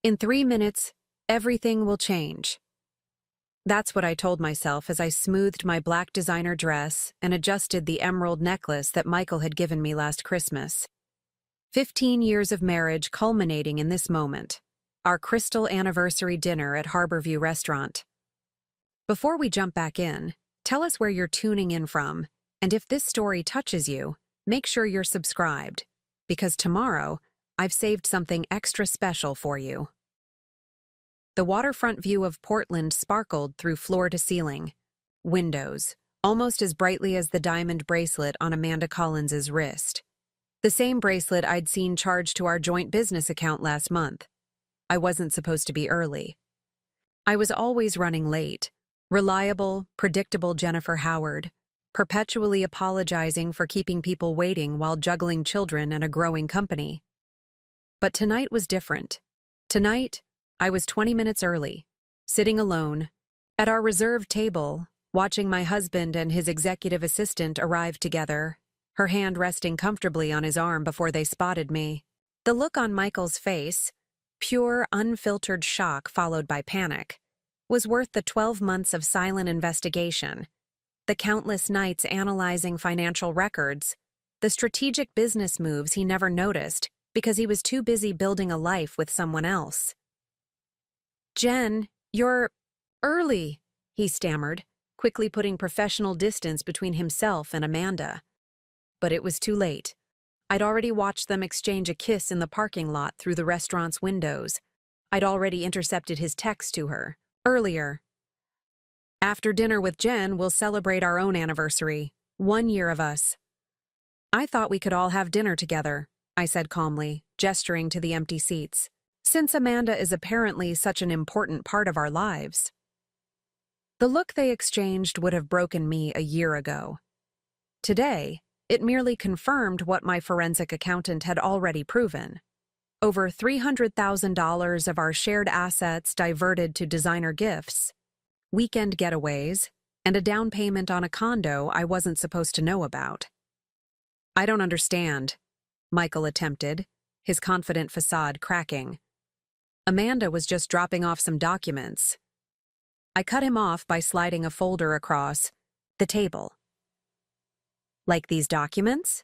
In 3 minutes, everything will change. That's what I told myself as I smoothed my black designer dress and adjusted the emerald necklace that Michael had given me last Christmas. 15 years of marriage culminating in this moment, our crystal anniversary dinner at Harborview Restaurant. Before we jump back in, tell us where you're tuning in from, and if this story touches you, make sure you're subscribed, because tomorrow, I've saved something extra special for you. The waterfront view of Portland sparkled through floor to ceiling. Windows, almost as brightly as the diamond bracelet on Amanda Collins's wrist. The same bracelet I'd seen charged to our joint business account last month. I wasn't supposed to be early. I was always running late. Reliable, predictable Jennifer Howard, perpetually apologizing for keeping people waiting while juggling children and a growing company. But tonight was different. Tonight, I was 20 minutes early, sitting alone, at our reserved table, watching my husband and his executive assistant arrive together, her hand resting comfortably on his arm before they spotted me. The look on Michael's face, pure, unfiltered shock followed by panic, was worth the 12 months of silent investigation, the countless nights analyzing financial records, the strategic business moves he never noticed because he was too busy building a life with someone else. "Jen, you're early," he stammered, quickly putting professional distance between himself and Amanda. But it was too late. I'd already watched them exchange a kiss in the parking lot through the restaurant's windows. I'd already intercepted his text to her, earlier. "After dinner with Jen, we'll celebrate our own anniversary, 1 year of us." "I thought we could all have dinner together," I said calmly, gesturing to the empty seats, "since Amanda is apparently such an important part of our lives." The look they exchanged would have broken me a year ago. Today, it merely confirmed what my forensic accountant had already proven. Over $300,000 of our shared assets diverted to designer gifts, weekend getaways, and a down payment on a condo I wasn't supposed to know about. "I don't understand," Michael attempted, his confident facade cracking. "Amanda was just dropping off some documents." I cut him off by sliding a folder across the table. "Like these documents?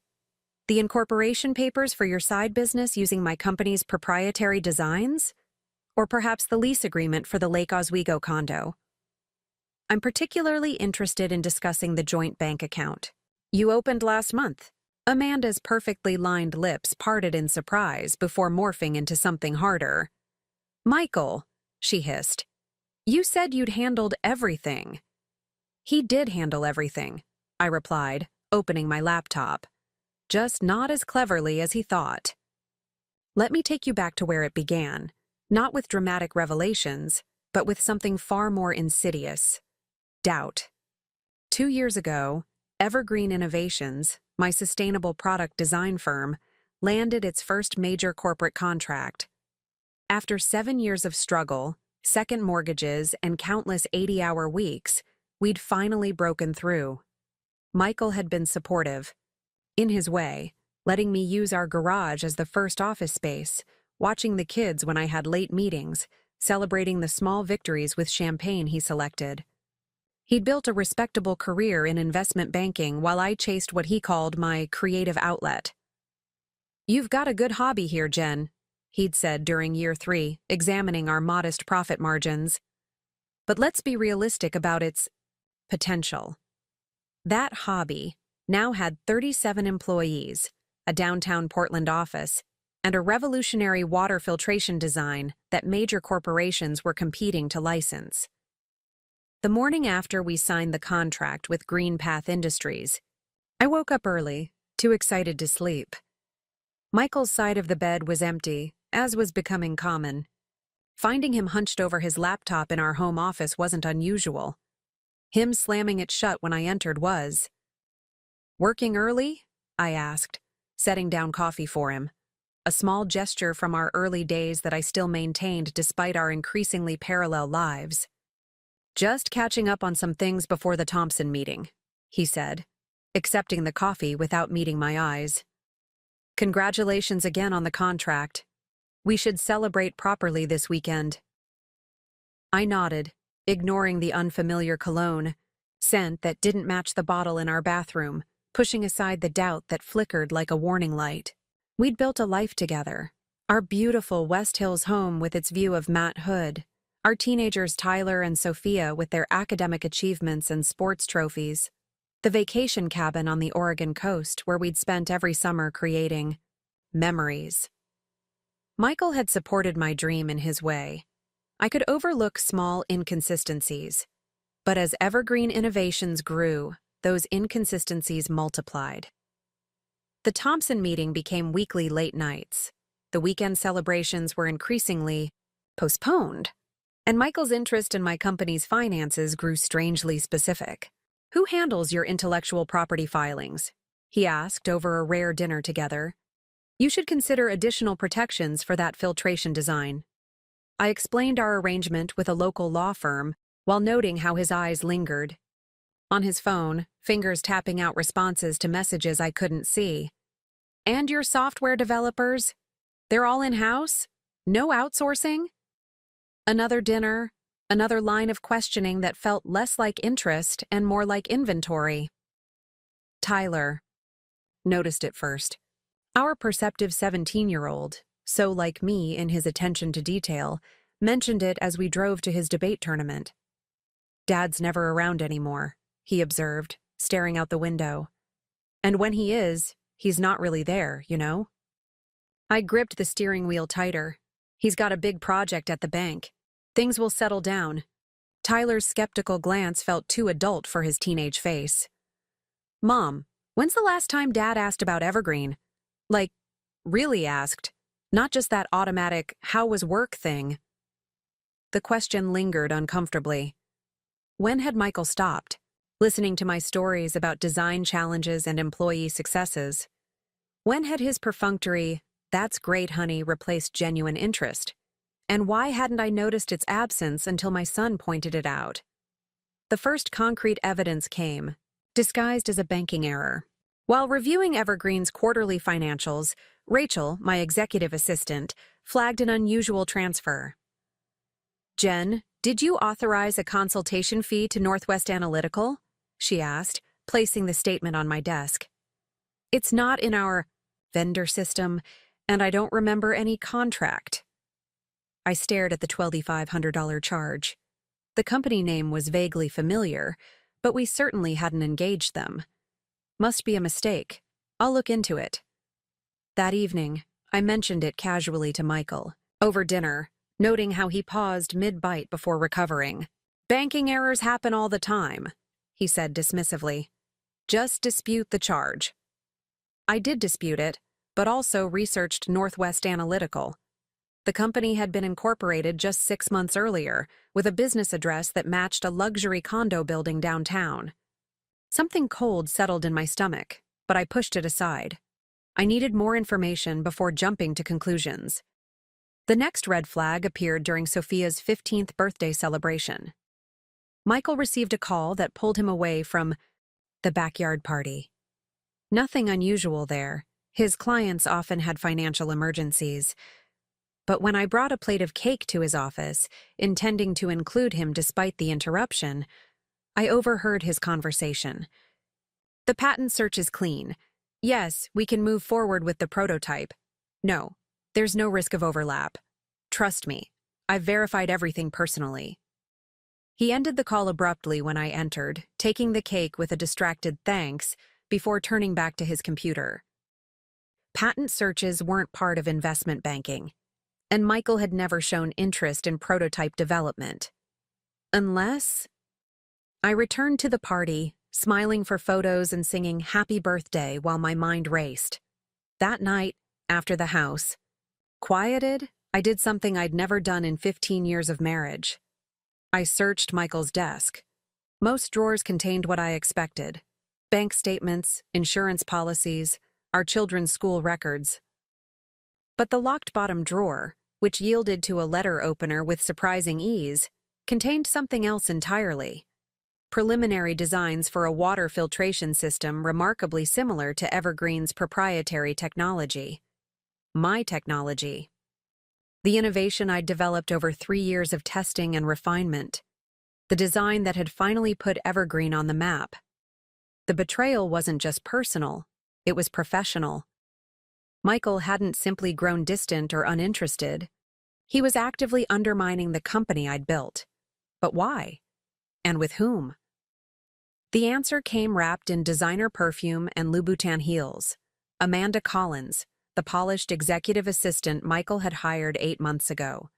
The incorporation papers for your side business using my company's proprietary designs? Or perhaps the lease agreement for the Lake Oswego condo? I'm particularly interested in discussing the joint bank account you opened last month." Amanda's perfectly lined lips parted in surprise before morphing into something harder. "Michael," she hissed, "you said you'd handled everything." "He did handle everything," I replied, opening my laptop. "Just not as cleverly as he thought. Let me take you back to where it began, not with dramatic revelations, but with something far more insidious. Doubt. 2 years ago, Evergreen Innovations, my sustainable product design firm, landed its first major corporate contract. After 7 years of struggle, second mortgages, and countless 80-hour weeks, we'd finally broken through. Michael had been supportive, in his way, letting me use our garage as the first office space, watching the kids when I had late meetings, celebrating the small victories with champagne he selected. He'd built a respectable career in investment banking while I chased what he called my creative outlet. "You've got a good hobby here, Jen," he'd said during year 3, examining our modest profit margins. "But let's be realistic about its potential." That hobby now had 37 employees, a downtown Portland office, and a revolutionary water filtration design that major corporations were competing to license. The morning after we signed the contract with Green Path Industries, I woke up early, too excited to sleep. Michael's side of the bed was empty, as was becoming common. Finding him hunched over his laptop in our home office wasn't unusual. Him slamming it shut when I entered was. "Working early?" I asked, setting down coffee for him, a small gesture from our early days that I still maintained despite our increasingly parallel lives. "Just catching up on some things before the Thompson meeting," he said, accepting the coffee without meeting my eyes. "Congratulations again on the contract. We should celebrate properly this weekend. I nodded, ignoring the unfamiliar cologne, scent that didn't match the bottle in our bathroom, pushing aside the doubt that flickered like a warning light. We'd built a life together. Our beautiful West Hills home with its view of Matt Hood. Our teenagers Tyler and Sophia with their academic achievements and sports trophies. The vacation cabin on the Oregon coast where we'd spent every summer creating memories. Michael had supported my dream in his way. I could overlook small inconsistencies, but as evergreen innovations grew, those inconsistencies multiplied. The Thompson meeting became weekly late nights. The weekend celebrations were increasingly postponed, and Michael's interest in my company's finances grew strangely specific. "Who handles your intellectual property filings?" he asked over a rare dinner together. "You should consider additional protections for that filtration design." I explained our arrangement with a local law firm while noting how his eyes lingered. On his phone, fingers tapping out responses to messages I couldn't see. "And your software developers? They're all in-house? No outsourcing?" Another dinner, another line of questioning that felt less like interest and more like inventory. Tyler noticed it first. Our perceptive 17-year-old, so like me in his attention to detail, mentioned it as we drove to his debate tournament. "Dad's never around anymore," he observed, staring out the window. "And when he is, he's not really there, you know?" I gripped the steering wheel tighter. "He's got a big project at the bank. Things will settle down." Tyler's skeptical glance felt too adult for his teenage face. "Mom, when's the last time Dad asked about Evergreen? Like, really asked, not just that automatic, 'how was work' thing?" The question lingered uncomfortably. When had Michael stopped, listening to my stories about design challenges and employee successes? When had his perfunctory, "That's great, honey," replaced genuine interest? And why hadn't I noticed its absence until my son pointed it out? The first concrete evidence came, disguised as a banking error. While reviewing Evergreen's quarterly financials, Rachel, my executive assistant, flagged an unusual transfer. "Jen, did you authorize a consultation fee to Northwest Analytical?" she asked, placing the statement on my desk. "It's not in our vendor system, and I don't remember any contract." I stared at the $2,500 charge. The company name was vaguely familiar, but we certainly hadn't engaged them. Must be a mistake. I'll look into it. That evening, I mentioned it casually to Michael, over dinner, noting how he paused mid-bite before recovering. "Banking errors happen all the time," he said dismissively. "Just dispute the charge." I did dispute it, but also researched Northwest Analytical. The company had been incorporated just 6 months earlier, with a business address that matched a luxury condo building downtown. Something cold settled in my stomach, but I pushed it aside. I needed more information before jumping to conclusions. The next red flag appeared during Sophia's 15th birthday celebration. Michael received a call that pulled him away from the backyard party. Nothing unusual there. His clients often had financial emergencies. But when I brought a plate of cake to his office, intending to include him despite the interruption, I overheard his conversation. "The patent search is clean. Yes, we can move forward with the prototype. No, there's no risk of overlap. Trust me, I've verified everything personally." He ended the call abruptly when I entered, taking the cake with a distracted thanks before turning back to his computer. Patent searches weren't part of investment banking, and Michael had never shown interest in prototype development. Unless... I returned to the party, smiling for photos and singing "Happy Birthday" while my mind raced. That night, after the house, quieted, I did something I'd never done in 15 years of marriage. I searched Michael's desk. Most drawers contained what I expected: bank statements, insurance policies, our children's school records. But the locked bottom drawer, which yielded to a letter opener with surprising ease, contained something else entirely. Preliminary designs for a water filtration system remarkably similar to Evergreen's proprietary technology. My technology. The innovation I'd developed over 3 years of testing and refinement. The design that had finally put Evergreen on the map. The betrayal wasn't just personal, it was professional. Michael hadn't simply grown distant or uninterested. He was actively undermining the company I'd built. But why? And with whom? The answer came wrapped in designer perfume and Louboutin heels. Amanda Collins, the polished executive assistant Michael had hired 8 months ago.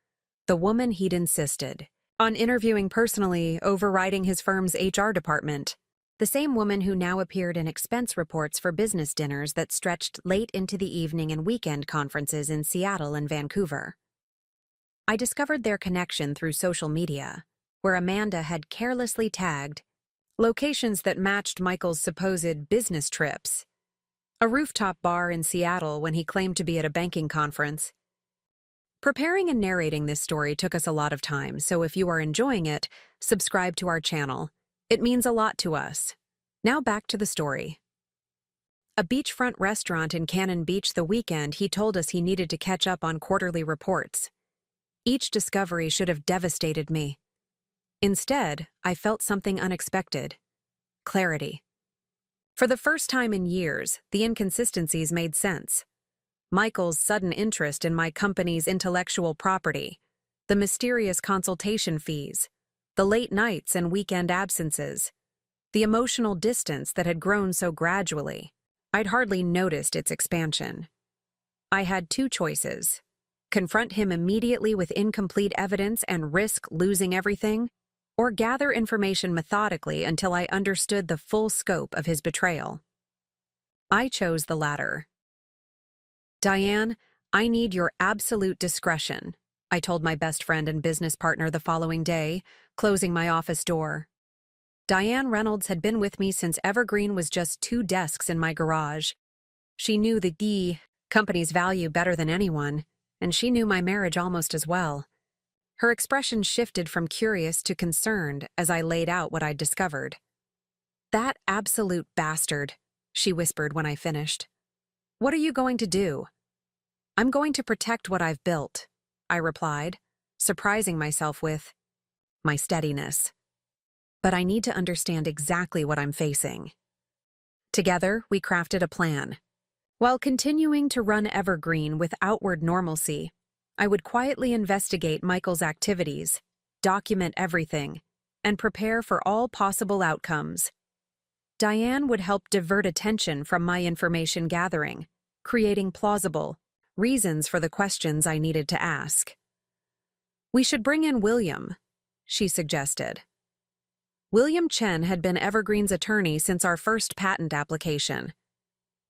The woman he'd insisted on interviewing personally, overriding his firm's HR department. The same woman who now appeared in expense reports for business dinners that stretched late into the evening and weekend conferences in Seattle and Vancouver. I discovered their connection through social media, where Amanda had carelessly tagged locations that matched Michael's supposed business trips. A rooftop bar in Seattle when he claimed to be at a banking conference. Preparing and narrating this story took us a lot of time, so if you are enjoying it, subscribe to our channel. It means a lot to us. Now back to the story. A beachfront restaurant in Cannon Beach the weekend he told us he needed to catch up on quarterly reports. Each discovery should have devastated me. Instead, I felt something unexpected. Clarity. For the first time in years, the inconsistencies made sense. Michael's sudden interest in my company's intellectual property, the mysterious consultation fees, the late nights and weekend absences, the emotional distance that had grown so gradually. I'd hardly noticed its expansion. I had two choices: confront him immediately with incomplete evidence and risk losing everything, or gather information methodically until I understood the full scope of his betrayal. I chose the latter. "Diane, I need your absolute discretion," I told my best friend and business partner the following day, closing my office door. Diane Reynolds had been with me since Evergreen was just 2 desks in my garage. She knew the company's value better than anyone, and she knew my marriage almost as well. Her expression shifted from curious to concerned as I laid out what I'd discovered. "That absolute bastard," she whispered when I finished. "What are you going to do?" "I'm going to protect what I've built," I replied, surprising myself with my steadiness. "But I need to understand exactly what I'm facing." Together, we crafted a plan. While continuing to run Evergreen with outward normalcy, I would quietly investigate Michael's activities, document everything, and prepare for all possible outcomes. Diane would help divert attention from my information gathering, creating plausible reasons for the questions I needed to ask. "We should bring in William," she suggested. William Chen had been Evergreen's attorney since our first patent application.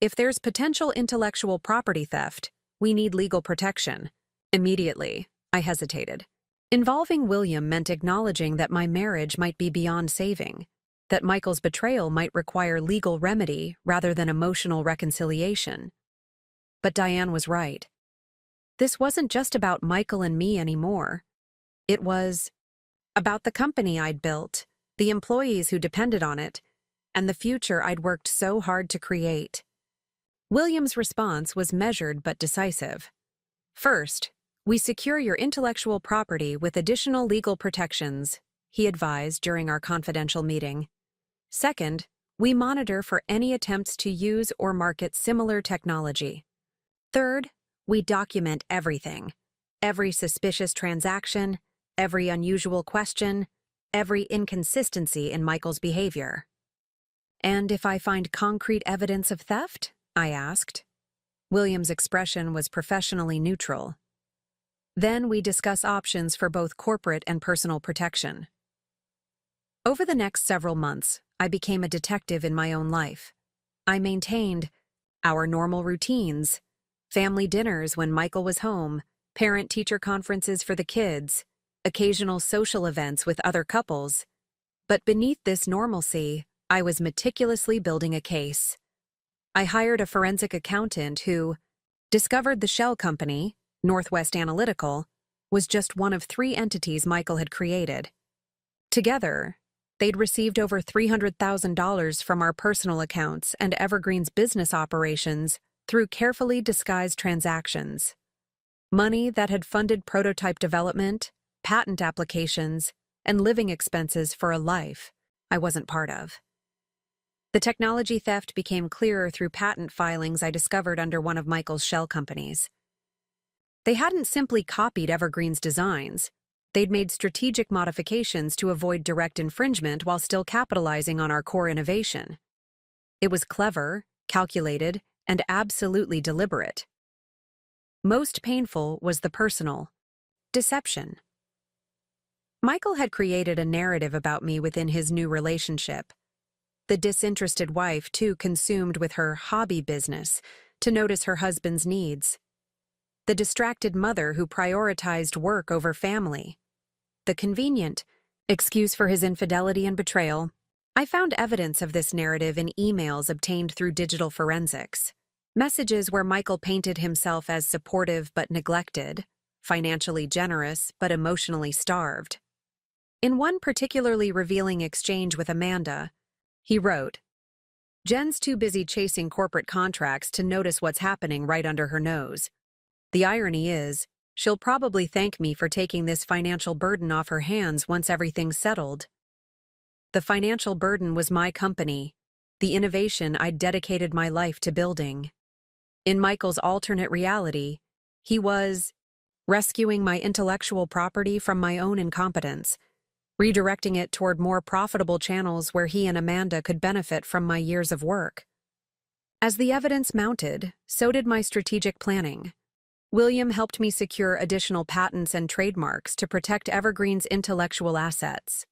If there's potential intellectual property theft, we need legal protection. Immediately, I hesitated. Involving William meant acknowledging that my marriage might be beyond saving, that Michael's betrayal might require legal remedy rather than emotional reconciliation. But Diane was right. This wasn't just about Michael and me anymore. It was about the company I'd built, the employees who depended on it, and the future I'd worked so hard to create. William's response was measured but decisive. "First, we secure your intellectual property with additional legal protections," he advised during our confidential meeting. "Second, we monitor for any attempts to use or market similar technology. Third, we document everything, every suspicious transaction, every unusual question, every inconsistency in Michael's behavior." "And if I find concrete evidence of theft?" I asked. William's expression was professionally neutral. "Then we discuss options for both corporate and personal protection." Over the next several months, I became a detective in my own life. I maintained our normal routines, family dinners when Michael was home, parent-teacher conferences for the kids, occasional social events with other couples. But beneath this normalcy, I was meticulously building a case. I hired a forensic accountant who discovered the shell company, Northwest Analytical, was just one of 3 entities Michael had created. Together, they'd received over $300,000 from our personal accounts and Evergreen's business operations through carefully disguised transactions. Money that had funded prototype development, patent applications, and living expenses for a life I wasn't part of. The technology theft became clearer through patent filings I discovered under one of Michael's shell companies. They hadn't simply copied Evergreen's designs. They'd made strategic modifications to avoid direct infringement while still capitalizing on our core innovation. It was clever, calculated, and absolutely deliberate. Most painful was the personal deception. Michael had created a narrative about me within his new relationship. The disinterested wife, too consumed with her hobby business to notice her husband's needs. The distracted mother who prioritized work over family. The convenient excuse for his infidelity and betrayal. I found evidence of this narrative in emails obtained through digital forensics. Messages where Michael painted himself as supportive but neglected, financially generous but emotionally starved. In one particularly revealing exchange with Amanda, he wrote, "Jen's too busy chasing corporate contracts to notice what's happening right under her nose. The irony is, she'll probably thank me for taking this financial burden off her hands once everything's settled." The financial burden was my company, the innovation I'd dedicated my life to building. In Michael's alternate reality, he was rescuing my intellectual property from my own incompetence, redirecting it toward more profitable channels where he and Amanda could benefit from my years of work. As the evidence mounted, so did my strategic planning. William helped me secure additional patents and trademarks to protect Evergreen's intellectual assets.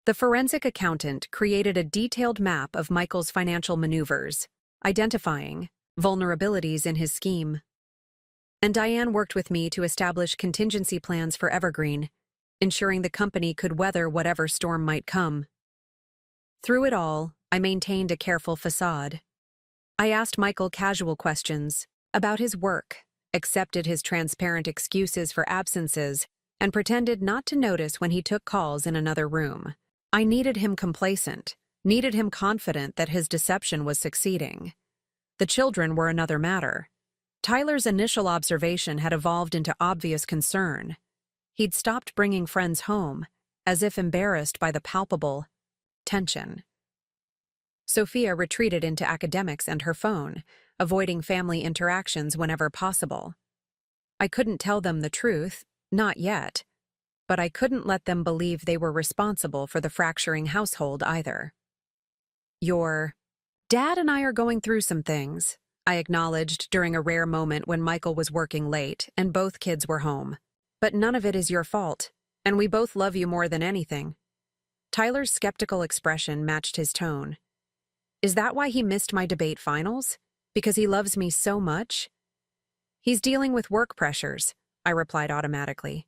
The forensic accountant created a detailed map of Michael's financial maneuvers, identifying vulnerabilities in his scheme. And Diane worked with me to establish contingency plans for Evergreen, ensuring the company could weather whatever storm might come. Through it all, I maintained a careful facade. I asked Michael casual questions about his work, accepted his transparent excuses for absences, and pretended not to notice when he took calls in another room. I needed him complacent, needed him confident that his deception was succeeding. The children were another matter. Tyler's initial observation had evolved into obvious concern. He'd stopped bringing friends home, as if embarrassed by the palpable tension. Sophia retreated into academics and her phone, avoiding family interactions whenever possible. I couldn't tell them the truth, not yet, but I couldn't let them believe they were responsible for the fracturing household either. "Your dad and I are going through some things," I acknowledged during a rare moment when Michael was working late and both kids were home. "But none of it is your fault, and we both love you more than anything." Tyler's skeptical expression matched his tone. "Is that why he missed my debate finals? Because he loves me so much?" "He's dealing with work pressures," I replied automatically,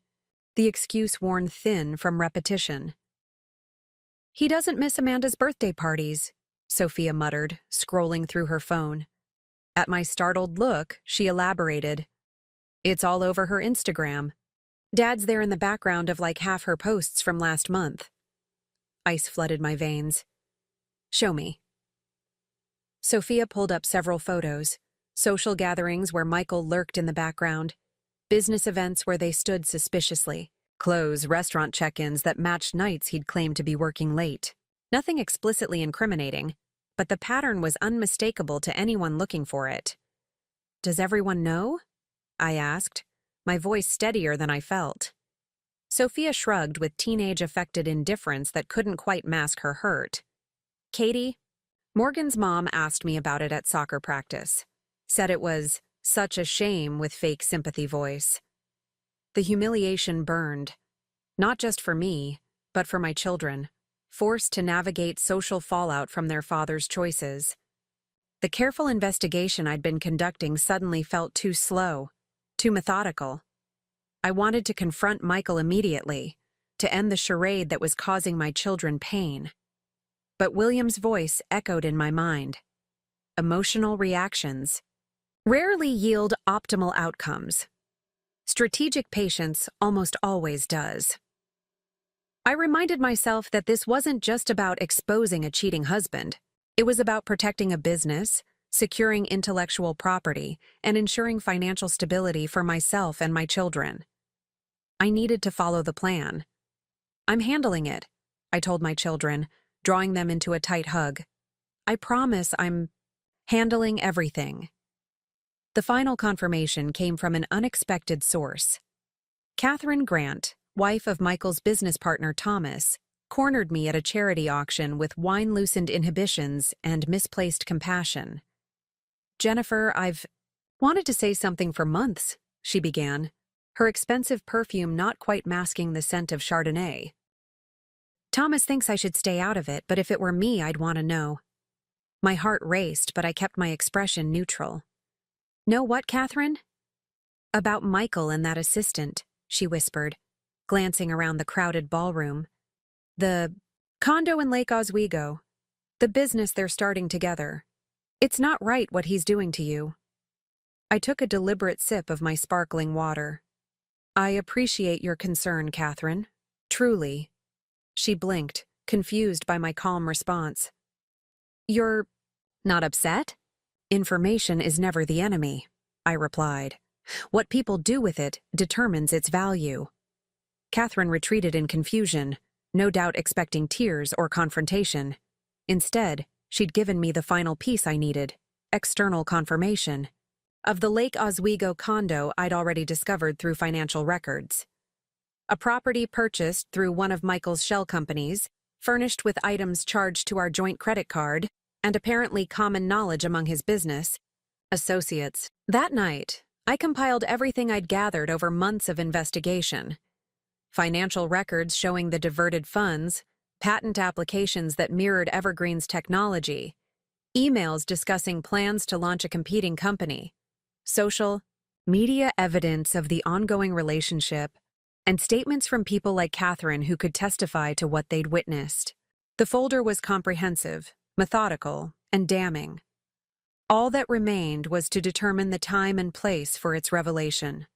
the excuse worn thin from repetition. "He doesn't miss Amanda's birthday parties," Sophia muttered, scrolling through her phone. At my startled look, she elaborated, "It's all over her Instagram. Dad's there in the background of like half her posts from last month." Ice flooded my veins. "Show me." Sophia pulled up several photos, social gatherings where Michael lurked in the background, business events where they stood suspiciously, clothes, restaurant check-ins that matched nights he'd claimed to be working late. Nothing explicitly incriminating, but the pattern was unmistakable to anyone looking for it. "Does everyone know?" I asked, my voice steadier than I felt. Sophia shrugged with teenage-affected indifference that couldn't quite mask her hurt. "Katie, Morgan's mom asked me about it at soccer practice. Said it was such a shame with fake sympathy voice." The humiliation burned, not just for me, but for my children, forced to navigate social fallout from their father's choices. The careful investigation I'd been conducting suddenly felt too slow, too methodical. I wanted to confront Michael immediately, to end the charade that was causing my children pain. But William's voice echoed in my mind. Emotional reactions rarely yield optimal outcomes. Strategic patience almost always does. I reminded myself that this wasn't just about exposing a cheating husband. It was about protecting a business, securing intellectual property, and ensuring financial stability for myself and my children. I needed to follow the plan. "I'm handling it," I told my children, drawing them into a tight hug. "I promise I'm handling everything." The final confirmation came from an unexpected source. Catherine Grant, wife of Michael's business partner Thomas, cornered me at a charity auction with wine-loosened inhibitions and misplaced compassion. "Jennifer, I've wanted to say something for months," she began, her expensive perfume not quite masking the scent of Chardonnay. "Thomas thinks I should stay out of it, but if it were me, I'd want to know." My heart raced, but I kept my expression neutral. "Know what, Catherine?" "About Michael and that assistant," she whispered, glancing around the crowded ballroom. "The condo in Lake Oswego. The business they're starting together. It's not right what he's doing to you." I took a deliberate sip of my sparkling water. "I appreciate your concern, Catherine. Truly." She blinked, confused by my calm response. "You're not upset?" "Information is never the enemy," I replied. "What people do with it determines its value." Catherine retreated in confusion, no doubt expecting tears or confrontation. Instead, she'd given me the final piece I needed: external confirmation of the Lake Oswego condo I'd already discovered through financial records. A property purchased through one of Michael's shell companies, furnished with items charged to our joint credit card, and apparently common knowledge among his business associates. That night, I compiled everything I'd gathered over months of investigation. Financial records showing the diverted funds, patent applications that mirrored Evergreen's technology, emails discussing plans to launch a competing company, social media evidence of the ongoing relationship, and statements from people like Catherine who could testify to what they'd witnessed. The folder was comprehensive, methodical, and damning. All that remained was to determine the time and place for its revelation.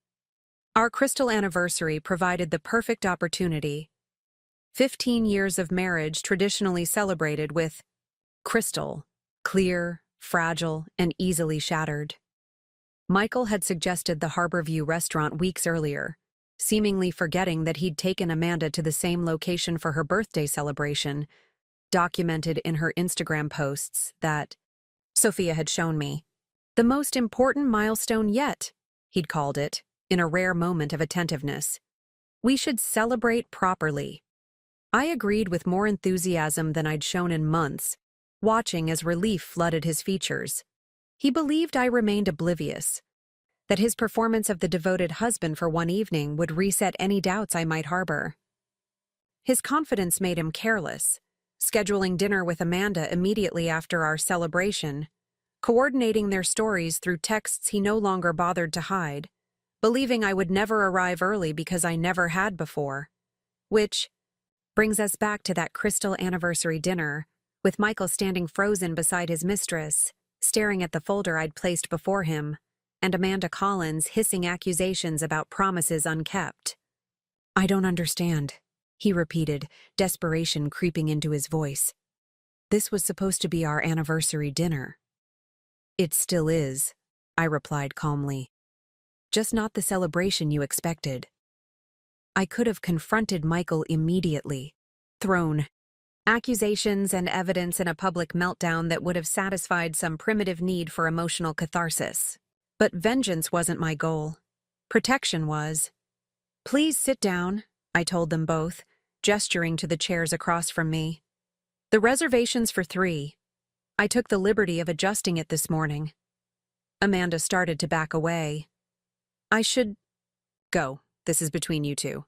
Our crystal anniversary provided the perfect opportunity. 15 years of marriage traditionally celebrated with crystal, clear, fragile, and easily shattered. Michael had suggested the Harborview restaurant weeks earlier, seemingly forgetting that he'd taken Amanda to the same location for her birthday celebration, documented in her Instagram posts that Sophia had shown me. "The most important milestone yet," he'd called it, in a rare moment of attentiveness. "We should celebrate properly." I agreed with more enthusiasm than I'd shown in months, watching as relief flooded his features. He believed I remained oblivious, that his performance of the devoted husband for one evening would reset any doubts I might harbor. His confidence made him careless, scheduling dinner with Amanda immediately after our celebration, coordinating their stories through texts he no longer bothered to hide, believing I would never arrive early because I never had before. Which brings us back to that crystal anniversary dinner, with Michael standing frozen beside his mistress, staring at the folder I'd placed before him, and Amanda Collins hissing accusations about promises unkept. "I don't understand," he repeated, desperation creeping into his voice. "This was supposed to be our anniversary dinner." "It still is," I replied calmly. "Just not the celebration you expected." I could have confronted Michael immediately, thrown accusations and evidence in a public meltdown that would have satisfied some primitive need for emotional catharsis. But vengeance wasn't my goal. Protection was. "Please sit down," I told them both, gesturing to the chairs across from me. "The reservation's for 3. I took the liberty of adjusting it this morning." Amanda started to back away. "I should go. This is between you two."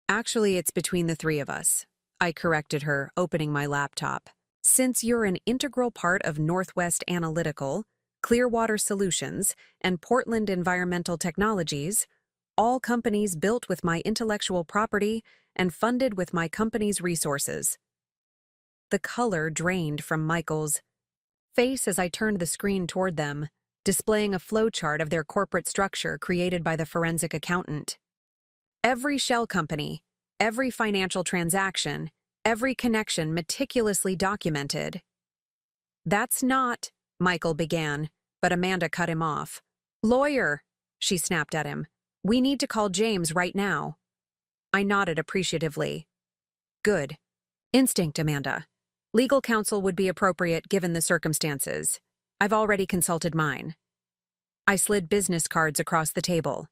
"Actually, it's between the 3 of us," I corrected her, opening my laptop. "Since you're an integral part of Northwest Analytical, Clearwater Solutions, and Portland Environmental Technologies, all companies built with my intellectual property and funded with my company's resources." The color drained from Michael's face as I turned the screen toward them, displaying a flowchart of their corporate structure created by the forensic accountant. Every shell company, every financial transaction, every connection meticulously documented. "That's not," Michael began, but Amanda cut him off. Lawyer, she snapped at him. We need to call James right now. I nodded appreciatively. Good. Instinct, Amanda. Legal counsel would be appropriate given the circumstances. I've already consulted mine. I slid business cards across the table.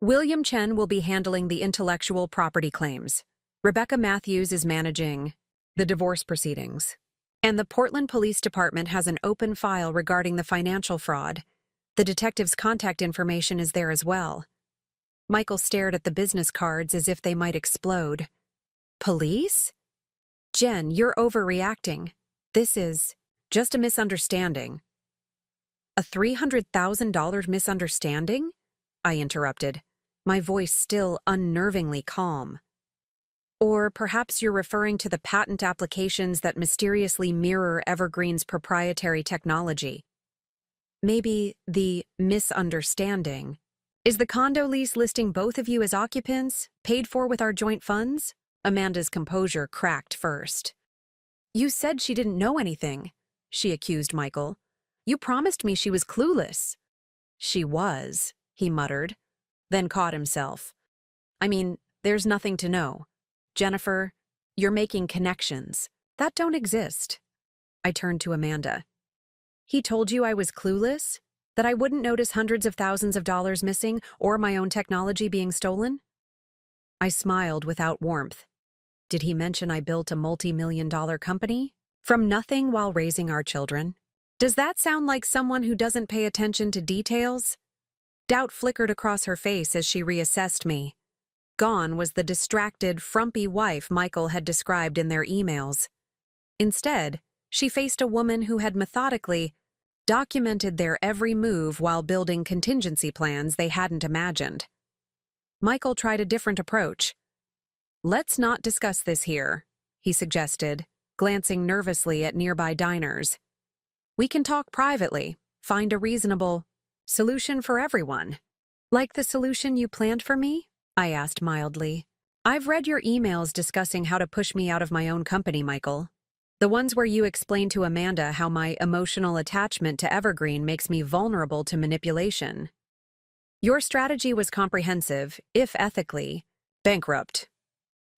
William Chen will be handling the intellectual property claims. Rebecca Matthews is managing the divorce proceedings. And the Portland Police Department has an open file regarding the financial fraud. The detective's contact information is there as well. Michael stared at the business cards as if they might explode. Police? Jen, you're overreacting. This is just a misunderstanding. A $300,000 misunderstanding? I interrupted, my voice still unnervingly calm. Or perhaps you're referring to the patent applications that mysteriously mirror Evergreen's proprietary technology. Maybe the misunderstanding. Is the condo lease listing both of you as occupants, paid for with our joint funds? Amanda's composure cracked first. You said she didn't know anything, she accused Michael. You promised me she was clueless. She was, he muttered, then caught himself. I mean, there's nothing to know. Jennifer, you're making connections. That don't exist. I turned to Amanda. He told you I was clueless? That I wouldn't notice hundreds of thousands of dollars missing or my own technology being stolen? I smiled without warmth. Did he mention I built a multi-million-dollar company? From nothing while raising our children? Does that sound like someone who doesn't pay attention to details? Doubt flickered across her face as she reassessed me. Gone was the distracted, frumpy wife Michael had described in their emails. Instead, she faced a woman who had methodically documented their every move while building contingency plans they hadn't imagined. Michael tried a different approach. Let's not discuss this here, he suggested, glancing nervously at nearby diners. We can talk privately, find a reasonable solution for everyone. Like the solution you planned for me? I asked mildly. I've read your emails discussing how to push me out of my own company, Michael. The ones where you explain to Amanda how my emotional attachment to Evergreen makes me vulnerable to manipulation. Your strategy was comprehensive, if ethically bankrupt.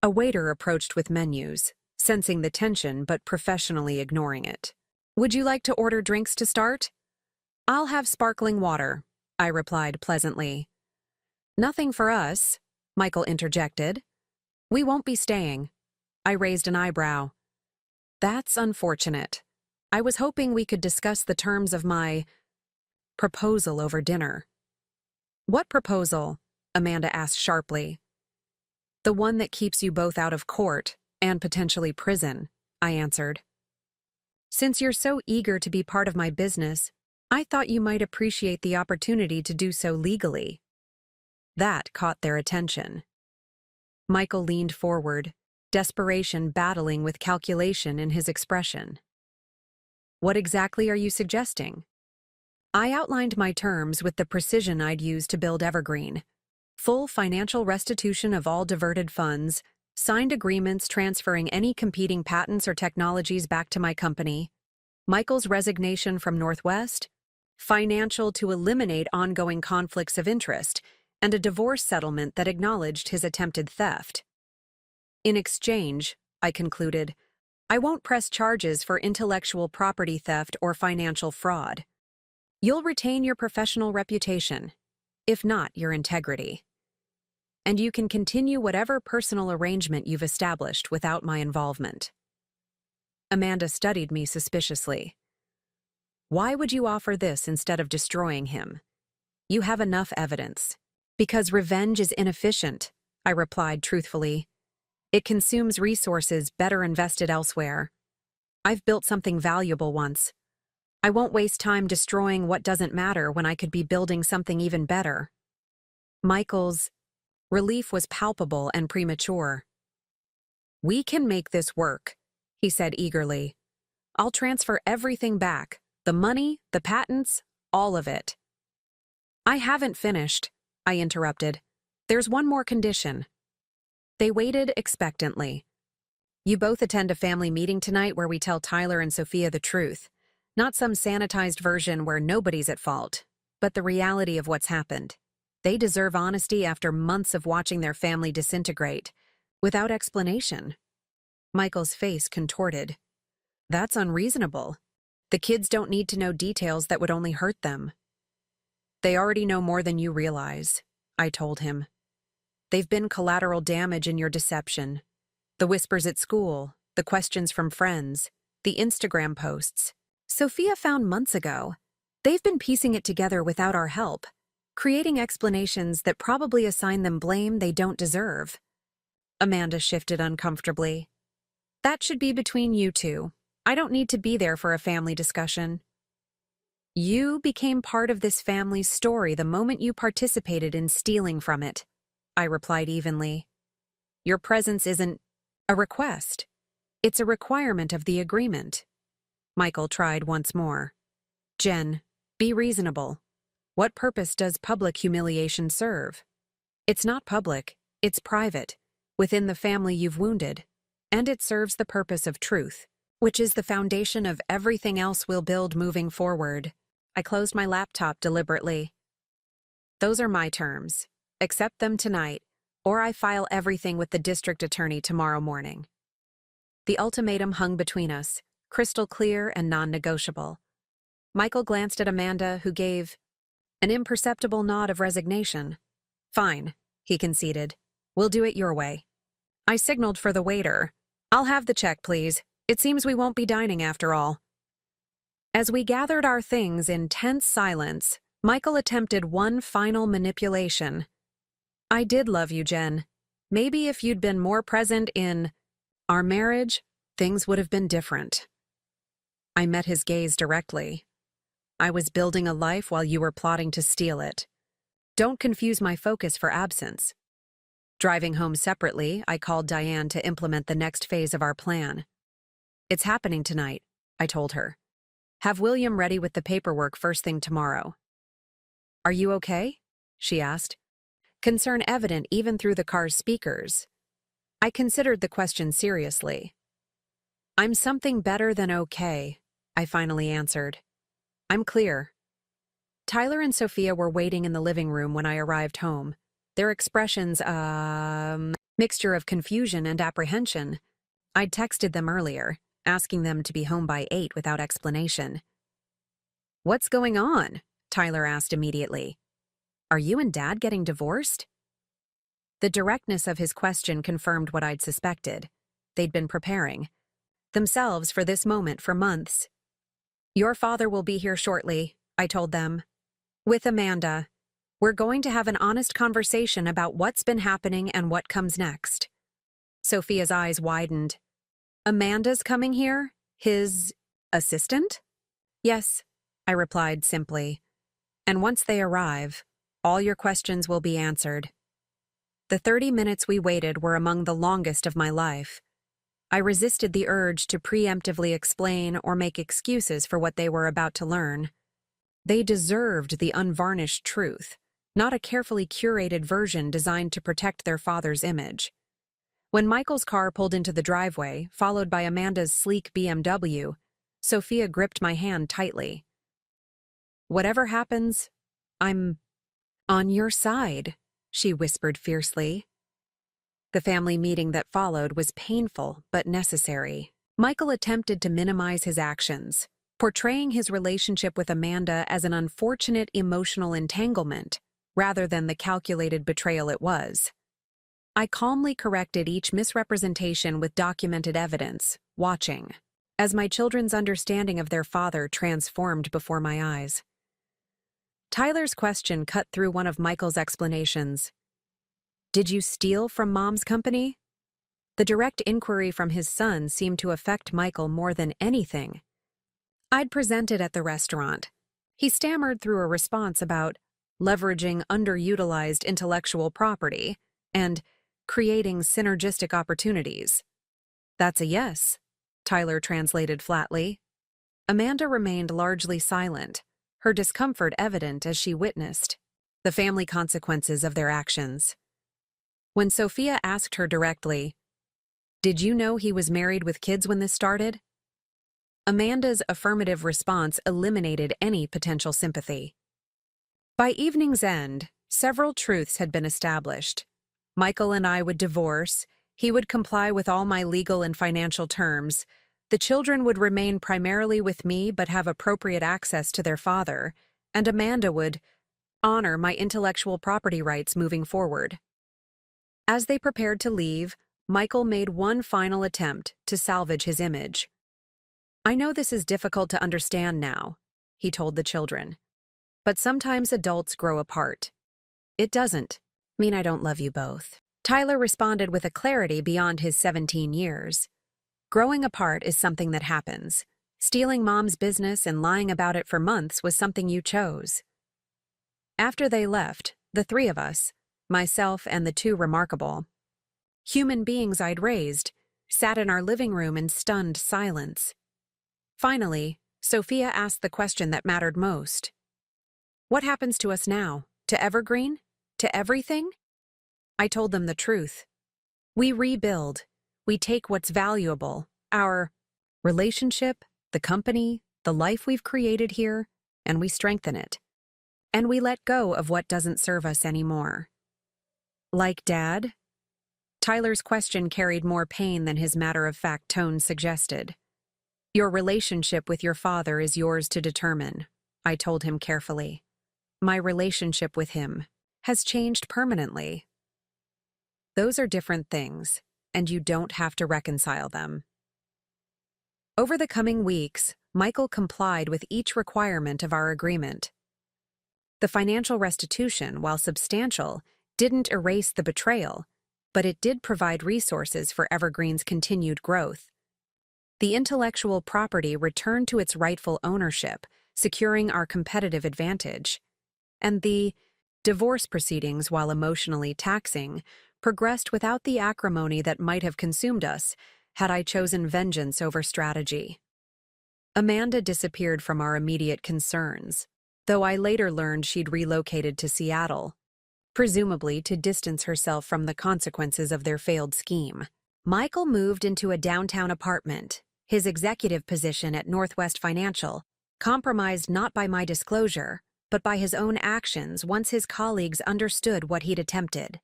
A waiter approached with menus, sensing the tension but professionally ignoring it. Would you like to order drinks to start? I'll have sparkling water, I replied pleasantly. Nothing for us, Michael interjected. We won't be staying. I raised an eyebrow. That's unfortunate. I was hoping we could discuss the terms of my proposal over dinner. What proposal? Amanda asked sharply. The one that keeps you both out of court and potentially prison, I answered. Since you're so eager to be part of my business, I thought you might appreciate the opportunity to do so legally. That caught their attention. Michael leaned forward, desperation battling with calculation in his expression. What exactly are you suggesting? I outlined my terms with the precision I'd use to build Evergreen. Full financial restitution of all diverted funds, signed agreements transferring any competing patents or technologies back to my company, Michael's resignation from Northwest, financial to eliminate ongoing conflicts of interest, and a divorce settlement that acknowledged his attempted theft. In exchange, I concluded, I won't press charges for intellectual property theft or financial fraud. You'll retain your professional reputation, if not your integrity. And you can continue whatever personal arrangement you've established without my involvement. Amanda studied me suspiciously. Why would you offer this instead of destroying him? You have enough evidence. Because revenge is inefficient, I replied truthfully. It consumes resources better invested elsewhere. I've built something valuable once. I won't waste time destroying what doesn't matter when I could be building something even better. Michael's relief was palpable and premature. We can make this work, he said eagerly. I'll transfer everything back, the money, the patents, all of it. I haven't finished, I interrupted. There's one more condition. They waited expectantly. You both attend a family meeting tonight where we tell Tyler and Sophia the truth. Not some sanitized version where nobody's at fault, but the reality of what's happened. They deserve honesty after months of watching their family disintegrate, without explanation. Michael's face contorted. That's unreasonable. The kids don't need to know details that would only hurt them. They already know more than you realize, I told him. They've been collateral damage in your deception. The whispers at school, the questions from friends, the Instagram posts. Sophia found months ago. They've been piecing it together without our help, creating explanations that probably assign them blame they don't deserve. Amanda shifted uncomfortably. That should be between you two. I don't need to be there for a family discussion. You became part of this family's story the moment you participated in stealing from it, I replied evenly. Your presence isn't a request. It's a requirement of the agreement. Michael tried once more. Jen, be reasonable. What purpose does public humiliation serve? It's not public, it's private, within the family you've wounded, and it serves the purpose of truth, which is the foundation of everything else we'll build moving forward. I closed my laptop deliberately. Those are my terms. Accept them tonight, or I file everything with the district attorney tomorrow morning. The ultimatum hung between us, crystal clear and non-negotiable. Michael glanced at Amanda, who gave an imperceptible nod of resignation. Fine, he conceded. We'll do it your way. I signaled for the waiter. I'll have the check, please. It seems we won't be dining after all. As we gathered our things in tense silence, Michael attempted one final manipulation. I did love you, Jen. Maybe if you'd been more present in our marriage, things would have been different. I met his gaze directly. I was building a life while you were plotting to steal it. Don't confuse my focus for absence. Driving home separately, I called Diane to implement the next phase of our plan. It's happening tonight, I told her. Have William ready with the paperwork first thing tomorrow. Are you okay? She asked. Concern evident even through the car's speakers. I considered the question seriously. I'm something better than okay, I finally answered. I'm clear. Tyler and Sophia were waiting in the living room when I arrived home. Their expressions, mixture of confusion and apprehension. I'd texted them earlier, asking them to be home by 8 without explanation. What's going on? Tyler asked immediately. Are you and Dad getting divorced? The directness of his question confirmed what I'd suspected. They'd been preparing themselves for this moment for months. Your father will be here shortly, I told them. With Amanda. We're going to have an honest conversation about what's been happening and what comes next. Sophia's eyes widened. Amanda's coming here? His assistant? Yes, I replied simply. And once they arrive, all your questions will be answered. The 30 minutes we waited were among the longest of my life. I resisted the urge to preemptively explain or make excuses for what they were about to learn. They deserved the unvarnished truth, not a carefully curated version designed to protect their father's image. When Michael's car pulled into the driveway, followed by Amanda's sleek BMW, Sophia gripped my hand tightly. Whatever happens, I'm on your side, she whispered fiercely. The family meeting that followed was painful but necessary. Michael attempted to minimize his actions, portraying his relationship with Amanda as an unfortunate emotional entanglement, rather than the calculated betrayal it was. I calmly corrected each misrepresentation with documented evidence, watching, as my children's understanding of their father transformed before my eyes. Tyler's question cut through one of Michael's explanations. Did you steal from Mom's company? The direct inquiry from his son seemed to affect Michael more than anything. I'd presented at the restaurant. He stammered through a response about leveraging underutilized intellectual property and creating synergistic opportunities. That's a yes, Tyler translated flatly. Amanda remained largely silent, her discomfort evident as she witnessed the family consequences of their actions. When Sophia asked her directly, "Did you know he was married with kids when this started?" Amanda's affirmative response eliminated any potential sympathy. By evening's end, several truths had been established. Michael and I would divorce, he would comply with all my legal and financial terms, the children would remain primarily with me but have appropriate access to their father, and Amanda would honor my intellectual property rights moving forward. As they prepared to leave, Michael made one final attempt to salvage his image. "I know this is difficult to understand now," he told the children, "but sometimes adults grow apart. It doesn't mean I don't love you both." Tyler responded with a clarity beyond his 17 years. "Growing apart is something that happens. Stealing Mom's business and lying about it for months was something you chose." After they left, the three of us, myself and the two remarkable human beings I'd raised, sat in our living room in stunned silence. Finally, Sophia asked the question that mattered most. "What happens to us now? To Evergreen? To everything?" I told them the truth. We rebuild. We take what's valuable, our relationship, the company, the life we've created here, and we strengthen it. And we let go of what doesn't serve us anymore. Like Dad? Tyler's question carried more pain than his matter-of-fact tone suggested. "Your relationship with your father is yours to determine," I told him carefully. "My relationship with him has changed permanently." Those are different things, and you don't have to reconcile them. Over the coming weeks, Michael complied with each requirement of our agreement. The financial restitution, while substantial, didn't erase the betrayal, but it did provide resources for Evergreen's continued growth. The intellectual property returned to its rightful ownership, securing our competitive advantage. And the divorce proceedings, while emotionally taxing, progressed without the acrimony that might have consumed us had I chosen vengeance over strategy. Amanda disappeared from our immediate concerns, though I later learned she'd relocated to Seattle, presumably to distance herself from the consequences of their failed scheme. Michael moved into a downtown apartment, his executive position at Northwest Financial, compromised not by my disclosure, but by his own actions once his colleagues understood what he'd attempted.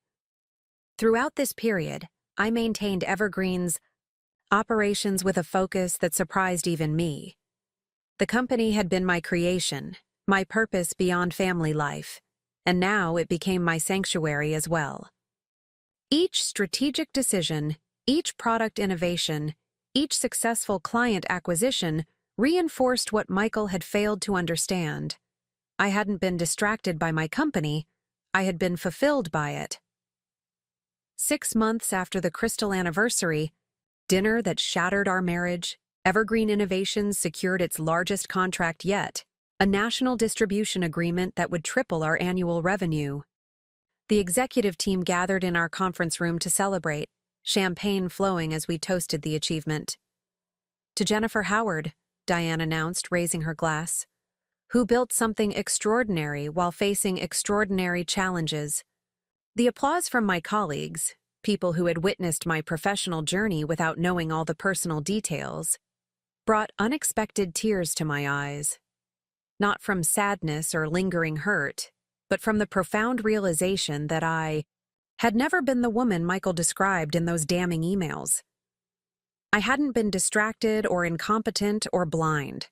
Throughout this period, I maintained Evergreen's operations with a focus that surprised even me. The company had been my creation, my purpose beyond family life, and now it became my sanctuary as well. Each strategic decision, each product innovation, each successful client acquisition reinforced what Michael had failed to understand. I hadn't been distracted by my company, I had been fulfilled by it. 6 months after the crystal anniversary, dinner that shattered our marriage, Evergreen Innovations secured its largest contract yet, a national distribution agreement that would triple our annual revenue. The executive team gathered in our conference room to celebrate, champagne flowing as we toasted the achievement. "To Jennifer Howard," Diane announced, raising her glass, "who built something extraordinary while facing extraordinary challenges." The applause from my colleagues, people who had witnessed my professional journey without knowing all the personal details, brought unexpected tears to my eyes. Not from sadness or lingering hurt, but from the profound realization that I had never been the woman Michael described in those damning emails. I hadn't been distracted or incompetent or blind.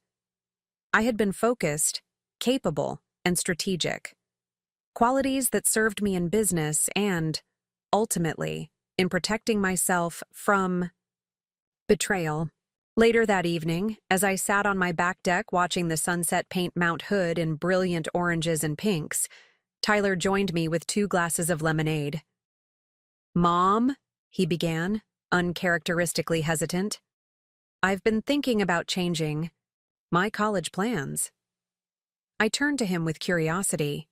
I had been focused, capable, and strategic. Qualities that served me in business and, ultimately, in protecting myself from betrayal. Later that evening, as I sat on my back deck watching the sunset paint Mount Hood in brilliant oranges and pinks, Tyler joined me with 2 glasses of lemonade. "Mom," he began, uncharacteristically hesitant, "I've been thinking about changing my college plans." I turned to him with curiosity.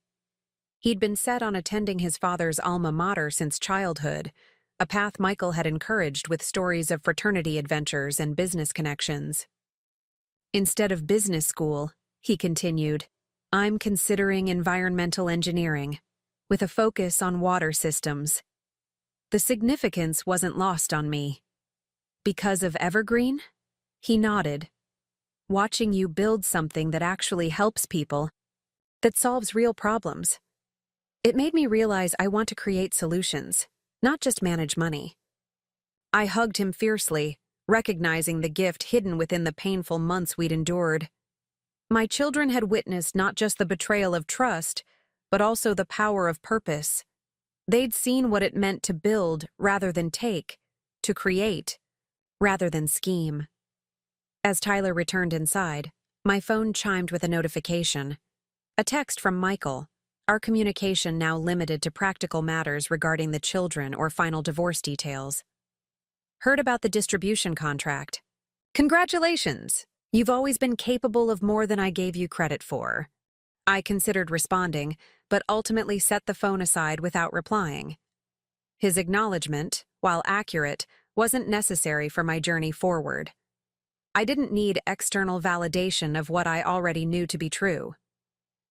He'd been set on attending his father's alma mater since childhood, a path Michael had encouraged with stories of fraternity adventures and business connections. "Instead of business school," he continued, "I'm considering environmental engineering, with a focus on water systems." The significance wasn't lost on me. "Because of Evergreen?" He nodded. watching you build something that actually helps people, that solves real problems. It made me realize I want to create solutions, not just manage money. I hugged him fiercely, recognizing the gift hidden within the painful months we'd endured. My children had witnessed not just the betrayal of trust, but also the power of purpose. They'd seen what it meant to build rather than take, to create rather than scheme. As Tyler returned inside, my phone chimed with a notification. A text from Michael, our communication now limited to practical matters regarding the children or final divorce details. Heard about the distribution contract. Congratulations! You've always been capable of more than I gave you credit for. I considered responding, but ultimately set the phone aside without replying. His acknowledgement, while accurate, wasn't necessary for my journey forward. I didn't need external validation of what I already knew to be true.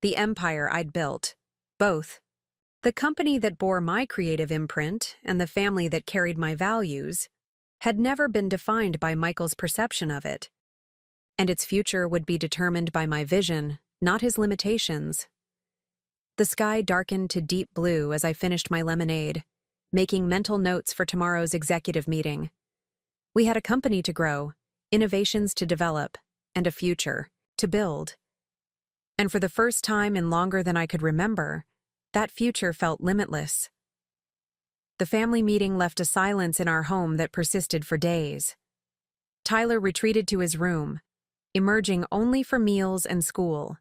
The empire I'd built, both. The company that bore my creative imprint and the family that carried my values, had never been defined by Michael's perception of it. And its future would be determined by my vision, not his limitations. The sky darkened to deep blue as I finished my lemonade, making mental notes for tomorrow's executive meeting. We had a company to grow, innovations to develop, and a future to build. And for the first time in longer than I could remember, that future felt limitless. The family meeting left a silence in our home that persisted for days. Tyler retreated to his room, emerging only for meals and school.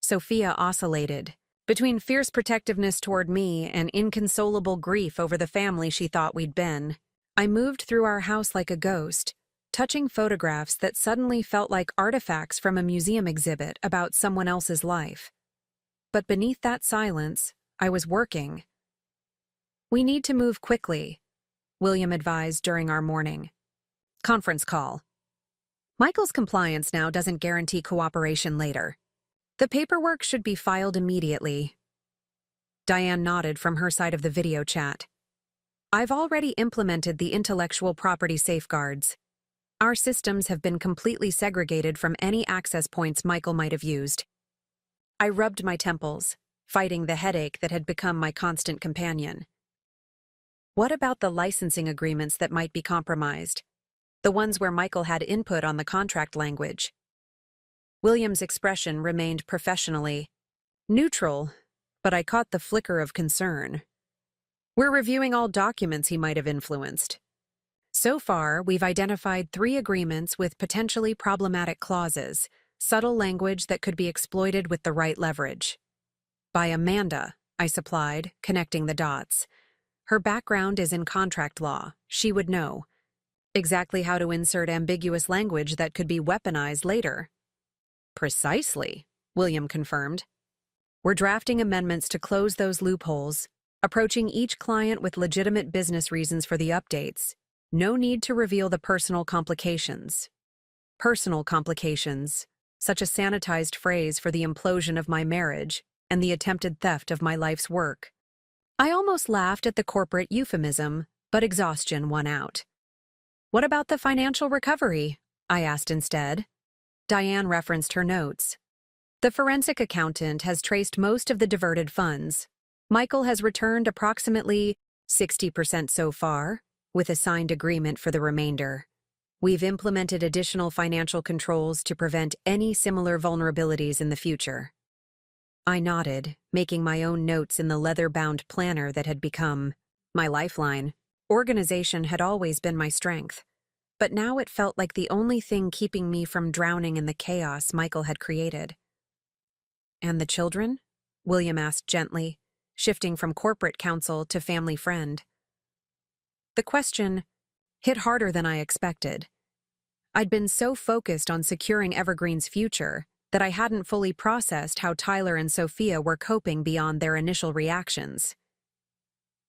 Sophia oscillated between fierce protectiveness toward me and inconsolable grief over the family she thought we'd been. I moved through our house like a ghost, touching photographs that suddenly felt like artifacts from a museum exhibit about someone else's life. But beneath that silence, I was working. We need to move quickly, William advised during our morning conference call. Michael's compliance now doesn't guarantee cooperation later. The paperwork should be filed immediately. Diane nodded from her side of the video chat. I've already implemented the intellectual property safeguards. Our systems have been completely segregated from any access points Michael might have used. I rubbed my temples, fighting the headache that had become my constant companion. What about the licensing agreements that might be compromised? The ones where Michael had input on the contract language. William's expression remained professionally neutral, but I caught the flicker of concern. We're reviewing all documents he might have influenced. So far, we've identified 3 agreements with potentially problematic clauses, subtle language that could be exploited with the right leverage. By Amanda, I supplied, connecting the dots. Her background is in contract law. She would know exactly how to insert ambiguous language that could be weaponized later. Precisely, William confirmed. We're drafting amendments to close those loopholes, approaching each client with legitimate business reasons for the updates. No need to reveal the personal complications. Personal complications, such a sanitized phrase for the implosion of my marriage and the attempted theft of my life's work. I almost laughed at the corporate euphemism, but exhaustion won out. What about the financial recovery? I asked instead. Diane referenced her notes. The forensic accountant has traced most of the diverted funds. Michael has returned approximately 60% so far, with a signed agreement for the remainder. We've implemented additional financial controls to prevent any similar vulnerabilities in the future. I nodded, making my own notes in the leather-bound planner that had become my lifeline. Organization had always been my strength, but now it felt like the only thing keeping me from drowning in the chaos Michael had created. And the children? William asked gently, shifting from corporate counsel to family friend. The question hit harder than I expected. I'd been so focused on securing Evergreen's future that I hadn't fully processed how Tyler and Sophia were coping beyond their initial reactions.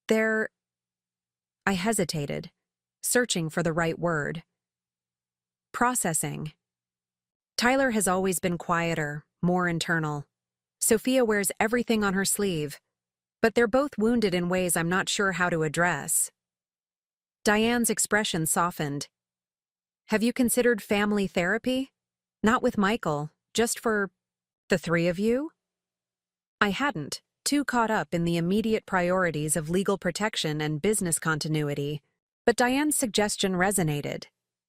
I hesitated, searching for the right word. Processing. Tyler has always been quieter, more internal. Sophia wears everything on her sleeve, but they're both wounded in ways I'm not sure how to address. Diane's expression softened. Have you considered family therapy? Not with Michael, just for the three of you? I hadn't, too caught up in the immediate priorities of legal protection and business continuity. But Diane's suggestion resonated.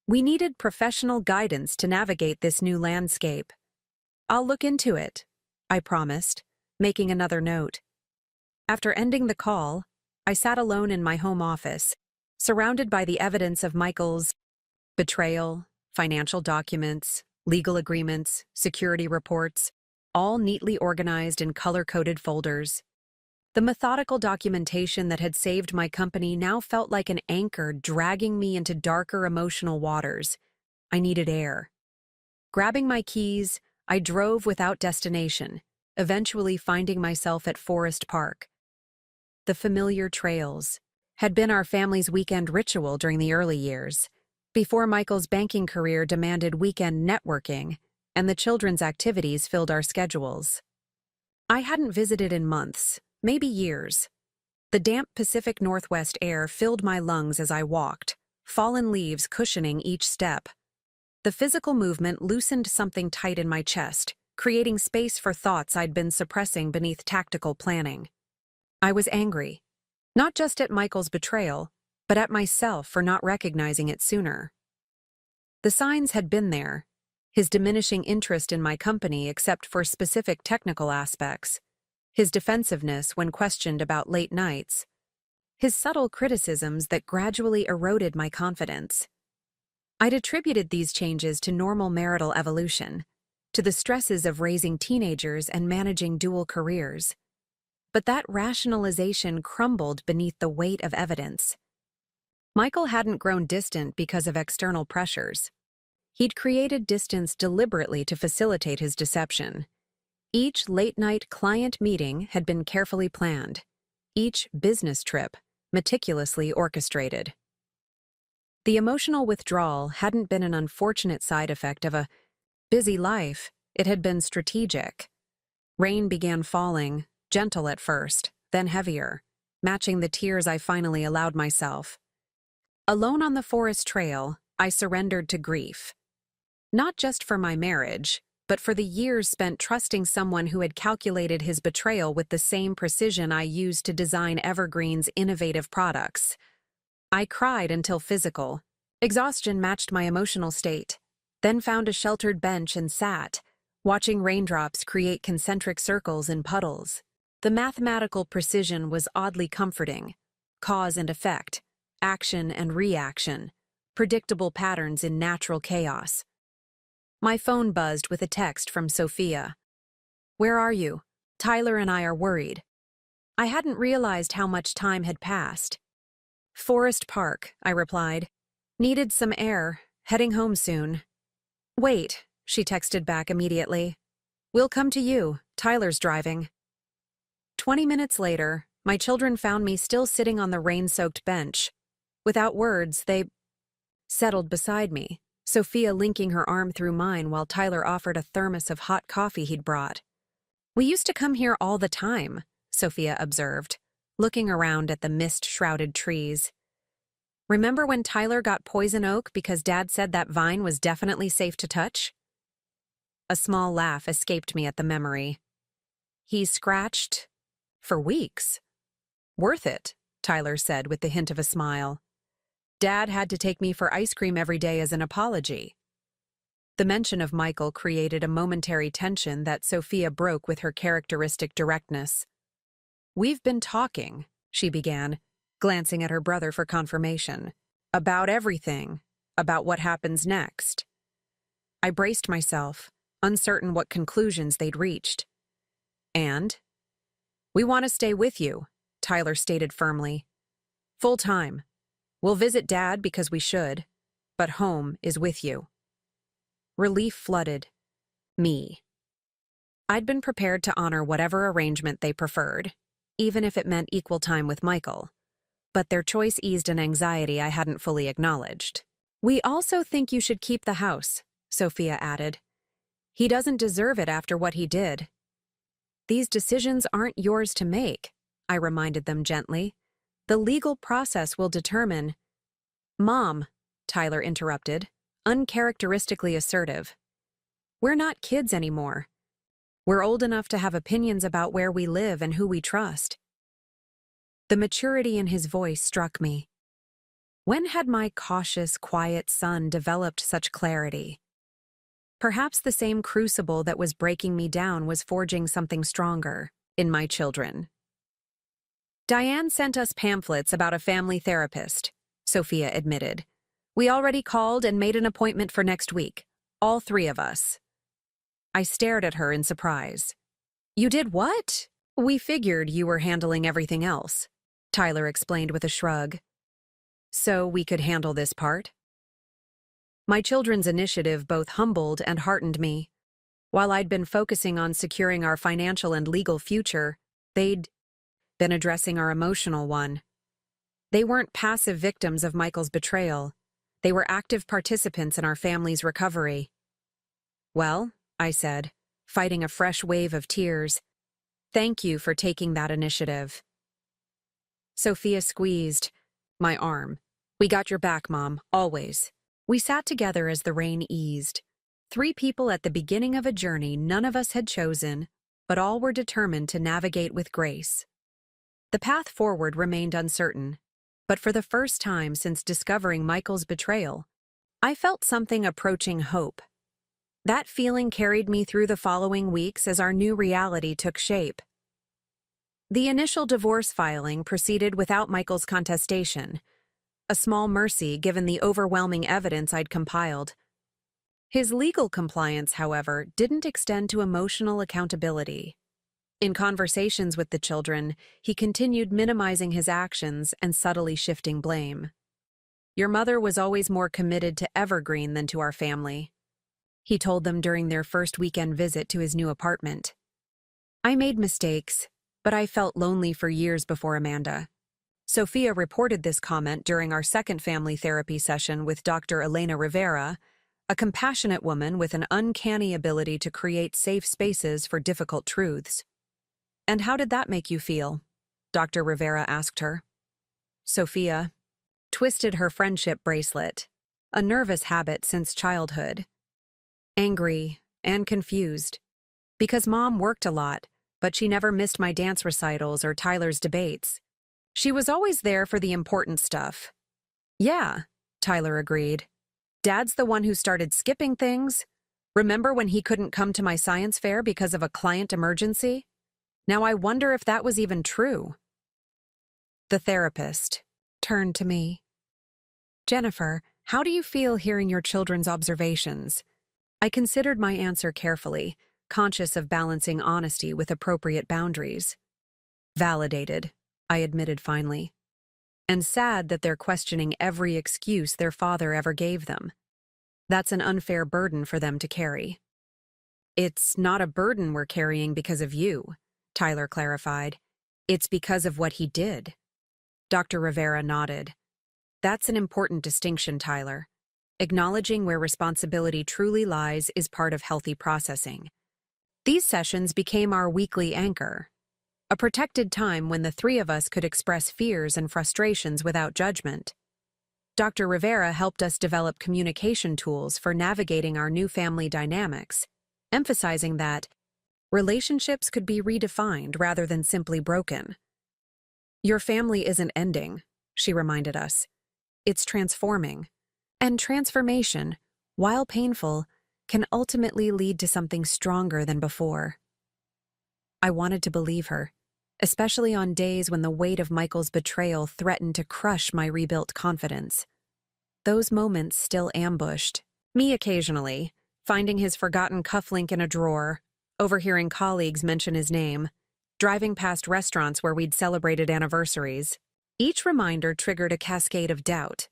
We needed professional guidance to navigate this new landscape. I'll look into it, I promised, making another note. After ending the call, I sat alone in my home office, surrounded by the evidence of Michael's betrayal, financial documents, legal agreements, security reports, all neatly organized in color-coded folders. The methodical documentation that had saved my company now felt like an anchor dragging me into darker emotional waters. I needed air. Grabbing my keys, I drove without destination, eventually finding myself at Forest Park. The familiar trails had been our family's weekend ritual during the early years, before Michael's banking career demanded weekend networking, and the children's activities filled our schedules. I hadn't visited in months, maybe years. The damp Pacific Northwest air filled my lungs as I walked, fallen leaves cushioning each step. The physical movement loosened something tight in my chest, creating space for thoughts I'd been suppressing beneath tactical planning. I was angry, not just at Michael's betrayal, but at myself for not recognizing it sooner. The signs had been there: his diminishing interest in my company except for specific technical aspects, his defensiveness when questioned about late nights, his subtle criticisms that gradually eroded my confidence. I'd attributed these changes to normal marital evolution, to the stresses of raising teenagers and managing dual careers. But that rationalization crumbled beneath the weight of evidence. Michael hadn't grown distant because of external pressures. He'd created distance deliberately to facilitate his deception. Each late-night client meeting had been carefully planned, each business trip meticulously orchestrated. The emotional withdrawal hadn't been an unfortunate side effect of a busy life, it had been strategic. Rain began falling, gentle at first, then heavier, matching the tears I finally allowed myself. Alone on the forest trail, I surrendered to grief. Not just for my marriage, but for the years spent trusting someone who had calculated his betrayal with the same precision I used to design Evergreen's innovative products. I cried until physical. Exhaustion matched my emotional state, then found a sheltered bench and sat, watching raindrops create concentric circles in puddles. The mathematical precision was oddly comforting. Cause and effect, action and reaction, predictable patterns in natural chaos. My phone buzzed with a text from Sophia. "Where are you? Tyler and I are worried." I hadn't realized how much time had passed. "Forest Park," I replied. "Needed some air, heading home soon." "Wait," she texted back immediately. "We'll come to you, Tyler's driving." 20 minutes later, my children found me still sitting on the rain-soaked bench. Without words, they settled beside me, Sophia linking her arm through mine while Tyler offered a thermos of hot coffee he'd brought. "We used to come here all the time," Sophia observed, looking around at the mist-shrouded trees. "Remember when Tyler got poison oak because Dad said that vine was definitely safe to touch?" A small laugh escaped me at the memory. "He scratched for weeks." "Worth it," Tyler said with the hint of a smile. "Dad had to take me for ice cream every day as an apology." The mention of Michael created a momentary tension that Sophia broke with her characteristic directness. "We've been talking," she began, glancing at her brother for confirmation. "About everything, about what happens next." I braced myself, uncertain what conclusions they'd reached. "And? We want to stay with you," Tyler stated firmly. "Full time. We'll visit Dad because we should, but home is with you." Relief flooded me. I'd been prepared to honor whatever arrangement they preferred, even if it meant equal time with Michael. But their choice eased an anxiety I hadn't fully acknowledged. "We also think you should keep the house," Sophia added. "He doesn't deserve it after what he did." "These decisions aren't yours to make," I reminded them gently. "The legal process will determine—" "Mom," Tyler interrupted, uncharacteristically assertive. We're not kids anymore. We're old enough to have opinions about where we live and who we trust. The maturity in his voice struck me. When had my cautious, quiet son developed such clarity? Perhaps the same crucible that was breaking me down was forging something stronger in my children. Diane sent us pamphlets about a family therapist, Sophia admitted. We already called and made an appointment for next week, all three of us. I stared at her in surprise. You did what? We figured you were handling everything else, Tyler explained with a shrug. So we could handle this part? My children's initiative both humbled and heartened me. While I'd been focusing on securing our financial and legal future, they'd been addressing our emotional one. They weren't passive victims of Michael's betrayal. They were active participants in our family's recovery. Well, I said, fighting a fresh wave of tears, thank you for taking that initiative. Sophia squeezed my arm. We got your back, Mom, always. We sat together as the rain eased. 3 people at the beginning of a journey none of us had chosen, but all were determined to navigate with grace. The path forward remained uncertain, but for the first time since discovering Michael's betrayal, I felt something approaching hope. That feeling carried me through the following weeks as our new reality took shape. The initial divorce filing proceeded without Michael's contestation, a small mercy given the overwhelming evidence I'd compiled. His legal compliance, however, didn't extend to emotional accountability. In conversations with the children, he continued minimizing his actions and subtly shifting blame. Your mother was always more committed to Evergreen than to our family, he told them during their first weekend visit to his new apartment. I made mistakes, but I felt lonely for years before Amanda. Sophia reported this comment during our second family therapy session with Dr. Elena Rivera, a compassionate woman with an uncanny ability to create safe spaces for difficult truths. And how did that make you feel? Dr. Rivera asked her. Sophia twisted her friendship bracelet, a nervous habit since childhood. Angry and confused. Because Mom worked a lot, but she never missed my dance recitals or Tyler's debates. She was always there for the important stuff. Yeah, Tyler agreed. Dad's the one who started skipping things. Remember when he couldn't come to my science fair because of a client emergency? Now I wonder if that was even true. The therapist turned to me. Jennifer, how do you feel hearing your children's observations? I considered my answer carefully, conscious of balancing honesty with appropriate boundaries. Validated, I admitted finally. And sad that they're questioning every excuse their father ever gave them. That's an unfair burden for them to carry. It's not a burden we're carrying because of you, Tyler clarified. It's because of what he did. Dr. Rivera nodded. That's an important distinction, Tyler. Acknowledging where responsibility truly lies is part of healthy processing. These sessions became our weekly anchor, a protected time when the 3 of us could express fears and frustrations without judgment. Dr. Rivera helped us develop communication tools for navigating our new family dynamics, emphasizing that relationships could be redefined rather than simply broken. Your family isn't ending, she reminded us. It's transforming. And transformation, while painful, can ultimately lead to something stronger than before. I wanted to believe her, especially on days when the weight of Michael's betrayal threatened to crush my rebuilt confidence. Those moments still ambushed me occasionally, finding his forgotten cufflink in a drawer, overhearing colleagues mention his name, driving past restaurants where we'd celebrated anniversaries. Each reminder triggered a cascade of doubt.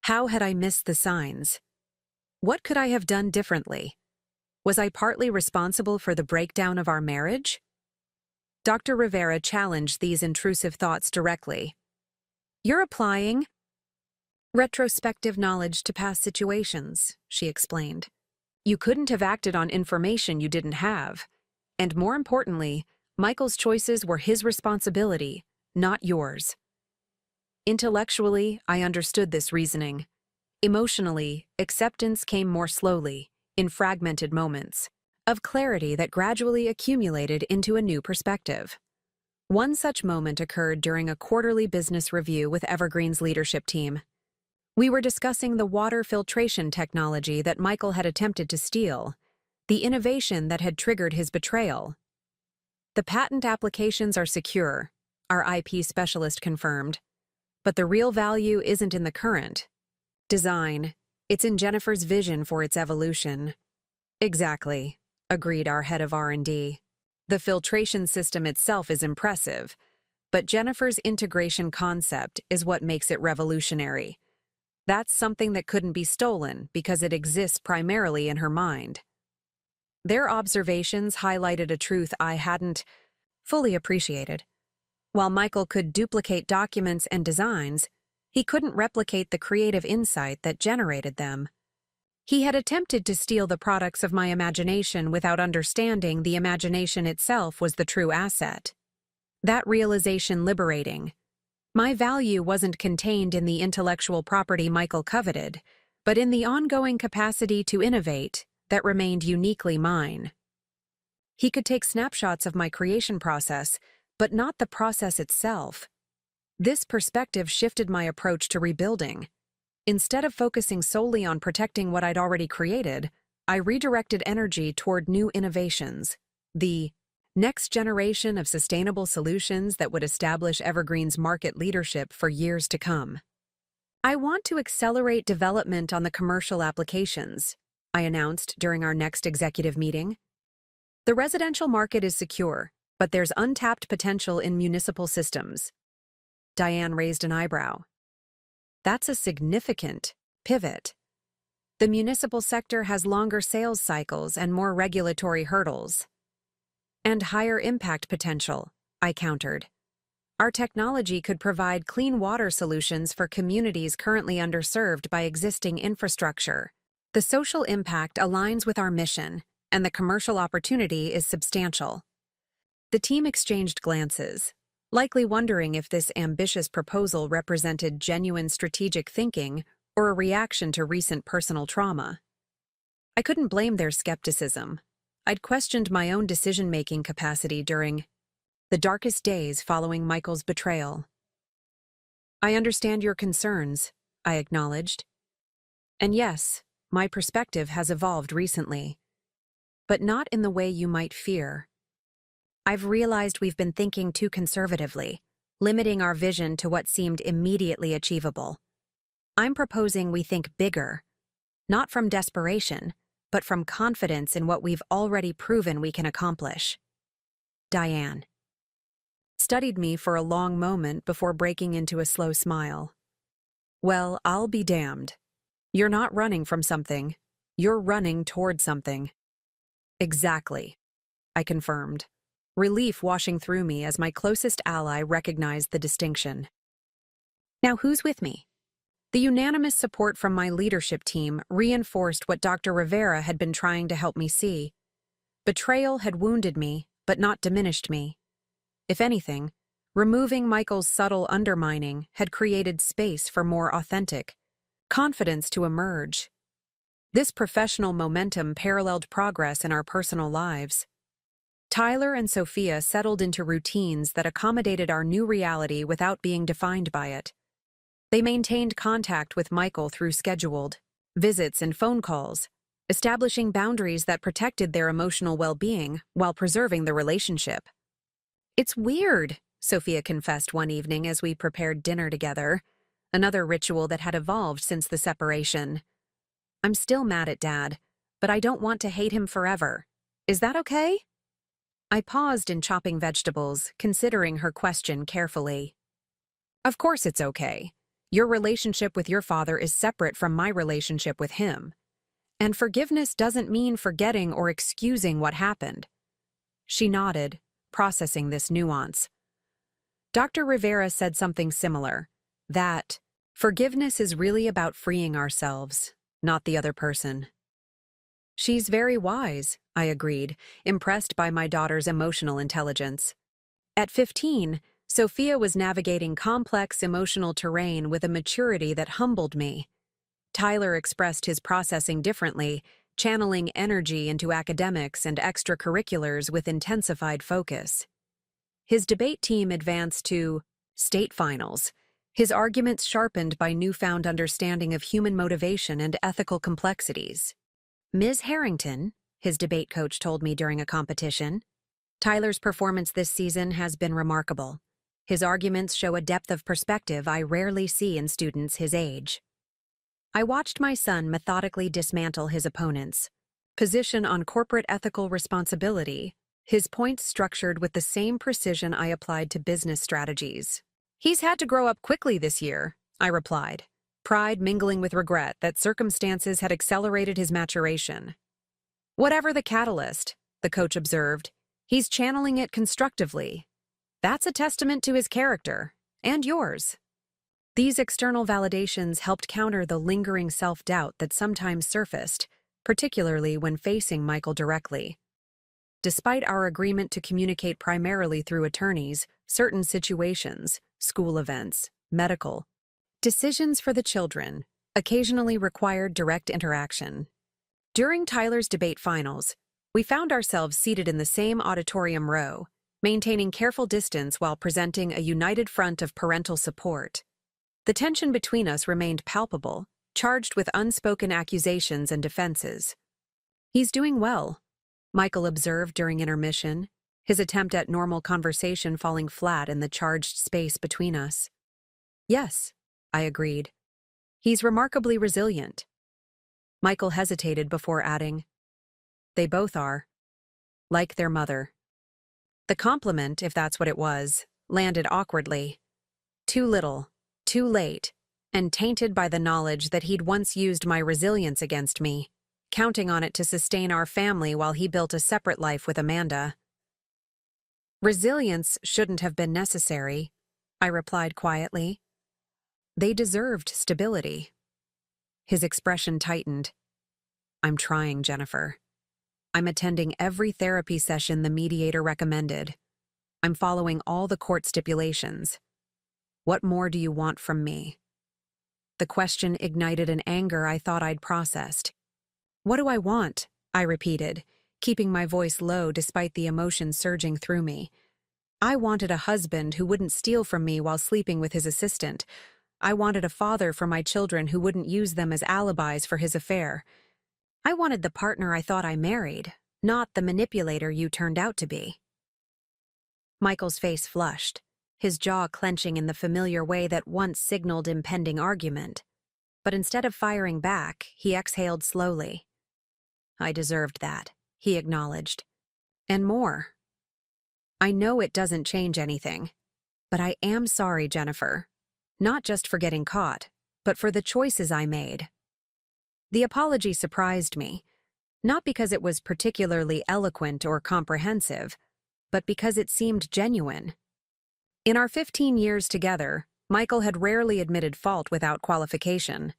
How had I missed the signs? What could I have done differently? Was I partly responsible for the breakdown of our marriage? Dr. Rivera challenged these intrusive thoughts directly. You're applying retrospective knowledge to past situations, she explained. You couldn't have acted on information you didn't have. And more importantly, Michael's choices were his responsibility, not yours. Intellectually, I understood this reasoning. Emotionally, acceptance came more slowly, in fragmented moments, of clarity that gradually accumulated into a new perspective. One such moment occurred during a quarterly business review with Evergreen's leadership team. We were discussing the water filtration technology that Michael had attempted to steal, the innovation that had triggered his betrayal. The patent applications are secure, our IP specialist confirmed, but the real value isn't in the current design, it's in Jennifer's vision for its evolution. Exactly, agreed our head of R&D. The filtration system itself is impressive, but Jennifer's integration concept is what makes it revolutionary. That's something that couldn't be stolen because it exists primarily in her mind. Their observations highlighted a truth I hadn't fully appreciated. While Michael could duplicate documents and designs, he couldn't replicate the creative insight that generated them. He had attempted to steal the products of my imagination without understanding the imagination itself was the true asset. That realization liberating. My value wasn't contained in the intellectual property Michael coveted, but in the ongoing capacity to innovate that remained uniquely mine. He could take snapshots of my creation process, but not the process itself. This perspective shifted my approach to rebuilding. Instead of focusing solely on protecting what I'd already created, I redirected energy toward new innovations, the next generation of sustainable solutions that would establish Evergreen's market leadership for years to come. I want to accelerate development on the commercial applications, I announced during our next executive meeting. The residential market is secure, but there's untapped potential in municipal systems. Diane raised an eyebrow. That's a significant pivot. The municipal sector has longer sales cycles and more regulatory hurdles. And higher impact potential, I countered. Our technology could provide clean water solutions for communities currently underserved by existing infrastructure. The social impact aligns with our mission, and the commercial opportunity is substantial. The team exchanged glances, likely wondering if this ambitious proposal represented genuine strategic thinking or a reaction to recent personal trauma. I couldn't blame their skepticism. I'd questioned my own decision-making capacity during the darkest days following Michael's betrayal. I understand your concerns, I acknowledged. And yes, my perspective has evolved recently, but not in the way you might fear. I've realized we've been thinking too conservatively, limiting our vision to what seemed immediately achievable. I'm proposing we think bigger, not from desperation, but from confidence in what we've already proven we can accomplish. Diane studied me for a long moment before breaking into a slow smile. Well, I'll be damned. You're not running from something. You're running toward something. Exactly, I confirmed, relief washing through me as my closest ally recognized the distinction. Now who's with me? The unanimous support from my leadership team reinforced what Dr. Rivera had been trying to help me see. Betrayal had wounded me, but not diminished me. If anything, removing Michael's subtle undermining had created space for more authentic confidence to emerge. This professional momentum paralleled progress in our personal lives. Tyler and Sophia settled into routines that accommodated our new reality without being defined by it. They maintained contact with Michael through scheduled visits and phone calls, establishing boundaries that protected their emotional well-being while preserving the relationship. It's weird, Sophia confessed one evening as we prepared dinner together, another ritual that had evolved since the separation. I'm still mad at Dad, but I don't want to hate him forever. Is that okay? I paused in chopping vegetables, considering her question carefully. Of course it's okay. Your relationship with your father is separate from my relationship with him. And forgiveness doesn't mean forgetting or excusing what happened. She nodded, processing this nuance. Dr. Rivera said something similar, that forgiveness is really about freeing ourselves, not the other person. She's very wise, I agreed, impressed by my daughter's emotional intelligence. At 15, Sophia was navigating complex emotional terrain with a maturity that humbled me. Tyler expressed his processing differently, channeling energy into academics and extracurriculars with intensified focus. His debate team advanced to state finals, his arguments sharpened by newfound understanding of human motivation and ethical complexities. Ms. Harrington, his debate coach told me during a competition, Tyler's performance this season has been remarkable. His arguments show a depth of perspective I rarely see in students his age. I watched my son methodically dismantle his opponents. Position on corporate ethical responsibility, his points structured with the same precision I applied to business strategies. He's had to grow up quickly this year, I replied, pride mingling with regret that circumstances had accelerated his maturation. Whatever the catalyst, the coach observed, he's channeling it constructively. That's a testament to his character, and yours. These external validations helped counter the lingering self-doubt that sometimes surfaced, particularly when facing Michael directly. Despite our agreement to communicate primarily through attorneys, certain situations, school events, medical decisions for the children, occasionally required direct interaction. During Tyler's debate finals, we found ourselves seated in the same auditorium row, maintaining careful distance while presenting a united front of parental support. The tension between us remained palpable, charged with unspoken accusations and defenses. He's doing well, Michael observed during intermission, his attempt at normal conversation falling flat in the charged space between us. Yes, I agreed. He's remarkably resilient. Michael hesitated before adding, they both are. Like their mother. The compliment, if that's what it was, landed awkwardly. Too little, too late, and tainted by the knowledge that he'd once used my resilience against me, counting on it to sustain our family while he built a separate life with Amanda. Resilience shouldn't have been necessary, I replied quietly. They deserved stability. His expression tightened. I'm trying, Jennifer. I'm attending every therapy session the mediator recommended. I'm following all the court stipulations. What more do you want from me? The question ignited an anger I thought I'd processed. What do I want? I repeated, keeping my voice low despite the emotion surging through me. I wanted a husband who wouldn't steal from me while sleeping with his assistant. I wanted a father for my children who wouldn't use them as alibis for his affair. I wanted the partner I thought I married, not the manipulator you turned out to be. Michael's face flushed, his jaw clenching in the familiar way that once signaled impending argument. But instead of firing back, he exhaled slowly. I deserved that, he acknowledged. And more. I know it doesn't change anything, but I am sorry, Jennifer. Not just for getting caught, but for the choices I made. The apology surprised me, not because it was particularly eloquent or comprehensive, but because it seemed genuine. In our 15 years together, Michael had rarely admitted fault without qualification.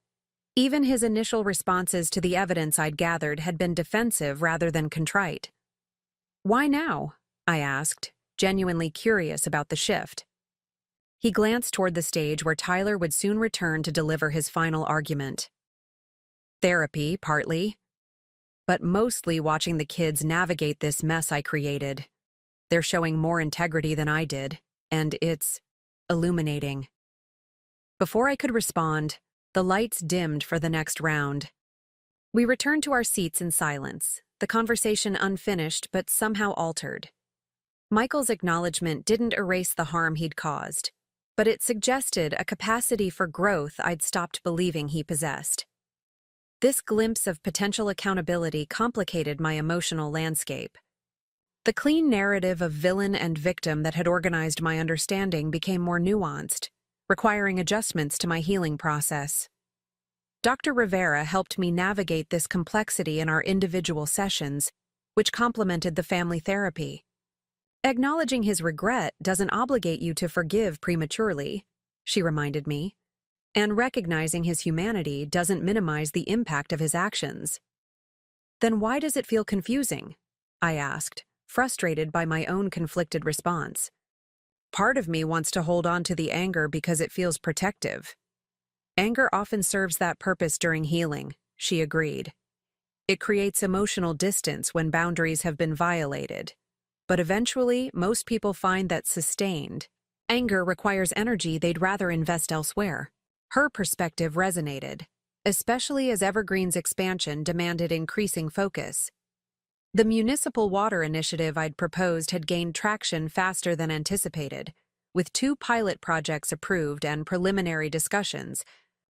Even his initial responses to the evidence I'd gathered had been defensive rather than contrite. Why now? I asked, genuinely curious about the shift. He glanced toward the stage where Tyler would soon return to deliver his final argument. Therapy, partly, but mostly watching the kids navigate this mess I created. They're showing more integrity than I did, and it's illuminating. Before I could respond, the lights dimmed for the next round. We returned to our seats in silence, the conversation unfinished but somehow altered. Michael's acknowledgement didn't erase the harm he'd caused, but it suggested a capacity for growth I'd stopped believing he possessed. This glimpse of potential accountability complicated my emotional landscape. The clean narrative of villain and victim that had organized my understanding became more nuanced, requiring adjustments to my healing process. Dr. Rivera helped me navigate this complexity in our individual sessions, which complemented the family therapy. Acknowledging his regret doesn't obligate you to forgive prematurely, she reminded me. And recognizing his humanity doesn't minimize the impact of his actions. Then why does it feel confusing? I asked, frustrated by my own conflicted response. Part of me wants to hold on to the anger because it feels protective. Anger often serves that purpose during healing, she agreed. It creates emotional distance when boundaries have been violated. But eventually, most people find that sustained anger requires energy they'd rather invest elsewhere. Her perspective resonated, especially as Evergreen's expansion demanded increasing focus. The municipal water initiative I'd proposed had gained traction faster than anticipated, with 2 pilot projects approved and preliminary discussions,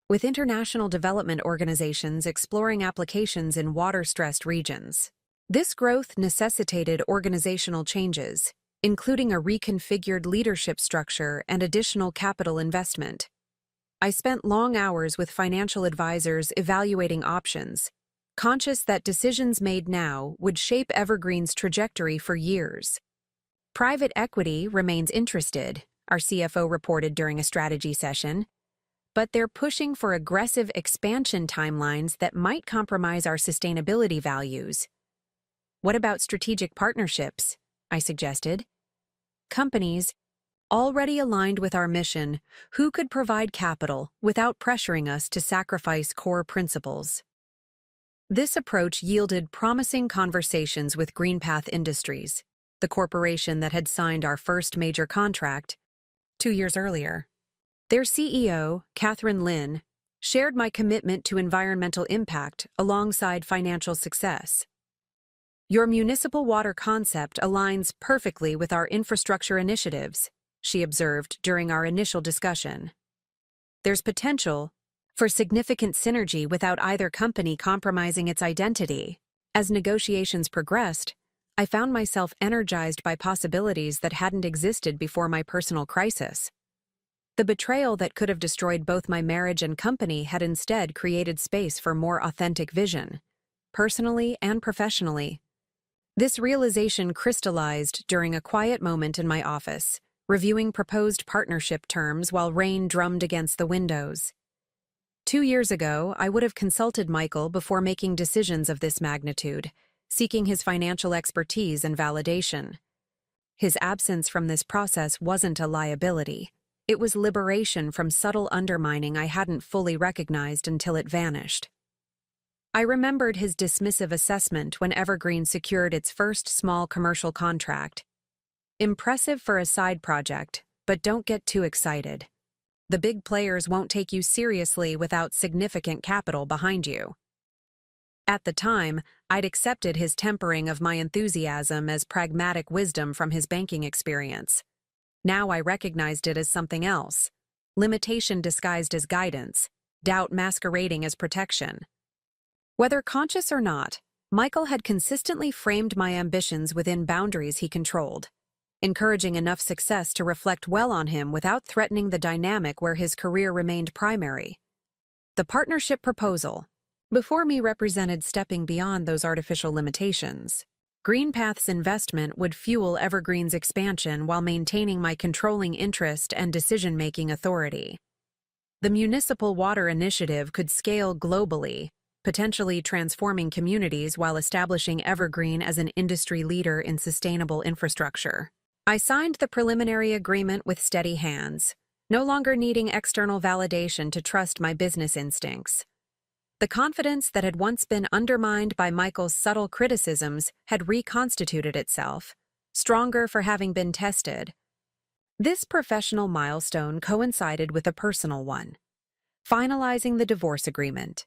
with international development organizations exploring applications in water-stressed regions. This growth necessitated organizational changes, including a reconfigured leadership structure and additional capital investment. I spent long hours with financial advisors evaluating options, conscious that decisions made now would shape Evergreen's trajectory for years. Private equity remains interested, our CFO reported during a strategy session, but they're pushing for aggressive expansion timelines that might compromise our sustainability values. What about strategic partnerships? I suggested. Companies already aligned with our mission who could provide capital without pressuring us to sacrifice core principles. This approach yielded promising conversations with GreenPath Industries, the corporation that had signed our first major contract 2 years earlier. Their CEO, Catherine Lin, shared my commitment to environmental impact alongside financial success. Your municipal water concept aligns perfectly with our infrastructure initiatives, she observed during our initial discussion. There's potential for significant synergy without either company compromising its identity. As negotiations progressed, I found myself energized by possibilities that hadn't existed before my personal crisis. The betrayal that could have destroyed both my marriage and company had instead created space for more authentic vision, personally and professionally. This realization crystallized during a quiet moment in my office, reviewing proposed partnership terms while rain drummed against the windows. 2 years ago, I would have consulted Michael before making decisions of this magnitude, seeking his financial expertise and validation. His absence from this process wasn't a liability. It was liberation from subtle undermining I hadn't fully recognized until it vanished. I remembered his dismissive assessment when Evergreen secured its first small commercial contract. Impressive for a side project, but don't get too excited. The big players won't take you seriously without significant capital behind you. At the time, I'd accepted his tempering of my enthusiasm as pragmatic wisdom from his banking experience. Now I recognized it as something else. Limitation disguised as guidance, doubt masquerading as protection. Whether conscious or not, Michael had consistently framed my ambitions within boundaries he controlled, encouraging enough success to reflect well on him without threatening the dynamic where his career remained primary. The partnership proposal, before me, represented stepping beyond those artificial limitations. GreenPath's investment would fuel Evergreen's expansion while maintaining my controlling interest and decision-making authority. The municipal water initiative could scale globally, potentially transforming communities while establishing Evergreen as an industry leader in sustainable infrastructure. I signed the preliminary agreement with steady hands, no longer needing external validation to trust my business instincts. The confidence that had once been undermined by Michael's subtle criticisms had reconstituted itself, stronger for having been tested. This professional milestone coincided with a personal one, finalizing the divorce agreement.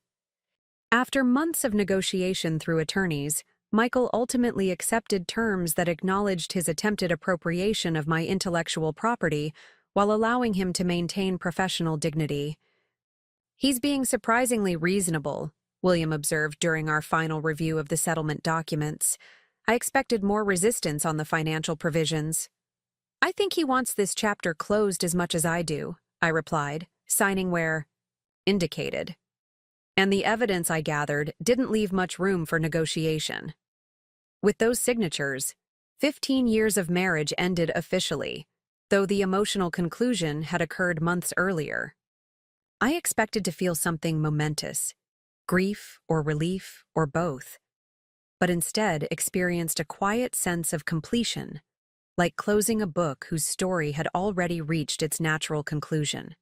After months of negotiation through attorneys, Michael ultimately accepted terms that acknowledged his attempted appropriation of my intellectual property while allowing him to maintain professional dignity. "He's being surprisingly reasonable," William observed during our final review of the settlement documents. "I expected more resistance on the financial provisions." "I think he wants this chapter closed as much as I do," I replied, signing where indicated. And the evidence I gathered didn't leave much room for negotiation. With those signatures, 15 years of marriage ended officially, though the emotional conclusion had occurred months earlier. I expected to feel something momentous, grief or relief or both, but instead experienced a quiet sense of completion, like closing a book whose story had already reached its natural conclusion.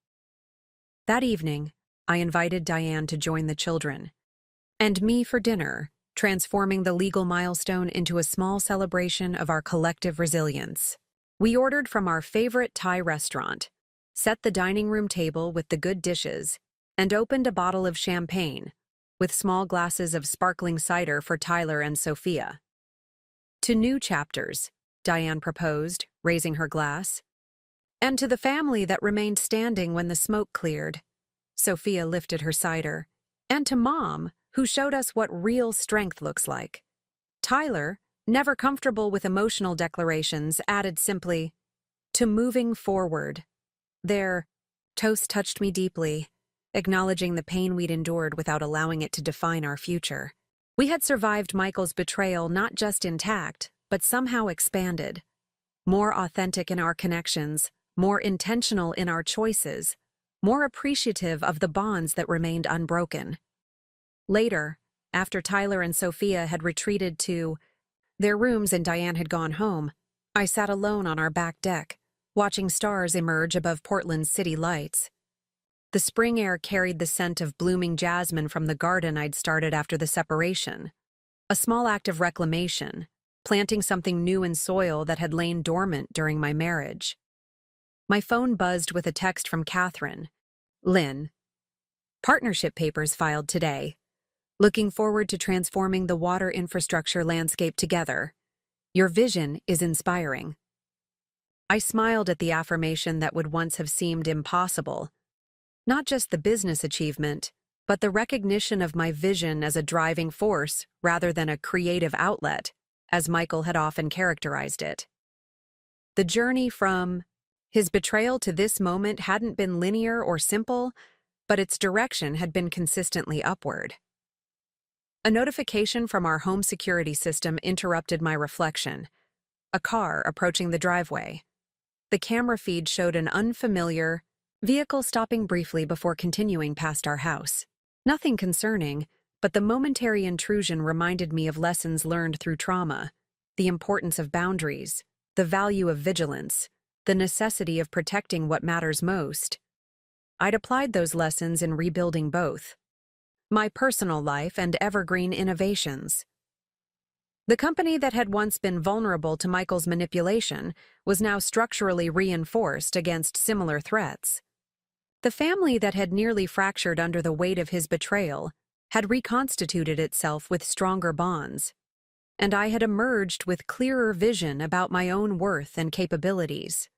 That evening, I invited Diane to join the children and me for dinner, transforming the legal milestone into a small celebration of our collective resilience. We ordered from our favorite Thai restaurant, set the dining room table with the good dishes, and opened a bottle of champagne, with small glasses of sparkling cider for Tyler and Sophia. To new chapters, Diane proposed, raising her glass. And to the family that remained standing when the smoke cleared. Sophia lifted her cider. And to Mom, who showed us what real strength looks like. Tyler, never comfortable with emotional declarations, added simply, to moving forward. Their toast touched me deeply, acknowledging the pain we'd endured without allowing it to define our future. We had survived Michael's betrayal not just intact, but somehow expanded. More authentic in our connections, more intentional in our choices, more appreciative of the bonds that remained unbroken. Later, after Tyler and Sophia had retreated to their rooms and Diane had gone home, I sat alone on our back deck, watching stars emerge above Portland's city lights. The spring air carried the scent of blooming jasmine from the garden I'd started after the separation. A small act of reclamation, planting something new in soil that had lain dormant during my marriage. My phone buzzed with a text from Catherine. Lynn. Partnership papers filed today. Looking forward to transforming the water infrastructure landscape together. Your vision is inspiring. I smiled at the affirmation that would once have seemed impossible. Not just the business achievement, but the recognition of my vision as a driving force rather than a creative outlet, as Michael had often characterized it. The journey from his betrayal to this moment hadn't been linear or simple, but its direction had been consistently upward. A notification from our home security system interrupted my reflection. A car approaching the driveway. The camera feed showed an unfamiliar vehicle stopping briefly before continuing past our house. Nothing concerning, but the momentary intrusion reminded me of lessons learned through trauma, the importance of boundaries, the value of vigilance, the necessity of protecting what matters most. I'd applied those lessons in rebuilding both my personal life and evergreen innovations. The company that had once been vulnerable to Michael's manipulation was now structurally reinforced against similar threats. The family that had nearly fractured under the weight of his betrayal had reconstituted itself with stronger bonds, and I had emerged with clearer vision about my own worth and capabilities.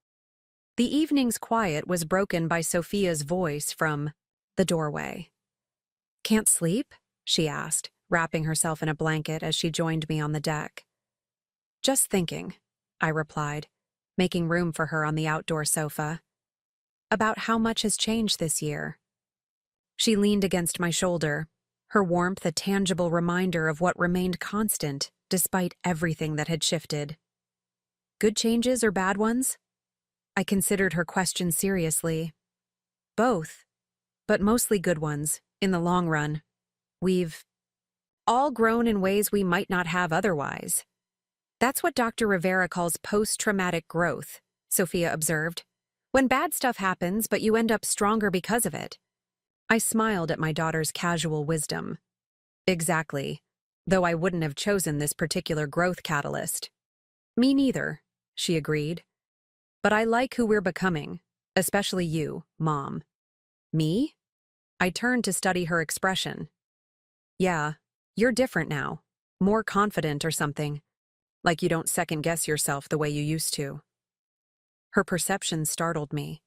The evening's quiet was broken by Sophia's voice from the doorway. "Can't sleep?" she asked, wrapping herself in a blanket as she joined me on the deck. "Just thinking," I replied, making room for her on the outdoor sofa. "About how much has changed this year." She leaned against my shoulder, her warmth a tangible reminder of what remained constant despite everything that had shifted. "Good changes or bad ones?" I considered her question seriously. "Both, but mostly good ones, in the long run. We've all grown in ways we might not have otherwise. That's what Dr. Rivera calls post-traumatic growth," Sophia observed. "When bad stuff happens, but you end up stronger because of it." I smiled at my daughter's casual wisdom. Exactly, though I wouldn't have chosen this particular growth catalyst. "Me neither," she agreed. "But I like who we're becoming, especially you, Mom." "Me?" I turned to study her expression. "Yeah, you're different now, more confident or something, like you don't second-guess yourself the way you used to." Her perception startled me.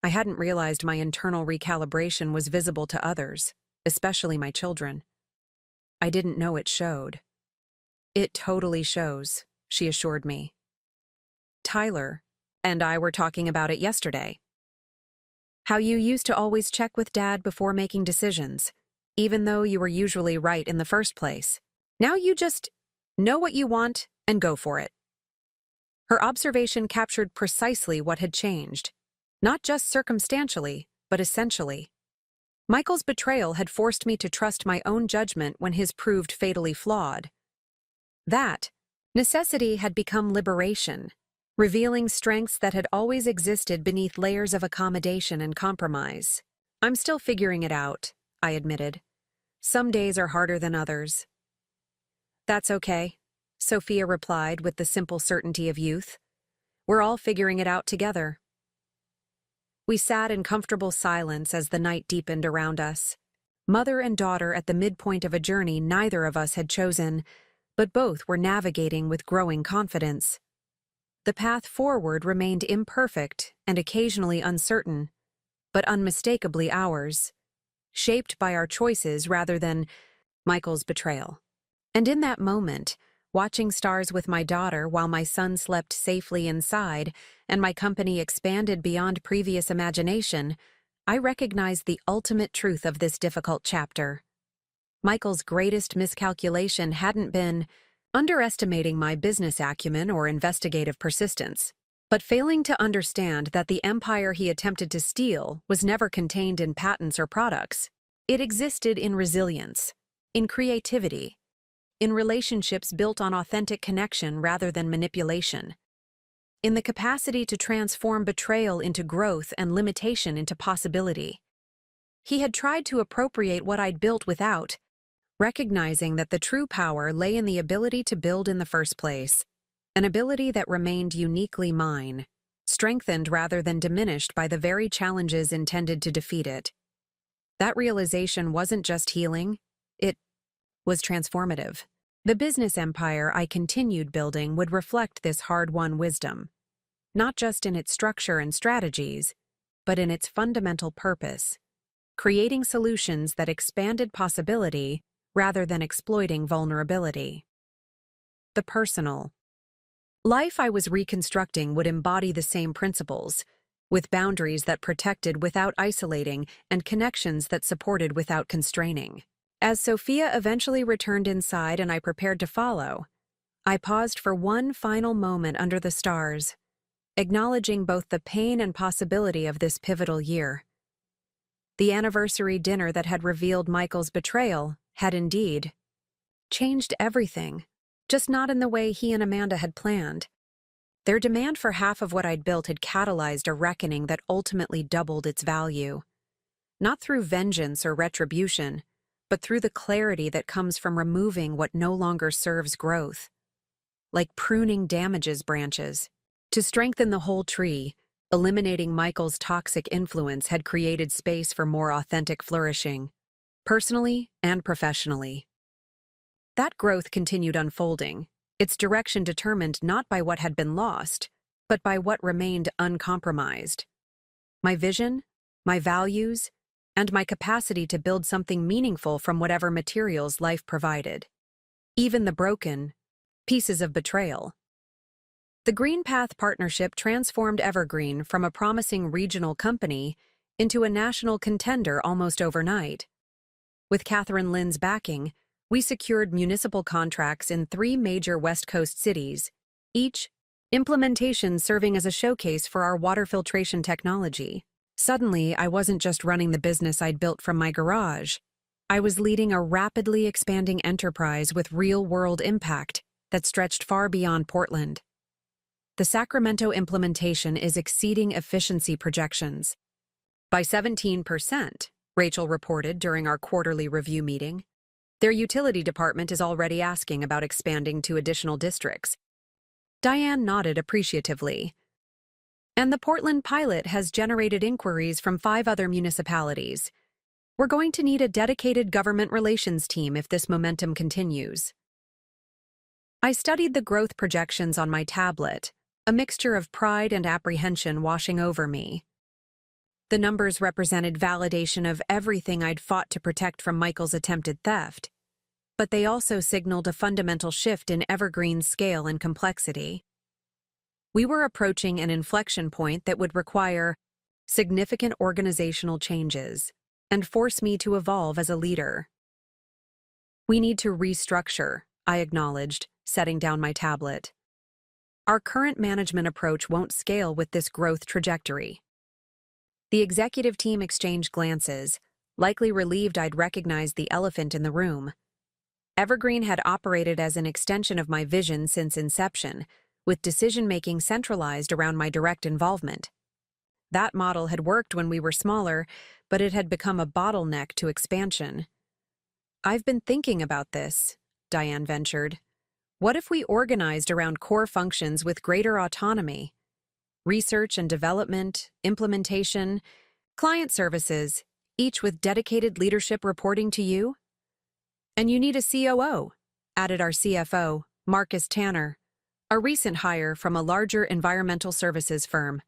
I hadn't realized my internal recalibration was visible to others, especially my children. I didn't know it showed. "It totally shows," she assured me. "Tyler and I were talking about it yesterday. How you used to always check with Dad before making decisions, even though you were usually right in the first place. Now you just know what you want and go for it." Her observation captured precisely what had changed, not just circumstantially, but essentially. Michael's betrayal had forced me to trust my own judgment when his proved fatally flawed. That necessity had become liberation, revealing strengths that had always existed beneath layers of accommodation and compromise. "I'm still figuring it out," I admitted. "Some days are harder than others." That's okay, Sophia replied with the simple certainty of youth. We're all figuring it out together. We sat in comfortable silence as the night deepened around us. Mother and daughter at the midpoint of a journey neither of us had chosen, but both were navigating with growing confidence. The path forward remained imperfect and occasionally uncertain, but unmistakably ours, shaped by our choices rather than Michael's betrayal. And in that moment, watching stars with my daughter while my son slept safely inside and my company expanded beyond previous imagination, I recognized the ultimate truth of this difficult chapter. Michael's greatest miscalculation hadn't been underestimating my business acumen or investigative persistence, but failing to understand that the empire he attempted to steal was never contained in patents or products. It existed in resilience, in creativity, in relationships built on authentic connection rather than manipulation, in the capacity to transform betrayal into growth and limitation into possibility. He had tried to appropriate what I'd built without recognizing that the true power lay in the ability to build in the first place, an ability that remained uniquely mine, strengthened rather than diminished by the very challenges intended to defeat it. That realization wasn't just healing, it was transformative. The business empire I continued building would reflect this hard-won wisdom, not just in its structure and strategies, but in its fundamental purpose, creating solutions that expanded possibility rather than exploiting vulnerability. The personal life I was reconstructing would embody the same principles, with boundaries that protected without isolating and connections that supported without constraining. As Sophia eventually returned inside and I prepared to follow, I paused for one final moment under the stars, acknowledging both the pain and possibility of this pivotal year. The anniversary dinner that had revealed Michael's betrayal had indeed changed everything, just not in the way he and Amanda had planned. Their demand for half of what I'd built had catalyzed a reckoning that ultimately doubled its value. Not through vengeance or retribution, but through the clarity that comes from removing what no longer serves growth. Like pruning damages branches. To strengthen the whole tree, eliminating Michael's toxic influence had created space for more authentic flourishing, personally and professionally. That growth continued unfolding, its direction determined not by what had been lost, but by what remained uncompromised. My vision, my values, and my capacity to build something meaningful from whatever materials life provided. Even the broken pieces of betrayal. The Green Path partnership transformed Evergreen from a promising regional company into a national contender almost overnight. With Catherine Lynn's backing, we secured municipal contracts in 3 major West Coast cities, each implementation serving as a showcase for our water filtration technology. Suddenly, I wasn't just running the business I'd built from my garage. I was leading a rapidly expanding enterprise with real-world impact that stretched far beyond Portland. The Sacramento implementation is exceeding efficiency projections. By 17%, Rachel reported during our quarterly review meeting. Their utility department is already asking about expanding to additional districts. Diane nodded appreciatively. And the Portland pilot has generated inquiries from 5 other municipalities. We're going to need a dedicated government relations team if this momentum continues. I studied the growth projections on my tablet, a mixture of pride and apprehension washing over me. The numbers represented validation of everything I'd fought to protect from Michael's attempted theft, but they also signaled a fundamental shift in Evergreen's scale and complexity. We were approaching an inflection point that would require significant organizational changes and force me to evolve as a leader. We need to restructure, I acknowledged, setting down my tablet. Our current management approach won't scale with this growth trajectory. The executive team exchanged glances, likely relieved I'd recognized the elephant in the room. Evergreen had operated as an extension of my vision since inception, with decision-making centralized around my direct involvement. That model had worked when we were smaller, but it had become a bottleneck to expansion. I've been thinking about this, Diane ventured. What if we organized around core functions with greater autonomy? Research and development, implementation, client services, each with dedicated leadership reporting to you? And you need a COO, added our CFO, Marcus Tanner, a recent hire from a larger environmental services firm.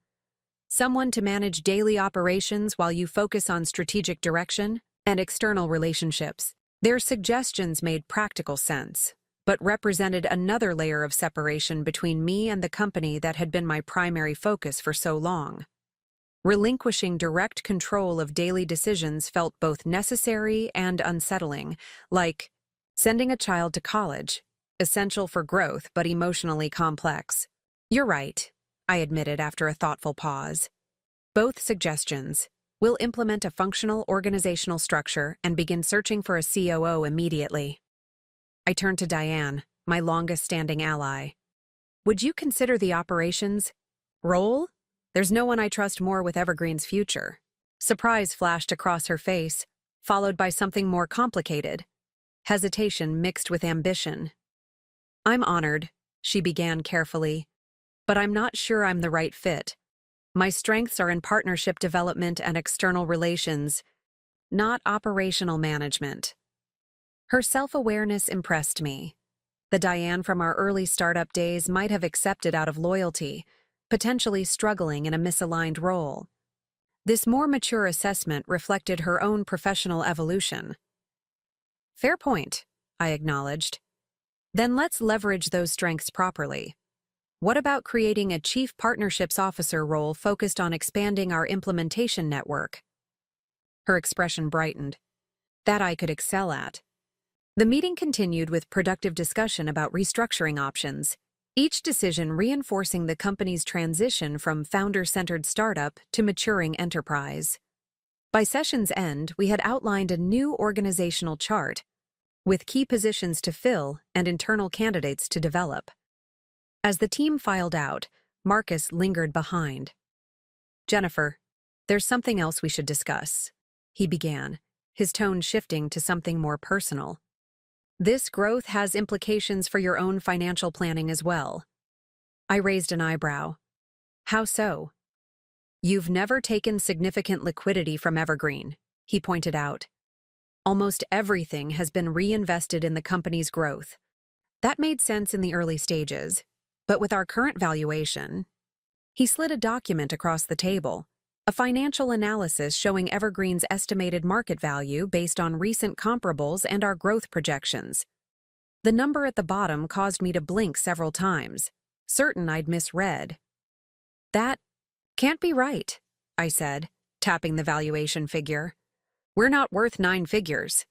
Someone to manage daily operations while you focus on strategic direction and external relationships. Their suggestions made practical sense, but represented another layer of separation between me and the company that had been my primary focus for so long. Relinquishing direct control of daily decisions felt both necessary and unsettling, like sending a child to college, essential for growth but emotionally complex. You're right, I admitted after a thoughtful pause. Both suggestions. We'll implement a functional organizational structure and begin searching for a COO immediately. I turned to Diane, my longest-standing ally. Would you consider the operations role? There's no one I trust more with Evergreen's future. Surprise flashed across her face, followed by something more complicated. Hesitation mixed with ambition. I'm honored, she began carefully, but I'm not sure I'm the right fit. My strengths are in partnership development and external relations, not operational management. Her self-awareness impressed me. The Diane from our early startup days might have accepted out of loyalty, potentially struggling in a misaligned role. This more mature assessment reflected her own professional evolution. Fair point, I acknowledged. Then let's leverage those strengths properly. What about creating a Chief Partnerships Officer role focused on expanding our implementation network? Her expression brightened. That I could excel at. The meeting continued with productive discussion about restructuring options, each decision reinforcing the company's transition from founder-centered startup to maturing enterprise. By session's end, we had outlined a new organizational chart, with key positions to fill and internal candidates to develop. As the team filed out, Marcus lingered behind. Jennifer, there's something else we should discuss, he began, his tone shifting to something more personal. This growth has implications for your own financial planning as well. I raised an eyebrow. How so? You've never taken significant liquidity from Evergreen, he pointed out. Almost everything has been reinvested in the company's growth. That made sense in the early stages, but with our current valuation, he slid a document across the table, a financial analysis showing Evergreen's estimated market value based on recent comparables and our growth projections. The number at the bottom caused me to blink several times, certain I'd misread. That can't be right, I said, tapping the valuation figure. We're not worth 9 figures.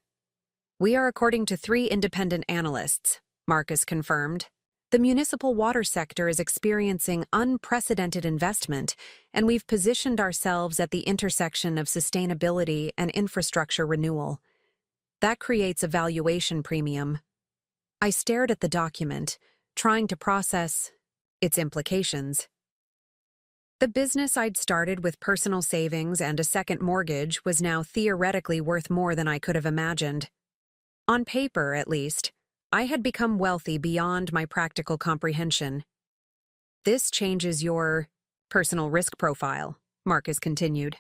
We are according to 3 independent analysts, Marcus confirmed. The municipal water sector is experiencing unprecedented investment, and we've positioned ourselves at the intersection of sustainability and infrastructure renewal. That creates a valuation premium. I stared at the document, trying to process its implications. The business I'd started with personal savings and a second mortgage was now theoretically worth more than I could have imagined. On paper, at least, I had become wealthy beyond my practical comprehension. This changes your personal risk profile, Marcus continued.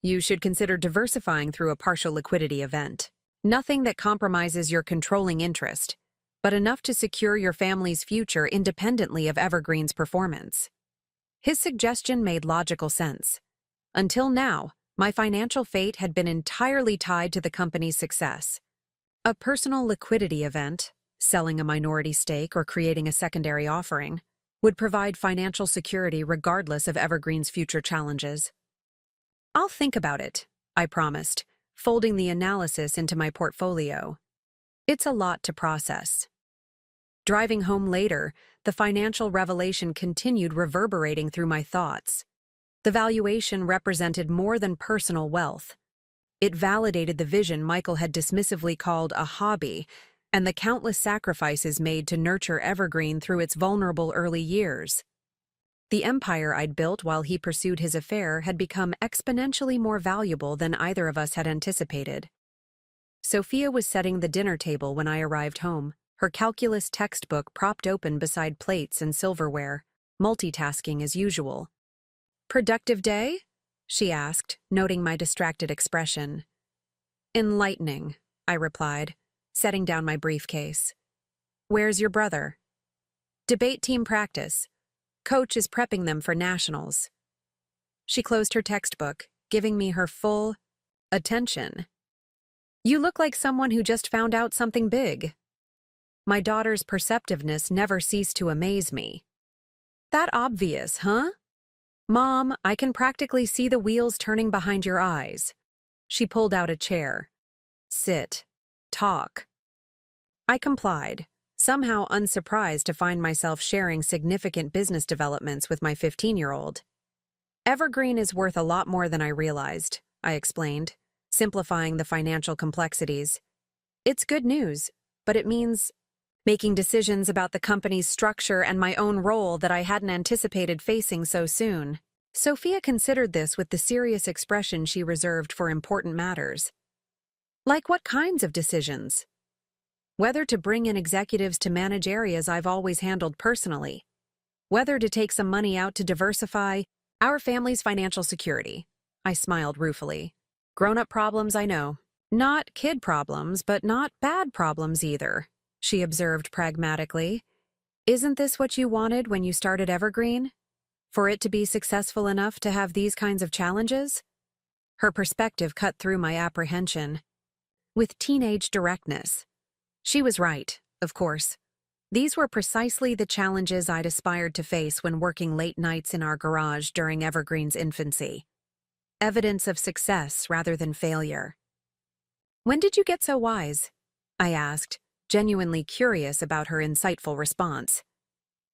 You should consider diversifying through a partial liquidity event. Nothing that compromises your controlling interest, but enough to secure your family's future independently of Evergreen's performance. His suggestion made logical sense. Until now, my financial fate had been entirely tied to the company's success. A personal liquidity event, selling a minority stake or creating a secondary offering, would provide financial security regardless of Evergreen's future challenges. I'll think about it, I promised, folding the analysis into my portfolio. It's a lot to process. Driving home later, the financial revelation continued reverberating through my thoughts. The valuation represented more than personal wealth. It validated the vision Michael had dismissively called a hobby, and the countless sacrifices made to nurture Evergreen through its vulnerable early years. The empire I'd built while he pursued his affair had become exponentially more valuable than either of us had anticipated. Sophia was setting the dinner table when I arrived home. her calculus textbook propped open beside plates and silverware, multitasking as usual. "Productive day?" she asked, noting my distracted expression. "Enlightening," I replied, setting down my briefcase. "Where's your brother?" "Debate team practice. Coach is prepping them for nationals." She closed her textbook, giving me her full attention. "You look like someone who just found out something big." My daughter's perceptiveness never ceased to amaze me. "That obvious, huh?" "Mom, I can practically see the wheels turning behind your eyes." She pulled out a chair. "Sit. Talk." I complied, somehow unsurprised to find myself sharing significant business developments with my 15-year-old. "Evergreen is worth a lot more than I realized," I explained, simplifying the financial complexities. "It's good news, but it means making decisions about the company's structure and my own role that I hadn't anticipated facing so soon." Sophia considered this with the serious expression she reserved for important matters. "Like what kinds of decisions?" "Whether to bring in executives to manage areas I've always handled personally. Whether to take some money out to diversify our family's financial security." I smiled ruefully. "Grown-up problems, I know. Not kid problems, but not bad problems either," she observed pragmatically. "Isn't this what you wanted when you started Evergreen? For it to be successful enough to have these kinds of challenges?" Her perspective cut through my apprehension with teenage directness. She was right, of course. These were precisely the challenges I'd aspired to face when working late nights in our garage during Evergreen's infancy. Evidence of success rather than failure. "When did you get so wise?" I asked, genuinely curious about her insightful response.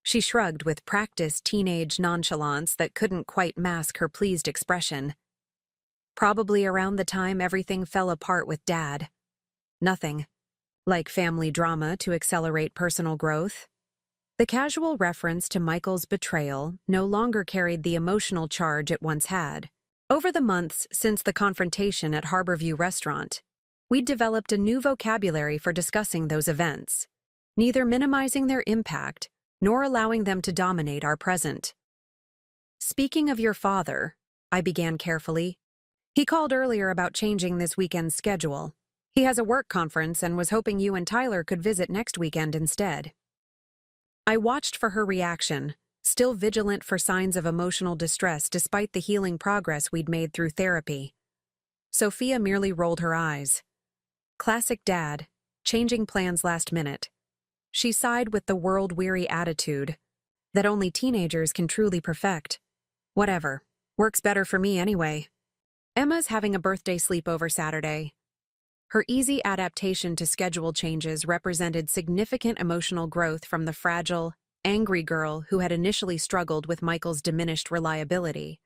She shrugged with practiced teenage nonchalance that couldn't quite mask her pleased expression. "Probably around the time everything fell apart with Dad. Nothing like family drama to accelerate personal growth." The casual reference to Michael's betrayal no longer carried the emotional charge it once had. Over the months since the confrontation at Harborview Restaurant, we'd developed a new vocabulary for discussing those events, neither minimizing their impact nor allowing them to dominate our present. "Speaking of your father," I began carefully, "he called earlier about changing this weekend's schedule. He has a work conference and was hoping you and Tyler could visit next weekend instead." I watched for her reaction, still vigilant for signs of emotional distress despite the healing progress we'd made through therapy. Sophia merely rolled her eyes. Classic Dad, changing plans last minute. She sighed with the world-weary attitude that only teenagers can truly perfect. "Whatever. Works better for me anyway." Emma's having a birthday sleepover Saturday. Her easy adaptation to schedule changes represented significant emotional growth from the fragile, angry girl who had initially struggled with Michael's diminished reliability.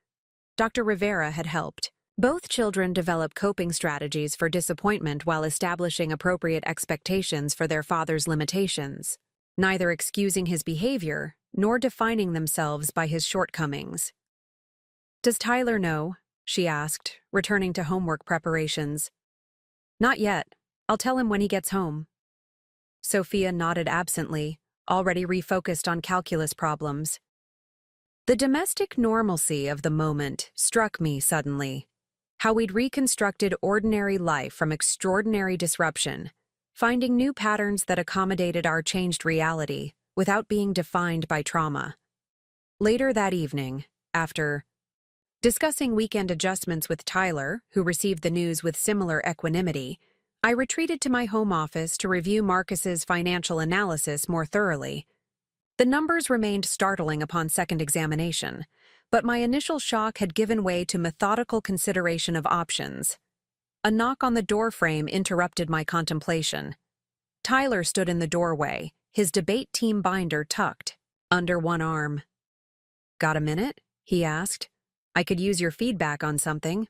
Dr. Rivera had helped. Both children develop coping strategies for disappointment while establishing appropriate expectations for their father's limitations, neither excusing his behavior nor defining themselves by his shortcomings. "Does Tyler know?" she asked, returning to homework preparations. "Not yet. I'll tell him when he gets home." Sophia nodded absently, already refocused on calculus problems. The domestic normalcy of the moment struck me suddenly. How we'd reconstructed ordinary life from extraordinary disruption, finding new patterns that accommodated our changed reality without being defined by trauma. Later that evening, after discussing weekend adjustments with Tyler, who received the news with similar equanimity, I retreated to my home office to review Marcus's financial analysis more thoroughly. The numbers remained startling upon second examination, but my initial shock had given way to methodical consideration of options. A knock on the doorframe interrupted my contemplation. Tyler stood in the doorway, his debate team binder tucked under one arm. "Got a minute?" he asked. "I could use your feedback on something."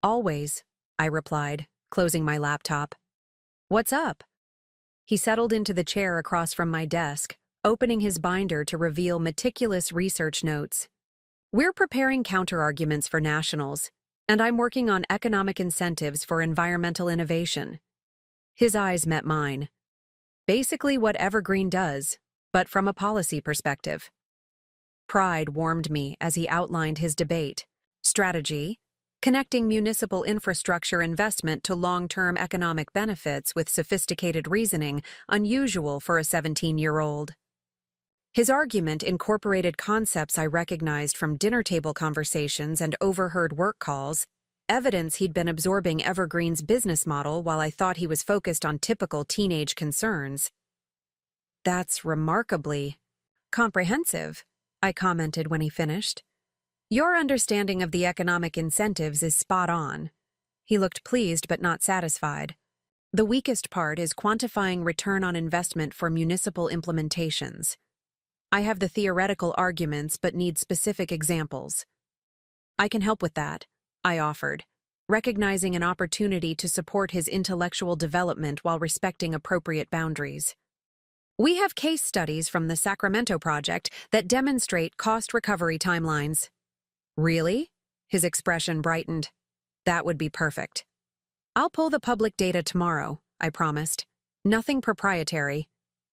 "Always," I replied, closing my laptop. "What's up?" He settled into the chair across from my desk, opening his binder to reveal meticulous research notes. "We're preparing counterarguments for nationals, and I'm working on economic incentives for environmental innovation." His eyes met mine. Basically what Evergreen does, but from a policy perspective. Pride warmed me as he outlined his debate. Strategy: connecting municipal infrastructure investment to long-term economic benefits with sophisticated reasoning, unusual for a 17-year-old. His argument incorporated concepts I recognized from dinner table conversations and overheard work calls, evidence he'd been absorbing Evergreen's business model while I thought he was focused on typical teenage concerns. "That's remarkably comprehensive," I commented when he finished. "Your understanding of the economic incentives is spot on." He looked pleased but not satisfied. "The weakest part is quantifying return on investment for municipal implementations. I have the theoretical arguments but need specific examples." "I can help with that," I offered, recognizing an opportunity to support his intellectual development while respecting appropriate boundaries. "We have case studies from the Sacramento project that demonstrate cost recovery timelines." "Really?" His expression brightened. "That would be perfect." "I'll pull the public data tomorrow," I promised. "Nothing proprietary,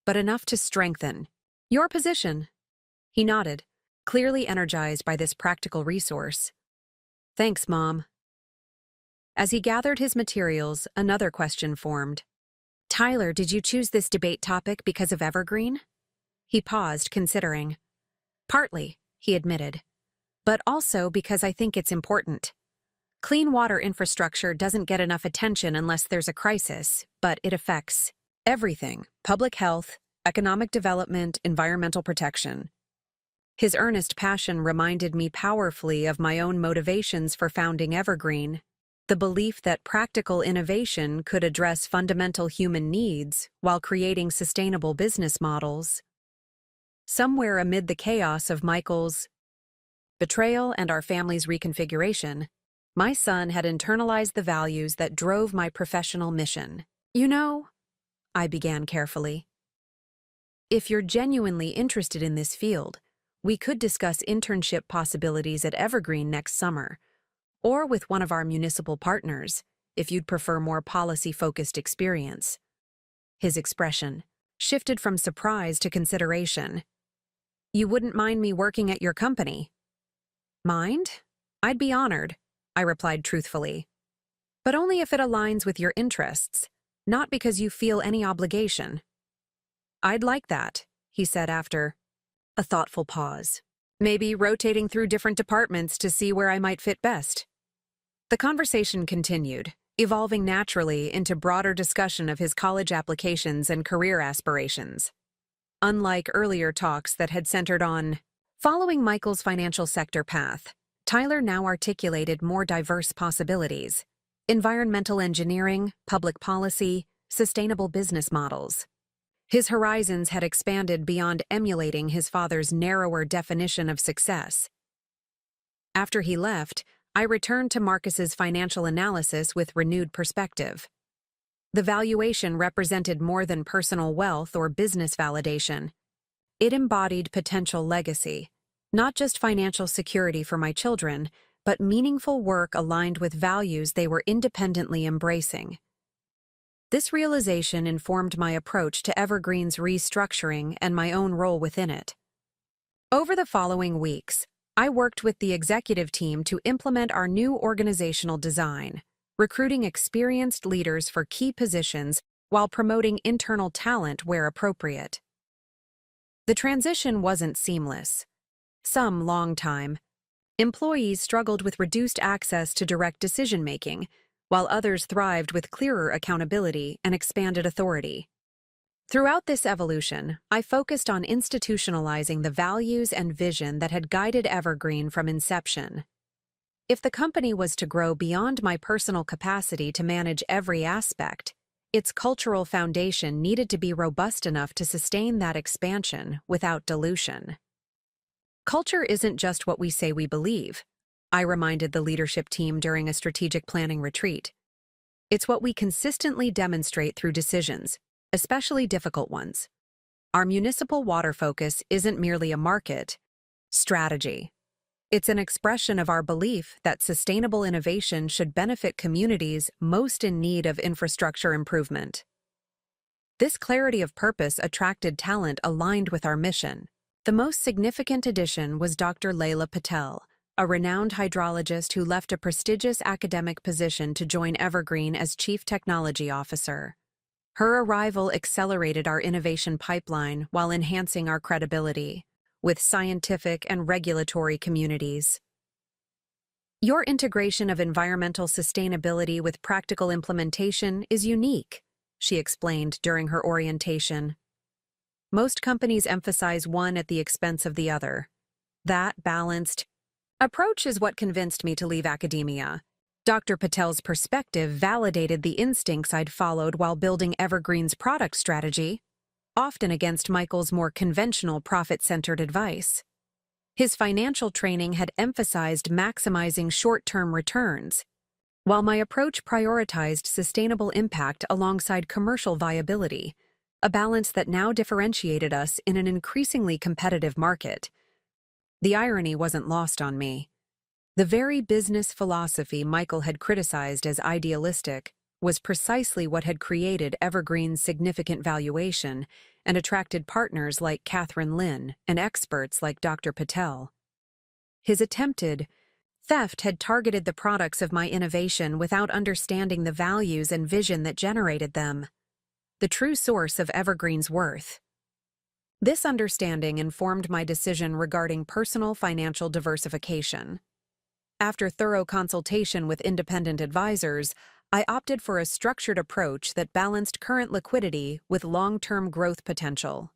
but enough to strengthen your position." He nodded, clearly energized by this practical resource. "Thanks, Mom." As he gathered his materials, another question formed. "Tyler, did you choose this debate topic because of Evergreen?" He paused, considering. "Partly," he admitted, "but also because I think it's important. Clean water infrastructure doesn't get enough attention unless there's a crisis, but it affects everything: public health, economic development, environmental protection." His earnest passion reminded me powerfully of my own motivations for founding Evergreen. The belief that practical innovation could address fundamental human needs while creating sustainable business models. Somewhere amid the chaos of Michael's betrayal and our family's reconfiguration, my son had internalized the values that drove my professional mission. "You know," I began carefully, "if you're genuinely interested in this field, we could discuss internship possibilities at Evergreen next summer, or with one of our municipal partners, if you'd prefer more policy-focused experience." His expression shifted from surprise to consideration. "You wouldn't mind me working at your company?" "Mind? I'd be honored," I replied truthfully. "But only if it aligns with your interests, not because you feel any obligation." "I'd like that," he said after a thoughtful pause. "Maybe rotating through different departments to see where I might fit best." The conversation continued, evolving naturally into broader discussion of his college applications and career aspirations. Unlike earlier talks that had centered on following Michael's financial sector path, Tyler now articulated more diverse possibilities: environmental engineering, public policy, sustainable business models. His horizons had expanded beyond emulating his father's narrower definition of success. After he left, I returned to Marcus's financial analysis with renewed perspective. The valuation represented more than personal wealth or business validation. It embodied potential legacy, not just financial security for my children, but meaningful work aligned with values they were independently embracing. This realization informed my approach to Evergreen's restructuring and my own role within it. Over the following weeks, I worked with the executive team to implement our new organizational design, recruiting experienced leaders for key positions while promoting internal talent where appropriate. The transition wasn't seamless. Some long-time employees struggled with reduced access to direct decision-making, while others thrived with clearer accountability and expanded authority. Throughout this evolution, I focused on institutionalizing the values and vision that had guided Evergreen from inception. If the company was to grow beyond my personal capacity to manage every aspect, its cultural foundation needed to be robust enough to sustain that expansion without dilution. "Culture isn't just what we say we believe," I reminded the leadership team during a strategic planning retreat. "It's what we consistently demonstrate through decisions, especially difficult ones. Our municipal water focus isn't merely a market strategy. It's an expression of our belief that sustainable innovation should benefit communities most in need of infrastructure improvement." This clarity of purpose attracted talent aligned with our mission. The most significant addition was Dr. Layla Patel, a renowned hydrologist who left a prestigious academic position to join Evergreen as Chief Technology Officer. Her arrival accelerated our innovation pipeline while enhancing our credibility with scientific and regulatory communities. Your integration of environmental sustainability with practical implementation is unique, she explained during her orientation. Most companies emphasize one at the expense of the other. That balanced approach is what convinced me to leave academia. Dr. Patel's perspective validated the instincts I'd followed while building Evergreen's product strategy, often against Michael's more conventional profit-centered advice. His financial training had emphasized maximizing short-term returns, while my approach prioritized sustainable impact alongside commercial viability, a balance that now differentiated us in an increasingly competitive market. The irony wasn't lost on me. The very business philosophy Michael had criticized as idealistic was precisely what had created Evergreen's significant valuation and attracted partners like Catherine Lin and experts like Dr. Patel. His attempted theft had targeted the products of my innovation without understanding the values and vision that generated them, the true source of Evergreen's worth. This understanding informed my decision regarding personal financial diversification. After thorough consultation with independent advisors, I opted for a structured approach that balanced current liquidity with long-term growth potential.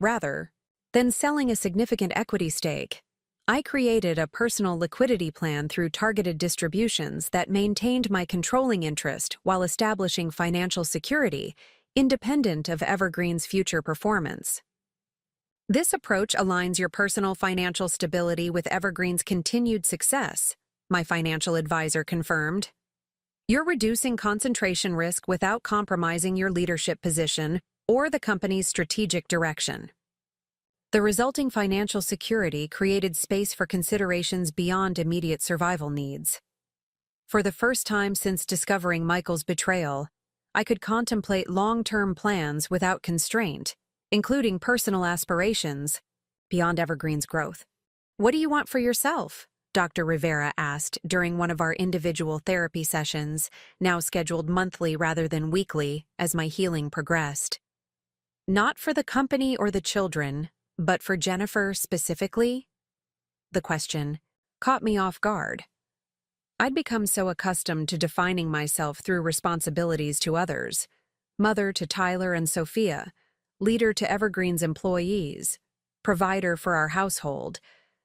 Rather than selling a significant equity stake, I created a personal liquidity plan through targeted distributions that maintained my controlling interest while establishing financial security, independent of Evergreen's future performance. This approach aligns your personal financial stability with Evergreen's continued success, my financial advisor confirmed. You're reducing concentration risk without compromising your leadership position or the company's strategic direction. The resulting financial security created space for considerations beyond immediate survival needs. For the first time since discovering Michael's betrayal, I could contemplate long-term plans without constraint, including personal aspirations beyond Evergreen's growth. "What do you want for yourself?" Dr. Rivera asked during one of our individual therapy sessions, now scheduled monthly rather than weekly, as my healing progressed. "Not for the company or the children, but for Jennifer specifically?" The question caught me off guard. I'd become so accustomed to defining myself through responsibilities to others, mother to Tyler and Sophia, leader to Evergreen's employees, provider for our household,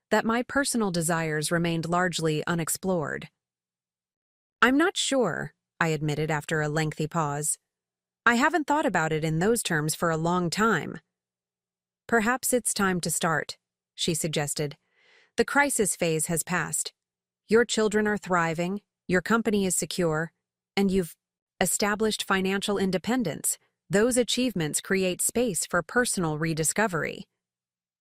that my personal desires remained largely unexplored. "I'm not sure," I admitted after a lengthy pause. "I haven't thought about it in those terms for a long time." "Perhaps it's time to start," she suggested. "The crisis phase has passed. Your children are thriving, your company is secure, and you've established financial independence. Those achievements create space for personal rediscovery."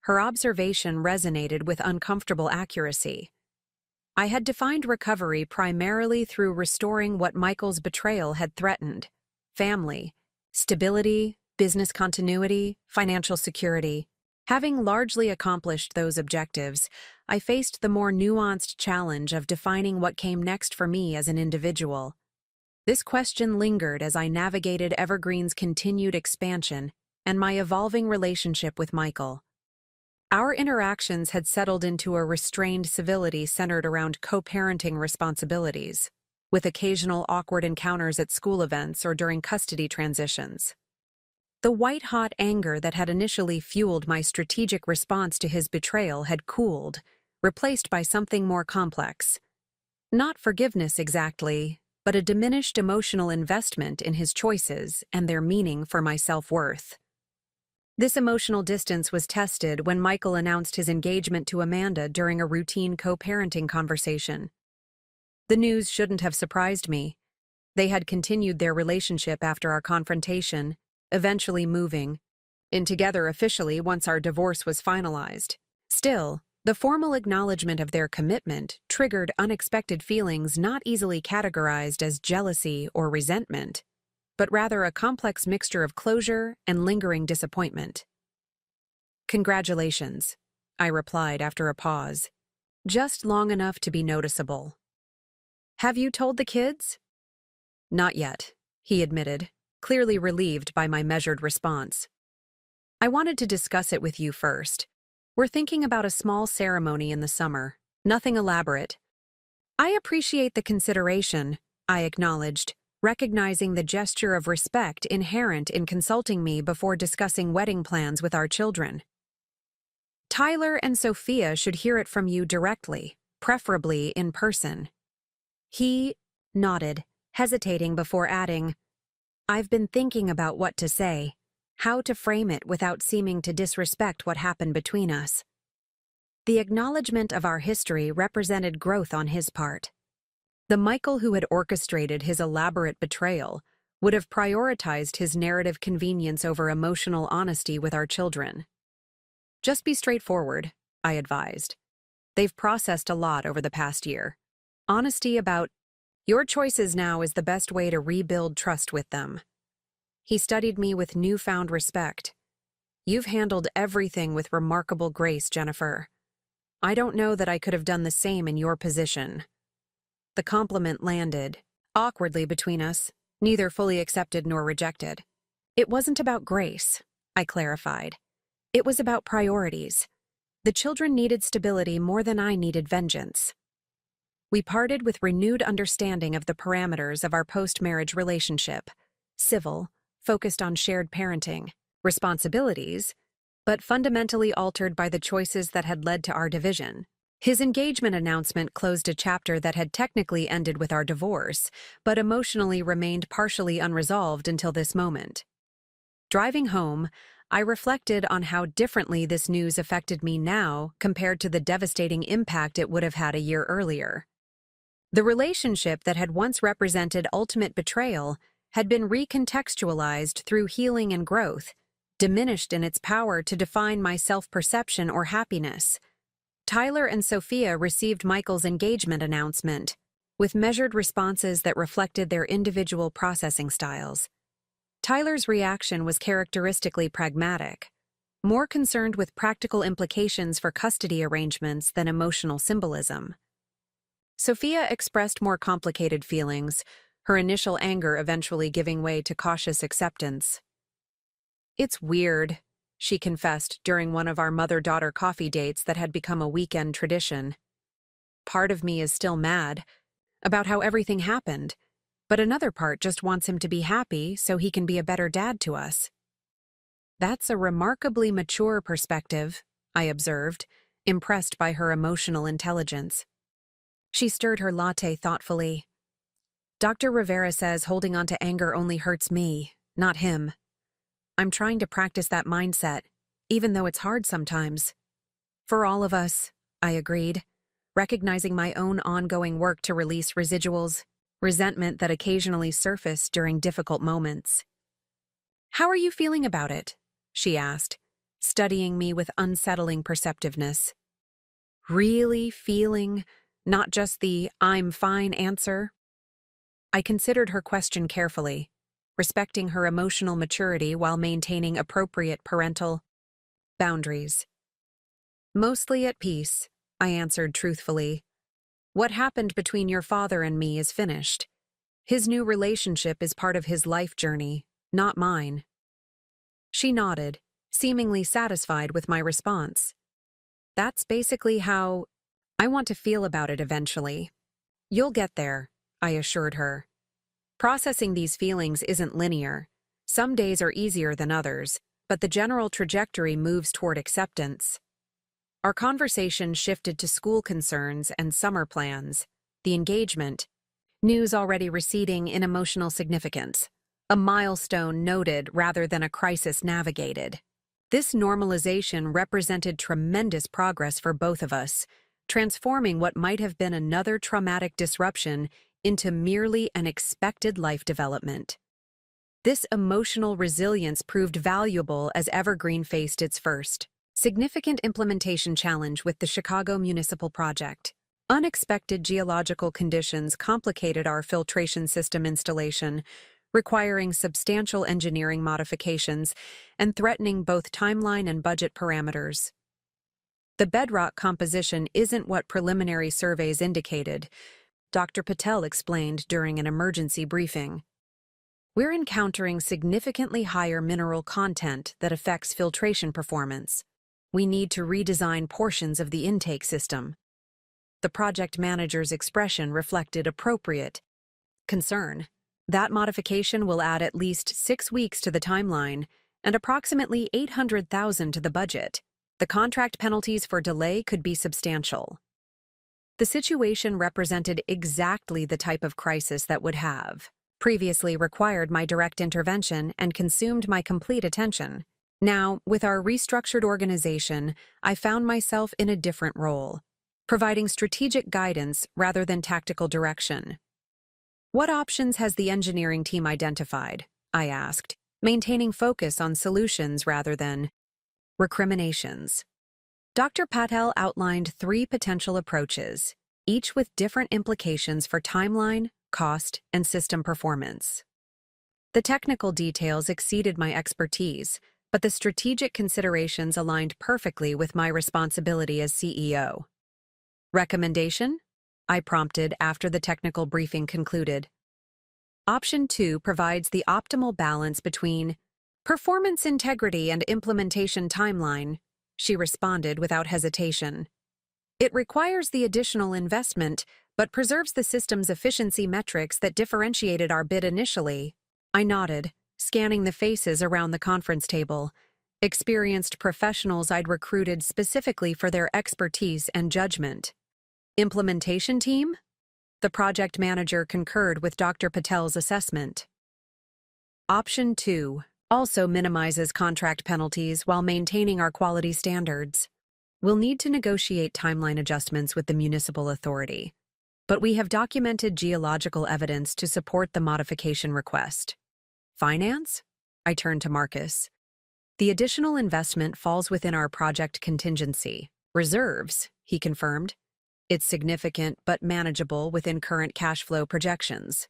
Her observation resonated with uncomfortable accuracy. I had defined recovery primarily through restoring what Michael's betrayal had threatened: family, stability, business continuity, financial security. Having largely accomplished those objectives, I faced the more nuanced challenge of defining what came next for me as an individual. This question lingered as I navigated Evergreen's continued expansion and my evolving relationship with Michael. Our interactions had settled into a restrained civility centered around co-parenting responsibilities, with occasional awkward encounters at school events or during custody transitions. The white-hot anger that had initially fueled my strategic response to his betrayal had cooled, replaced by something more complex. Not forgiveness exactly, but a diminished emotional investment in his choices and their meaning for my self-worth. This emotional distance was tested when Michael announced his engagement to Amanda during a routine co-parenting conversation. The news shouldn't have surprised me. They had continued their relationship after our confrontation, eventually moving in together officially once our divorce was finalized. Still, the formal acknowledgement of their commitment triggered unexpected feelings not easily categorized as jealousy or resentment, but rather a complex mixture of closure and lingering disappointment. "Congratulations," I replied after a pause, just long enough to be noticeable. "Have you told the kids?" "Not yet," he admitted, clearly relieved by my measured response. "I wanted to discuss it with you first. We're thinking about a small ceremony in the summer, nothing elaborate." "I appreciate the consideration," I acknowledged, recognizing the gesture of respect inherent in consulting me before discussing wedding plans with our children. "Tyler and Sophia should hear it from you directly, preferably in person." He nodded, hesitating before adding, "I've been thinking about what to say, how to frame it without seeming to disrespect what happened between us." The acknowledgement of our history represented growth on his part. The Michael who had orchestrated his elaborate betrayal would have prioritized his narrative convenience over emotional honesty with our children. "Just be straightforward," I advised. "They've processed a lot over the past year. Honesty about your choices now is the best way to rebuild trust with them." He studied me with newfound respect. "You've handled everything with remarkable grace, Jennifer. I don't know that I could have done the same in your position." The compliment landed awkwardly between us, neither fully accepted nor rejected. "It wasn't about grace," I clarified. "It was about priorities. The children needed stability more than I needed vengeance." We parted with renewed understanding of the parameters of our post-marriage relationship: civil, focused on shared parenting, responsibilities, but fundamentally altered by the choices that had led to our division. His engagement announcement closed a chapter that had technically ended with our divorce, but emotionally remained partially unresolved until this moment. Driving home, I reflected on how differently this news affected me now compared to the devastating impact it would have had a year earlier. The relationship that had once represented ultimate betrayal had been recontextualized through healing and growth, diminished in its power to define my self-perception or happiness. Tyler and Sophia received Michael's engagement announcement, with measured responses that reflected their individual processing styles. Tyler's reaction was characteristically pragmatic, more concerned with practical implications for custody arrangements than emotional symbolism. Sophia expressed more complicated feelings, her initial anger eventually giving way to cautious acceptance. "It's weird," she confessed during one of our mother-daughter coffee dates that had become a weekend tradition. "Part of me is still mad about how everything happened, but another part just wants him to be happy so he can be a better dad to us." "That's a remarkably mature perspective," I observed, impressed by her emotional intelligence. She stirred her latte thoughtfully. "Dr. Rivera says holding on to anger only hurts me, not him. I'm trying to practice that mindset, even though it's hard sometimes." "For all of us," I agreed, recognizing my own ongoing work to release residuals, resentment that occasionally surfaced during difficult moments. "How are you feeling about it?" she asked, studying me with unsettling perceptiveness. "Really feeling, not just the 'I'm fine' answer?" I considered her question carefully, respecting her emotional maturity while maintaining appropriate parental boundaries. "Mostly at peace," I answered truthfully. "What happened between your father and me is finished. His new relationship is part of his life journey, not mine." She nodded, seemingly satisfied with my response. "That's basically how I want to feel about it eventually." "You'll get there," I assured her. "Processing these feelings isn't linear. Some days are easier than others, but the general trajectory moves toward acceptance." Our conversation shifted to school concerns and summer plans, the engagement, news already receding in emotional significance, a milestone noted rather than a crisis navigated. This normalization represented tremendous progress for both of us, transforming what might have been another traumatic disruption into merely an expected life development. This emotional resilience proved valuable as Evergreen faced its first significant implementation challenge with the Chicago Municipal Project. Unexpected geological conditions complicated our filtration system installation, requiring substantial engineering modifications and threatening both timeline and budget parameters. The bedrock composition isn't what preliminary surveys indicated, Dr. Patel explained during an emergency briefing. We're encountering significantly higher mineral content that affects filtration performance. We need to redesign portions of the intake system. The project manager's expression reflected appropriate concern. That modification will add at least 6 weeks to the timeline and approximately $800,000 to the budget. The contract penalties for delay could be substantial. The situation represented exactly the type of crisis that would have previously required my direct intervention and consumed my complete attention. Now, with our restructured organization, I found myself in a different role, providing strategic guidance rather than tactical direction. What options has the engineering team identified? I asked, maintaining focus on solutions rather than recriminations. Dr. Patel outlined 3 potential approaches, each with different implications for timeline, cost, and system performance. The technical details exceeded my expertise, but the strategic considerations aligned perfectly with my responsibility as CEO. Recommendation? I prompted after the technical briefing concluded. Option 2 provides the optimal balance between performance integrity and implementation timeline, she responded without hesitation. It requires the additional investment, but preserves the system's efficiency metrics that differentiated our bid initially. I nodded, scanning the faces around the conference table. Experienced professionals I'd recruited specifically for their expertise and judgment. Implementation team? The project manager concurred with Dr. Patel's assessment. Option 2 also minimizes contract penalties while maintaining our quality standards. We'll need to negotiate timeline adjustments with the municipal authority, but we have documented geological evidence to support the modification request. Finance? I turned to Marcus. The additional investment falls within our project contingency. Reserves, he confirmed. It's significant but manageable within current cash flow projections.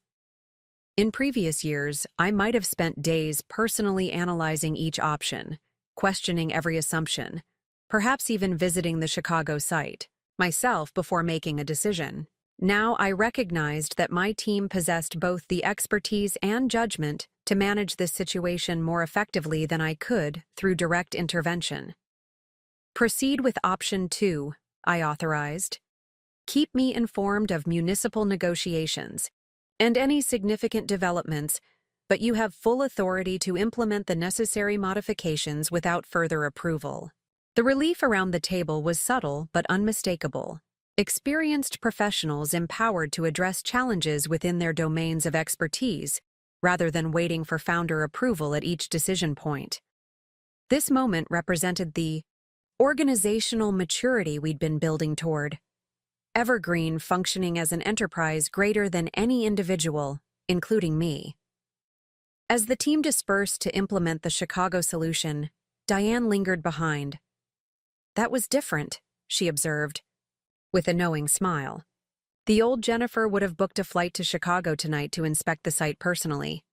In previous years, I might have spent days personally analyzing each option, questioning every assumption, perhaps even visiting the Chicago site myself before making a decision. Now I recognized that my team possessed both the expertise and judgment to manage this situation more effectively than I could through direct intervention. Proceed with option 2, I authorized. Keep me informed of municipal negotiations and any significant developments, but you have full authority to implement the necessary modifications without further approval. The relief around the table was subtle but unmistakable. Experienced professionals empowered to address challenges within their domains of expertise, rather than waiting for founder approval at each decision point. This moment represented the organizational maturity we'd been building toward. Evergreen functioning as an enterprise greater than any individual, including me. As the team dispersed to implement the Chicago solution, Diane lingered behind. That was different, she observed, with a knowing smile. The old Jennifer would have booked a flight to Chicago tonight to inspect the site personally.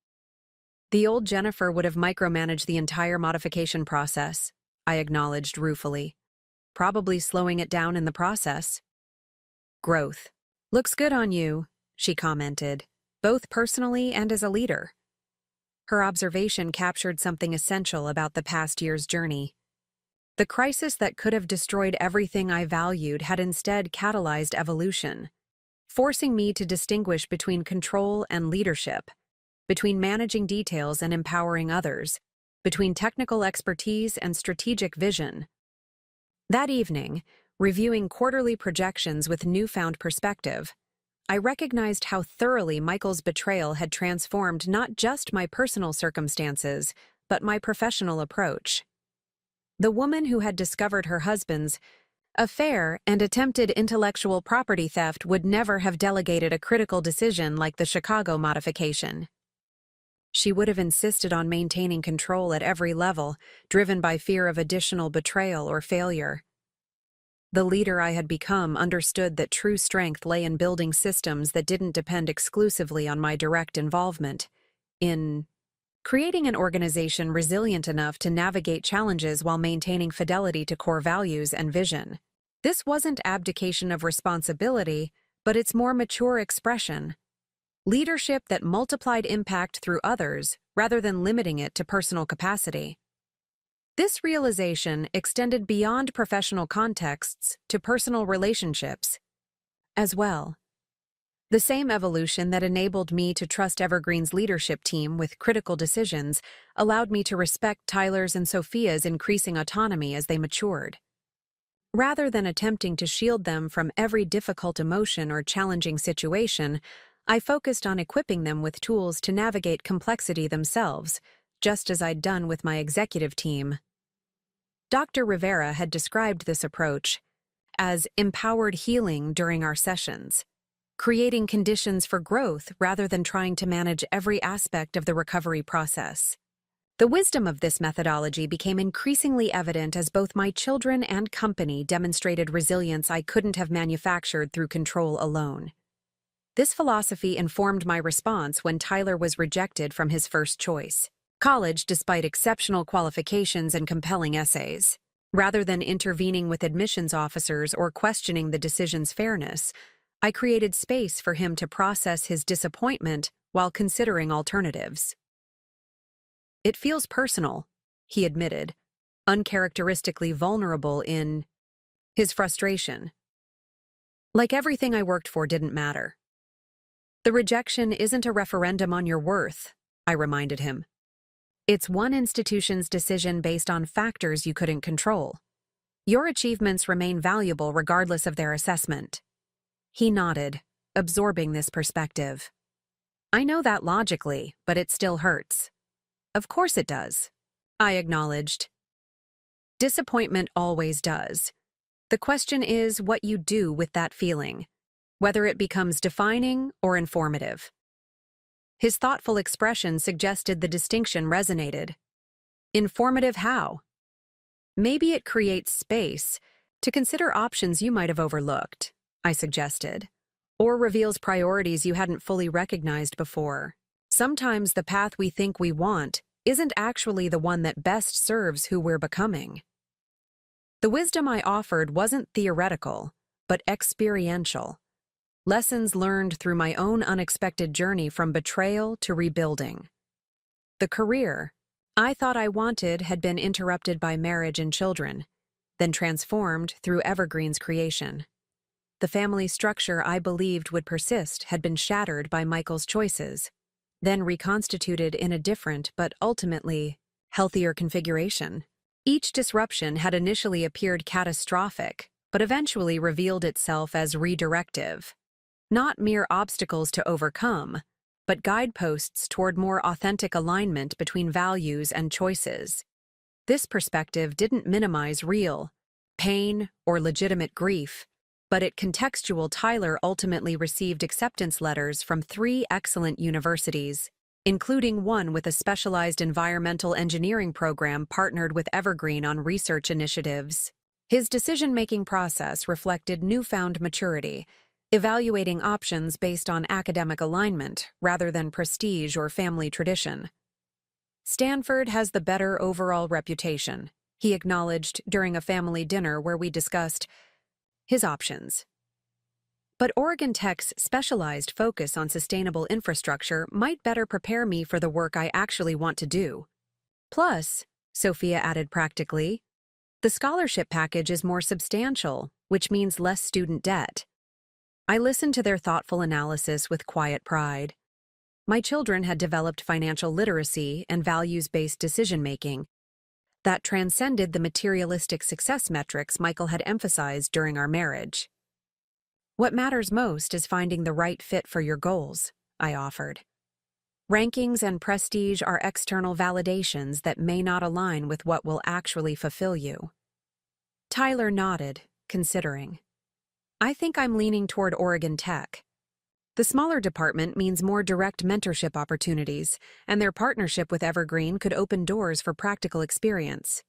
The old Jennifer would have micromanaged the entire modification process, I acknowledged ruefully, probably slowing it down in the process. Growth. Looks good on you, she commented, both personally and as a leader. Her observation captured something essential about the past year's journey. The crisis that could have destroyed everything I valued had instead catalyzed evolution, forcing me to distinguish between control and leadership, between managing details and empowering others, between technical expertise and strategic vision. That evening, reviewing quarterly projections with newfound perspective, I recognized how thoroughly Michael's betrayal had transformed not just my personal circumstances, but my professional approach. The woman who had discovered her husband's affair and attempted intellectual property theft would never have delegated a critical decision like the Chicago modification. She would have insisted on maintaining control at every level, driven by fear of additional betrayal or failure. The leader I had become understood that true strength lay in building systems that didn't depend exclusively on my direct involvement. in creating an organization resilient enough to navigate challenges while maintaining fidelity to core values and vision. This wasn't abdication of responsibility, but its more mature expression. Leadership that multiplied impact through others rather than limiting it to personal capacity. This realization extended beyond professional contexts to personal relationships as well. The same evolution that enabled me to trust Evergreen's leadership team with critical decisions allowed me to respect Tyler's and Sophia's increasing autonomy as they matured. Rather than attempting to shield them from every difficult emotion or challenging situation, I focused on equipping them with tools to navigate complexity themselves, just as I'd done with my executive team. Dr. Rivera had described this approach as empowered healing during our sessions, creating conditions for growth rather than trying to manage every aspect of the recovery process. The wisdom of this methodology became increasingly evident as both my children and company demonstrated resilience I couldn't have manufactured through control alone. This philosophy informed my response when Tyler was rejected from his first choice, college, despite exceptional qualifications and compelling essays. Rather than intervening with admissions officers or questioning the decision's fairness, I created space for him to process his disappointment while considering alternatives. "It feels personal," he admitted, uncharacteristically vulnerable in his frustration. "Like everything I worked for didn't matter." "The rejection isn't a referendum on your worth," I reminded him. "It's one institution's decision based on factors you couldn't control. Your achievements remain valuable regardless of their assessment." He nodded, absorbing this perspective. "I know that logically, but it still hurts." "Of course it does," I acknowledged. "Disappointment always does. The question is what you do with that feeling, whether it becomes defining or informative." His thoughtful expression suggested the distinction resonated. "Informative how?" "Maybe it creates space to consider options you might have overlooked," I suggested, "or reveals priorities you hadn't fully recognized before. Sometimes the path we think we want isn't actually the one that best serves who we're becoming." The wisdom I offered wasn't theoretical, but experiential. Lessons learned through my own unexpected journey from betrayal to rebuilding. The career I thought I wanted had been interrupted by marriage and children, then transformed through Evergreen's creation. The family structure I believed would persist had been shattered by Michael's choices, then reconstituted in a different but ultimately healthier configuration. Each disruption had initially appeared catastrophic, but eventually revealed itself as redirective. Not mere obstacles to overcome, but guideposts toward more authentic alignment between values and choices. This perspective didn't minimize real pain or legitimate grief, but at contextual Tyler ultimately received acceptance letters from 3 excellent universities, including one with a specialized environmental engineering program partnered with Evergreen on research initiatives. His decision-making process reflected newfound maturity, evaluating options based on academic alignment rather than prestige or family tradition. "Stanford has the better overall reputation," he acknowledged during a family dinner where we discussed his options. "But Oregon Tech's specialized focus on sustainable infrastructure might better prepare me for the work I actually want to do. Plus," Sophia added practically, "the scholarship package is more substantial, which means less student debt." I listened to their thoughtful analysis with quiet pride. My children had developed financial literacy and values-based decision-making that transcended the materialistic success metrics Michael had emphasized during our marriage. "What matters most is finding the right fit for your goals," I offered. "Rankings and prestige are external validations that may not align with what will actually fulfill you." Tyler nodded, considering. "I think I'm leaning toward Oregon Tech. The smaller department means more direct mentorship opportunities, and their partnership with Evergreen could open doors for practical experience."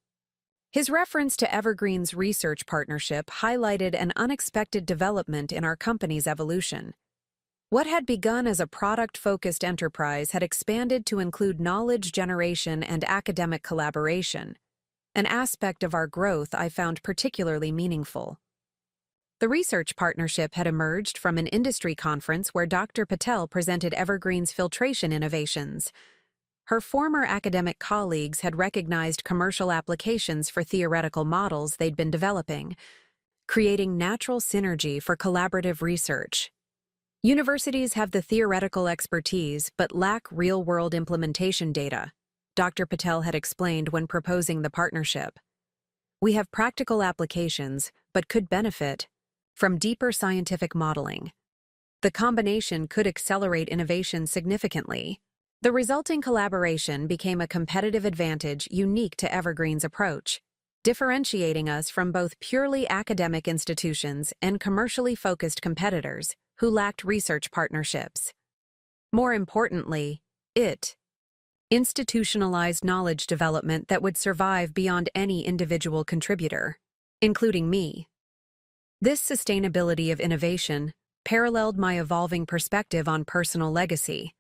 His reference to Evergreen's research partnership highlighted an unexpected development in our company's evolution. What had begun as a product-focused enterprise had expanded to include knowledge generation and academic collaboration, an aspect of our growth I found particularly meaningful. The research partnership had emerged from an industry conference where Dr. Patel presented Evergreen's filtration innovations. Her former academic colleagues had recognized commercial applications for theoretical models they'd been developing, creating natural synergy for collaborative research. Universities have the theoretical expertise but lack real-world implementation data, Dr. Patel had explained when proposing the partnership. We have practical applications but could benefit from deeper scientific modeling. The combination could accelerate innovation significantly. The resulting collaboration became a competitive advantage unique to Evergreen's approach, differentiating us from both purely academic institutions and commercially focused competitors who lacked research partnerships. More importantly, it institutionalized knowledge development that would survive beyond any individual contributor, including me. This sustainability of innovation paralleled my evolving perspective on personal legacy.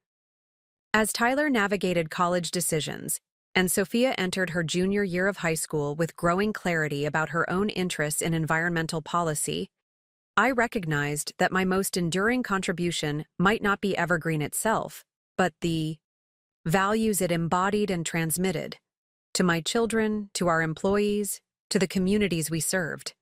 As Tyler navigated college decisions, and Sophia entered her junior year of high school with growing clarity about her own interests in environmental policy, I recognized that my most enduring contribution might not be Evergreen itself, but the values it embodied and transmitted to my children, to our employees, to the communities we served.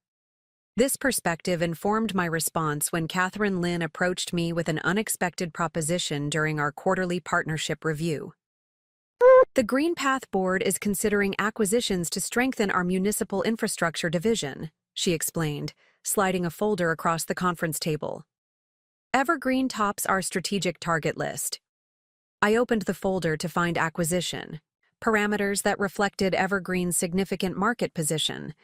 This perspective informed my response when Catherine Lynn approached me with an unexpected proposition during our quarterly partnership review. The Green Path Board is considering acquisitions to strengthen our municipal infrastructure division, she explained, sliding a folder across the conference table. Evergreen tops our strategic target list. I opened the folder to find acquisition, parameters that reflected Evergreen's significant market position,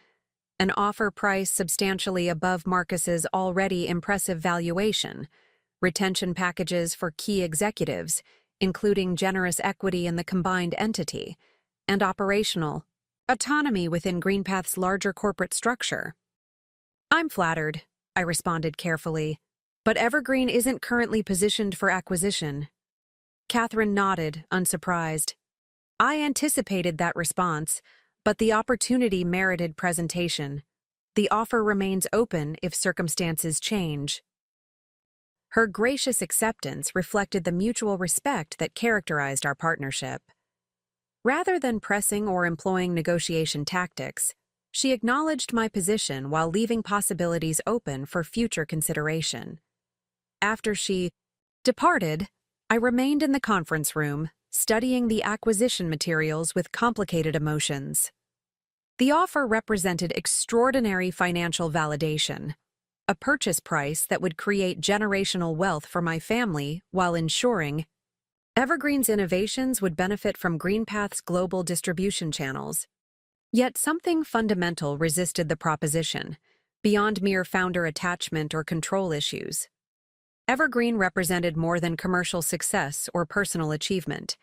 an offer price substantially above Marcus's already impressive valuation, retention packages for key executives, including generous equity in the combined entity, and operational autonomy within GreenPath's larger corporate structure. I'm flattered, I responded carefully, but Evergreen isn't currently positioned for acquisition. Catherine nodded, unsurprised. I anticipated that response, but the opportunity merited presentation. The offer remains open if circumstances change. Her gracious acceptance reflected the mutual respect that characterized our partnership. Rather than pressing or employing negotiation tactics, she acknowledged my position while leaving possibilities open for future consideration. After she departed, I remained in the conference room, studying the acquisition materials with complicated emotions. The offer represented extraordinary financial validation, a purchase price that would create generational wealth for my family while ensuring Evergreen's innovations would benefit from GreenPath's global distribution channels. Yet something fundamental resisted the proposition, beyond mere founder attachment or control issues. Evergreen represented more than commercial success or personal achievement.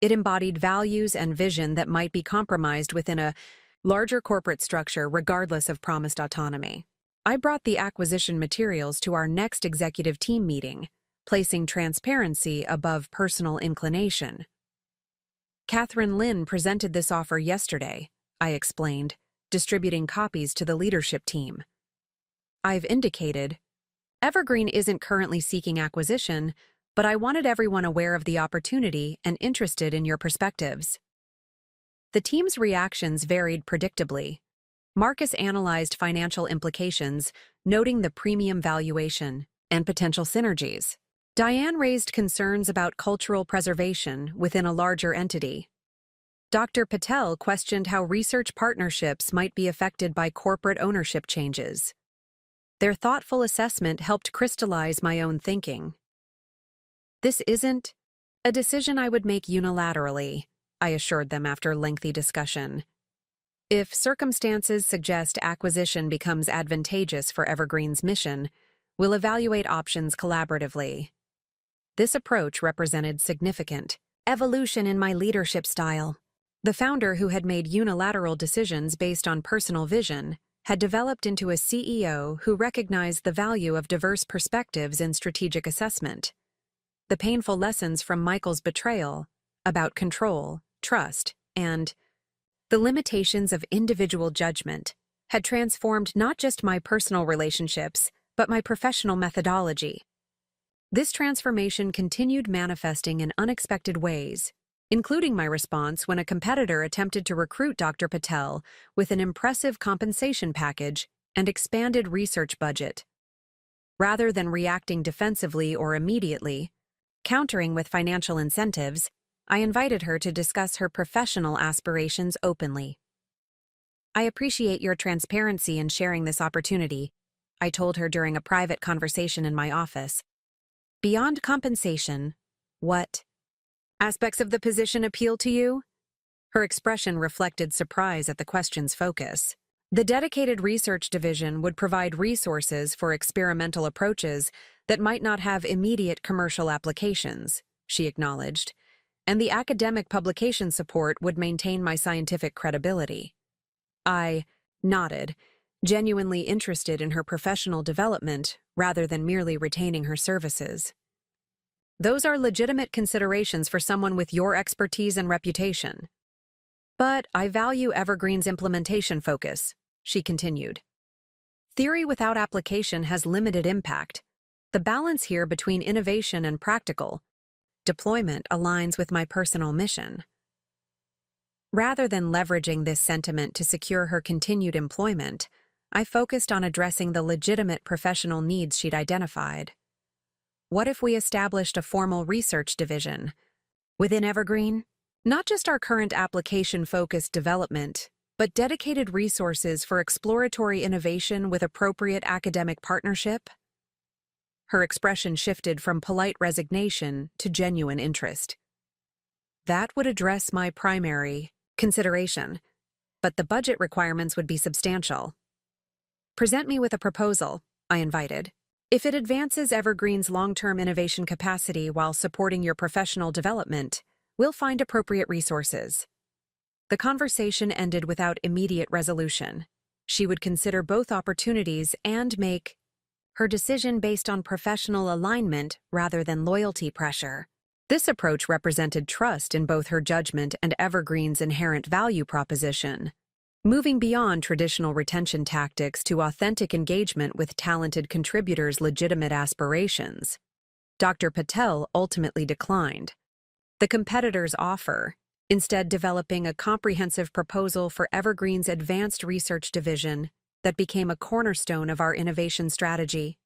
It embodied values and vision that might be compromised within a larger corporate structure regardless of promised autonomy. I brought the acquisition materials to our next executive team meeting, placing transparency above personal inclination. Catherine Lynn presented this offer yesterday, I explained, distributing copies to the leadership team. I've indicated, Evergreen isn't currently seeking acquisition, but I wanted everyone aware of the opportunity and interested in your perspectives. The team's reactions varied predictably. Marcus analyzed financial implications, noting the premium valuation and potential synergies. Diane raised concerns about cultural preservation within a larger entity. Dr. Patel questioned how research partnerships might be affected by corporate ownership changes. Their thoughtful assessment helped crystallize my own thinking. This isn't a decision I would make unilaterally, I assured them after lengthy discussion. If circumstances suggest acquisition becomes advantageous for Evergreen's mission, we'll evaluate options collaboratively. This approach represented significant evolution in my leadership style. The founder, who had made unilateral decisions based on personal vision, had developed into a CEO who recognized the value of diverse perspectives in strategic assessment. the painful lessons from Michael's betrayal about control, trust, and the limitations of individual judgment had transformed not just my personal relationships, but my professional methodology. This transformation continued manifesting in unexpected ways, including my response when a competitor attempted to recruit Dr. Patel with an impressive compensation package and expanded research budget. Rather than reacting defensively or immediately, countering with financial incentives, I invited her to discuss her professional aspirations openly. "I appreciate your transparency in sharing this opportunity," I told her during a private conversation in my office. "Beyond compensation, what aspects of the position appeal to you?" Her expression reflected surprise at the question's focus. "The dedicated research division would provide resources for experimental approaches that might not have immediate commercial applications," she acknowledged, "and the academic publication support would maintain my scientific credibility." I nodded, genuinely interested in her professional development rather than merely retaining her services. "Those are legitimate considerations for someone with your expertise and reputation. But I value Evergreen's implementation focus," she continued. "Theory without application has limited impact. The balance here between innovation and practical deployment aligns with my personal mission." Rather than leveraging this sentiment to secure her continued employment, I focused on addressing the legitimate professional needs she'd identified. "What if we established a formal research division within Evergreen? Not just our current application-focused development, but dedicated resources for exploratory innovation with appropriate academic partnership?" Her expression shifted from polite resignation to genuine interest. "That would address my primary consideration, but the budget requirements would be substantial." "Present me with a proposal," I invited. "If it advances Evergreen's long-term innovation capacity while supporting your professional development, we'll find appropriate resources." The conversation ended without immediate resolution. She would consider both opportunities and make her decision based on professional alignment rather than loyalty pressure. This approach represented trust in both her judgment and Evergreen's inherent value proposition, moving beyond traditional retention tactics to authentic engagement with talented contributors' legitimate aspirations. Dr. Patel ultimately declined the competitor's offer, instead developing a comprehensive proposal for Evergreen's advanced research division that became a cornerstone of our innovation strategy.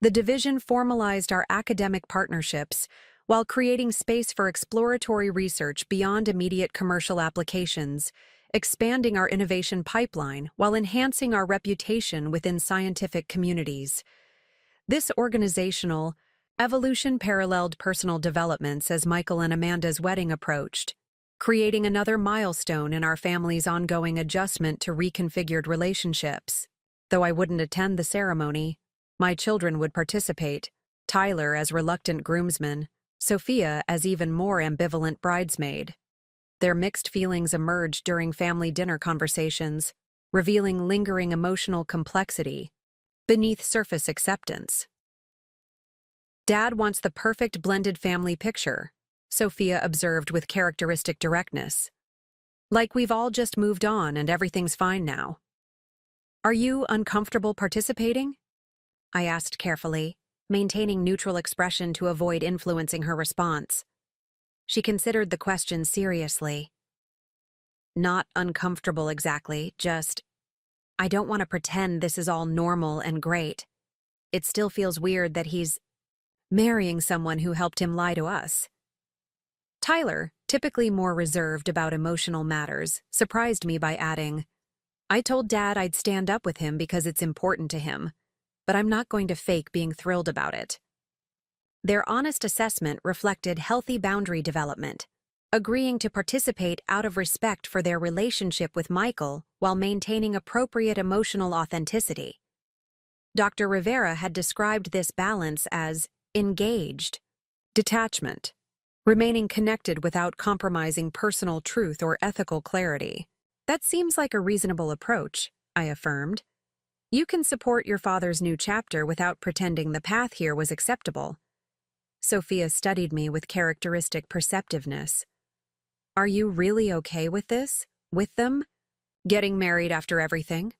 The division formalized our academic partnerships while creating space for exploratory research beyond immediate commercial applications, expanding our innovation pipeline while enhancing our reputation within scientific communities. This organizational evolution paralleled personal developments as Michael and Amanda's wedding approached, creating another milestone in our family's ongoing adjustment to reconfigured relationships. Though I wouldn't attend the ceremony, my children would participate, Tyler as reluctant groomsman, Sophia as even more ambivalent bridesmaid. Their mixed feelings emerged during family dinner conversations, revealing lingering emotional complexity beneath surface acceptance. "Dad wants the perfect blended family picture," Sophia observed with characteristic directness. "Like we've all just moved on and everything's fine now." "Are you uncomfortable participating?" I asked carefully, maintaining neutral expression to avoid influencing her response. She considered the question seriously. "Not uncomfortable exactly, just, I don't want to pretend this is all normal and great. It still feels weird that he's marrying someone who helped him lie to us." Tyler, typically more reserved about emotional matters, surprised me by adding, "I told Dad I'd stand up with him because it's important to him, but I'm not going to fake being thrilled about it." Their honest assessment reflected healthy boundary development, agreeing to participate out of respect for their relationship with Michael while maintaining appropriate emotional authenticity. Dr. Rivera had described this balance as engaged detachment, remaining connected without compromising personal truth or ethical clarity. "That seems like a reasonable approach," I affirmed. "You can support your father's new chapter without pretending the path here was acceptable." Sophia studied me with characteristic perceptiveness. Are you really okay with this? With them? Getting married after everything?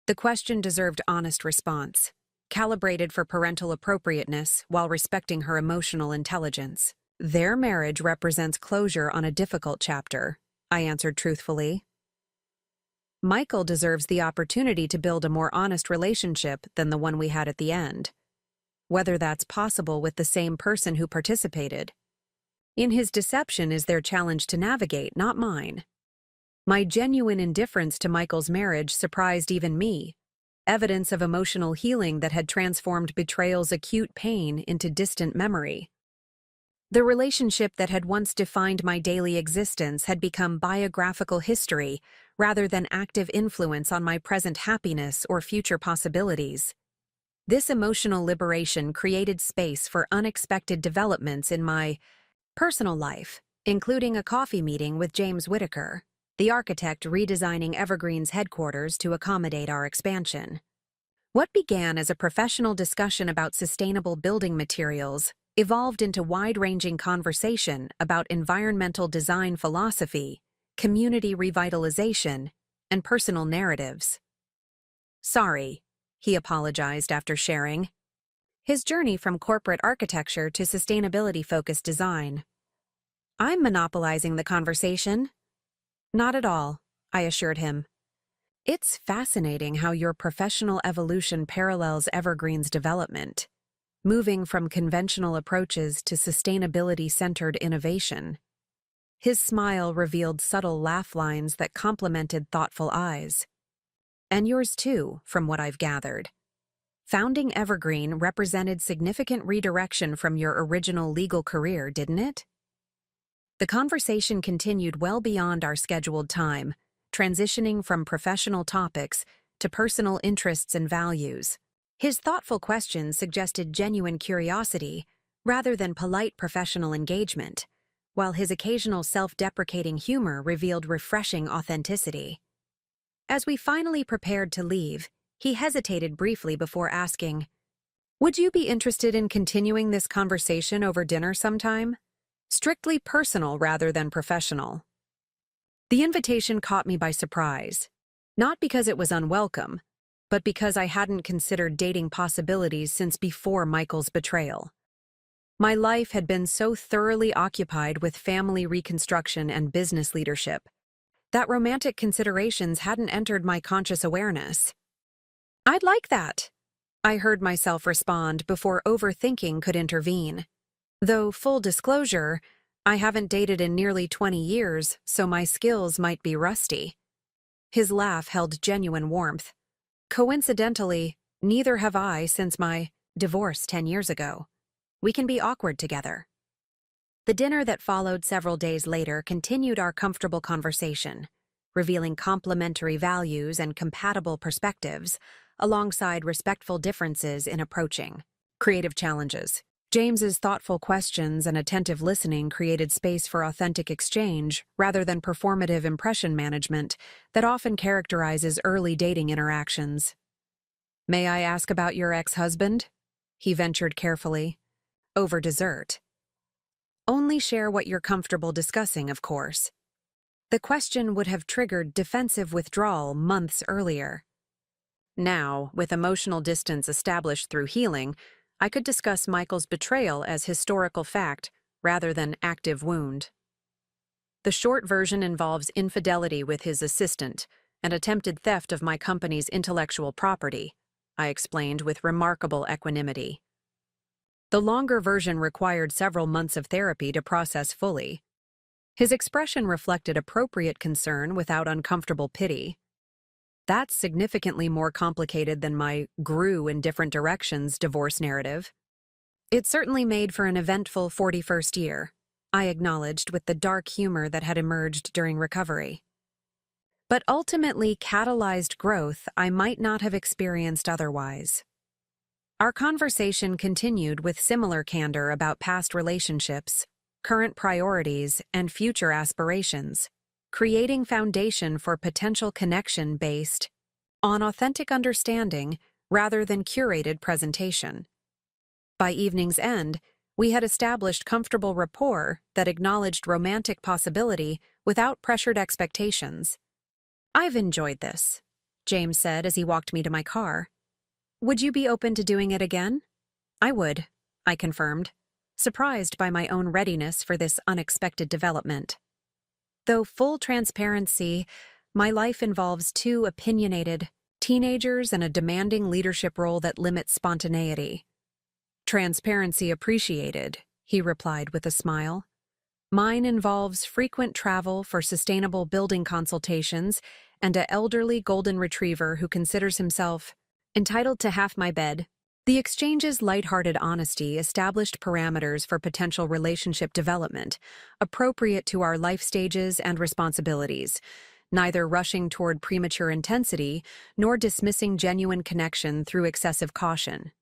The question deserved honest response, calibrated for parental appropriateness while respecting her emotional intelligence. Their marriage represents closure on a difficult chapter, I answered truthfully. Michael deserves the opportunity to build a more honest relationship than the one we had at the end. Whether that's possible with the same person who participated. In his deception is their challenge to navigate, not mine. My genuine indifference to Michael's marriage surprised even me, evidence of emotional healing that had transformed betrayal's acute pain into distant memory. The relationship that had once defined my daily existence had become biographical history rather than active influence on my present happiness or future possibilities. This emotional liberation created space for unexpected developments in my personal life, including a coffee meeting with James Whitaker, the architect redesigning Evergreen's headquarters to accommodate our expansion. What began as a professional discussion about sustainable building materials evolved into wide-ranging conversation about environmental design philosophy, community revitalization, and personal narratives. Sorry, he apologized after sharing his journey from corporate architecture to sustainability-focused design. I'm monopolizing the conversation. Not at all, I assured him. It's fascinating how your professional evolution parallels Evergreen's development, moving from conventional approaches to sustainability-centered innovation. His smile revealed subtle laugh lines that complemented thoughtful eyes. And yours too, from what I've gathered. Founding Evergreen represented significant redirection from your original legal career, didn't it? The conversation continued well beyond our scheduled time, transitioning from professional topics to personal interests and values. His thoughtful questions suggested genuine curiosity rather than polite professional engagement, while his occasional self-deprecating humor revealed refreshing authenticity. As we finally prepared to leave, he hesitated briefly before asking, "Would you be interested in continuing this conversation over dinner sometime? Strictly personal rather than professional." The invitation caught me by surprise, not because it was unwelcome, but because I hadn't considered dating possibilities since before Michael's betrayal. My life had been so thoroughly occupied with family reconstruction and business leadership that romantic considerations hadn't entered my conscious awareness. "I'd like that," I heard myself respond before overthinking could intervene. Though, full disclosure, I haven't dated in nearly 20 years, so my skills might be rusty. His laugh held genuine warmth. Coincidentally, neither have I since my divorce 10 years ago. We can be awkward together. The dinner that followed several days later continued our comfortable conversation, revealing complementary values and compatible perspectives, alongside respectful differences in approaching creative challenges. James's thoughtful questions and attentive listening created space for authentic exchange rather than performative impression management that often characterizes early dating interactions. "May I ask about your ex-husband?" he ventured carefully. "Over dessert." "Only share what you're comfortable discussing, of course." The question would have triggered defensive withdrawal months earlier. Now, with emotional distance established through healing, I could discuss Michael's betrayal as historical fact rather than active wound. The short version involves infidelity with his assistant and attempted theft of my company's intellectual property, I explained with remarkable equanimity. The longer version required several months of therapy to process fully. His expression reflected appropriate concern without uncomfortable pity. That's significantly more complicated than my grew in different directions divorce narrative. It certainly made for an eventful 41st year, I acknowledged with the dark humor that had emerged during recovery. But ultimately catalyzed growth I might not have experienced otherwise. Our conversation continued with similar candor about past relationships, current priorities, and future aspirations, creating foundation for potential connection based on authentic understanding rather than curated presentation. By evening's end, We had established comfortable rapport that acknowledged romantic possibility without pressured expectations. "I've enjoyed this," James said as he walked me to my car. "Would you be open to doing it again?" "I would," I confirmed, surprised by my own readiness for this unexpected development. Though full transparency, my life involves two opinionated teenagers and a demanding leadership role that limits spontaneity. "Transparency appreciated," he replied with a smile. "Mine involves frequent travel for sustainable building consultations and an elderly golden retriever who considers himself entitled to half my bed." The exchange's lighthearted honesty established parameters for potential relationship development, appropriate to our life stages and responsibilities, neither rushing toward premature intensity nor dismissing genuine connection through excessive caution.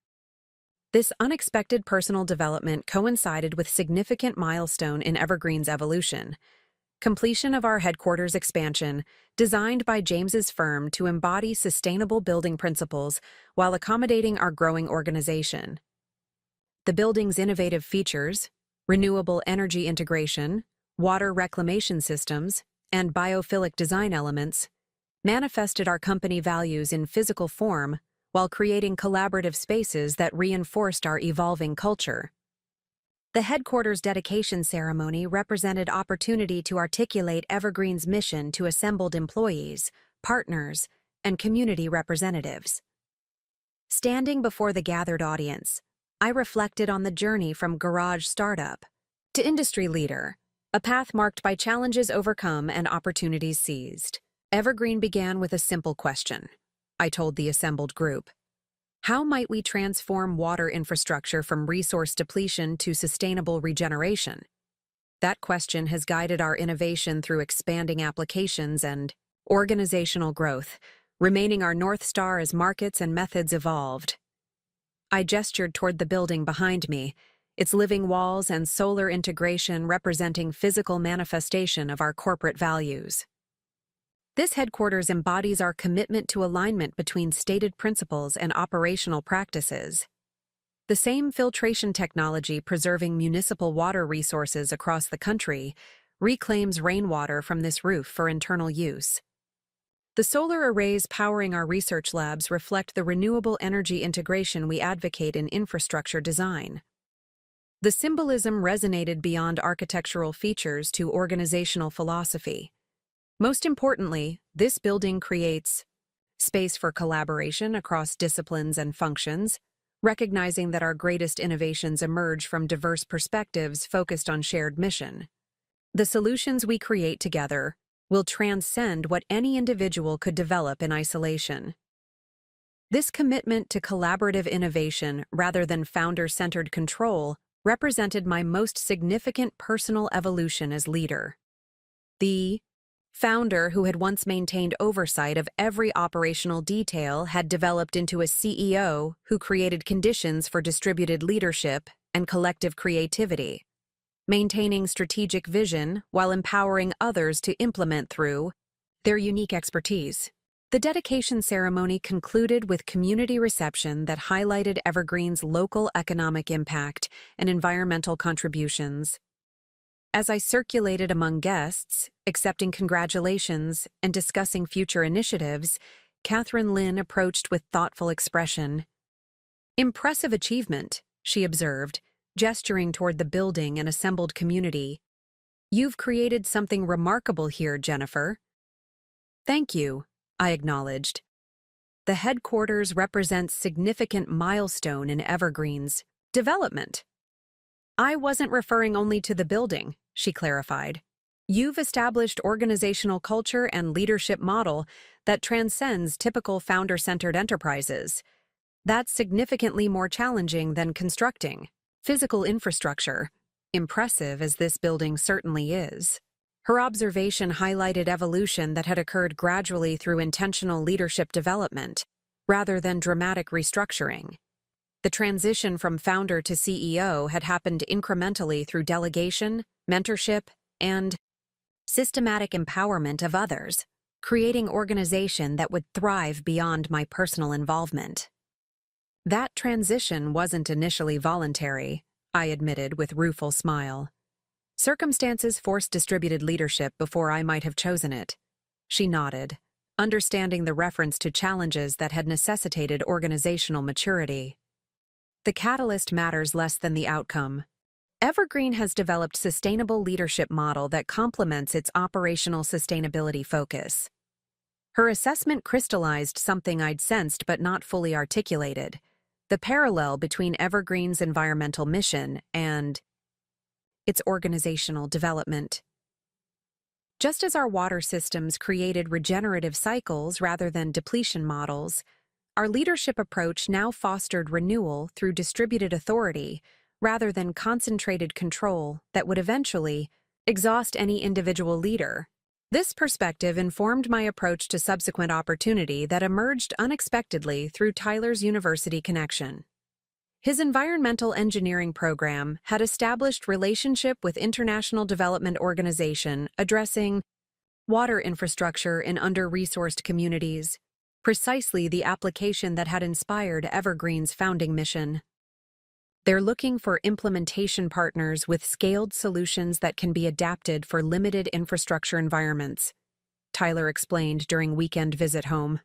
This unexpected personal development coincided with significant milestone in Evergreen's evolution: completion of our headquarters expansion, designed by James's firm to embody sustainable building principles while accommodating our growing organization. The building's innovative features, renewable energy integration, water reclamation systems, and biophilic design elements, manifested our company values in physical form while creating collaborative spaces that reinforced our evolving culture. The headquarters dedication ceremony represented opportunity to articulate Evergreen's mission to assembled employees, partners, and community representatives. Standing before the gathered audience, I reflected on the journey from garage startup to industry leader, a path marked by challenges overcome and opportunities seized. Evergreen began with a simple question, I told the assembled group. How might we transform water infrastructure from resource depletion to sustainable regeneration? That question has guided our innovation through expanding applications and organizational growth, remaining our North Star as markets and methods evolved. I gestured toward the building behind me, its living walls and solar integration representing physical manifestation of our corporate values. This headquarters embodies our commitment to alignment between stated principles and operational practices. The same filtration technology preserving municipal water resources across the country reclaims rainwater from this roof for internal use. The solar arrays powering our research labs reflect the renewable energy integration we advocate in infrastructure design. The symbolism resonated beyond architectural features to organizational philosophy. Most importantly, this building creates space for collaboration across disciplines and functions, recognizing that our greatest innovations emerge from diverse perspectives focused on shared mission. The solutions we create together will transcend what any individual could develop in isolation. This commitment to collaborative innovation rather than founder-centered control represented my most significant personal evolution as leader. The founder who had once maintained oversight of every operational detail had developed into a CEO who created conditions for distributed leadership and collective creativity, maintaining strategic vision while empowering others to implement through their unique expertise. The dedication ceremony concluded with community reception that highlighted Evergreen's local economic impact and environmental contributions. As I circulated among guests, accepting congratulations and discussing future initiatives, Catherine Lynn approached with thoughtful expression. "Impressive achievement," she observed, gesturing toward the building and assembled community. "You've created something remarkable here, Jennifer." "Thank you," I acknowledged. "The headquarters represents significant milestone in Evergreen's development." "I wasn't referring only to the building," she clarified. "You've established organizational culture and leadership model that transcends typical founder-centered enterprises. That's significantly more challenging than constructing physical infrastructure, impressive as this building certainly is." Her observation highlighted evolution that had occurred gradually through intentional leadership development, rather than dramatic restructuring. The transition from founder to CEO had happened incrementally through delegation, mentorship, and systematic empowerment of others, creating organization that would thrive beyond my personal involvement. That transition wasn't initially voluntary, I admitted with rueful smile. Circumstances forced distributed leadership before I might have chosen it. She nodded, understanding the reference to challenges that had necessitated organizational maturity. The catalyst matters less than the outcome. Evergreen has developed a sustainable leadership model that complements its operational sustainability focus. Her assessment crystallized something I'd sensed but not fully articulated: the parallel between Evergreen's environmental mission and its organizational development. Just as our water systems created regenerative cycles rather than depletion models, our leadership approach now fostered renewal through distributed authority rather than concentrated control that would eventually exhaust any individual leader. This perspective informed my approach to subsequent opportunity that emerged unexpectedly through Tyler's university connection. His environmental engineering program had established relationship with International Development Organization addressing water infrastructure in under-resourced communities, precisely the application that had inspired Evergreen's founding mission. They're looking for implementation partners with scaled solutions that can be adapted for limited infrastructure environments, Tyler explained during weekend visit home.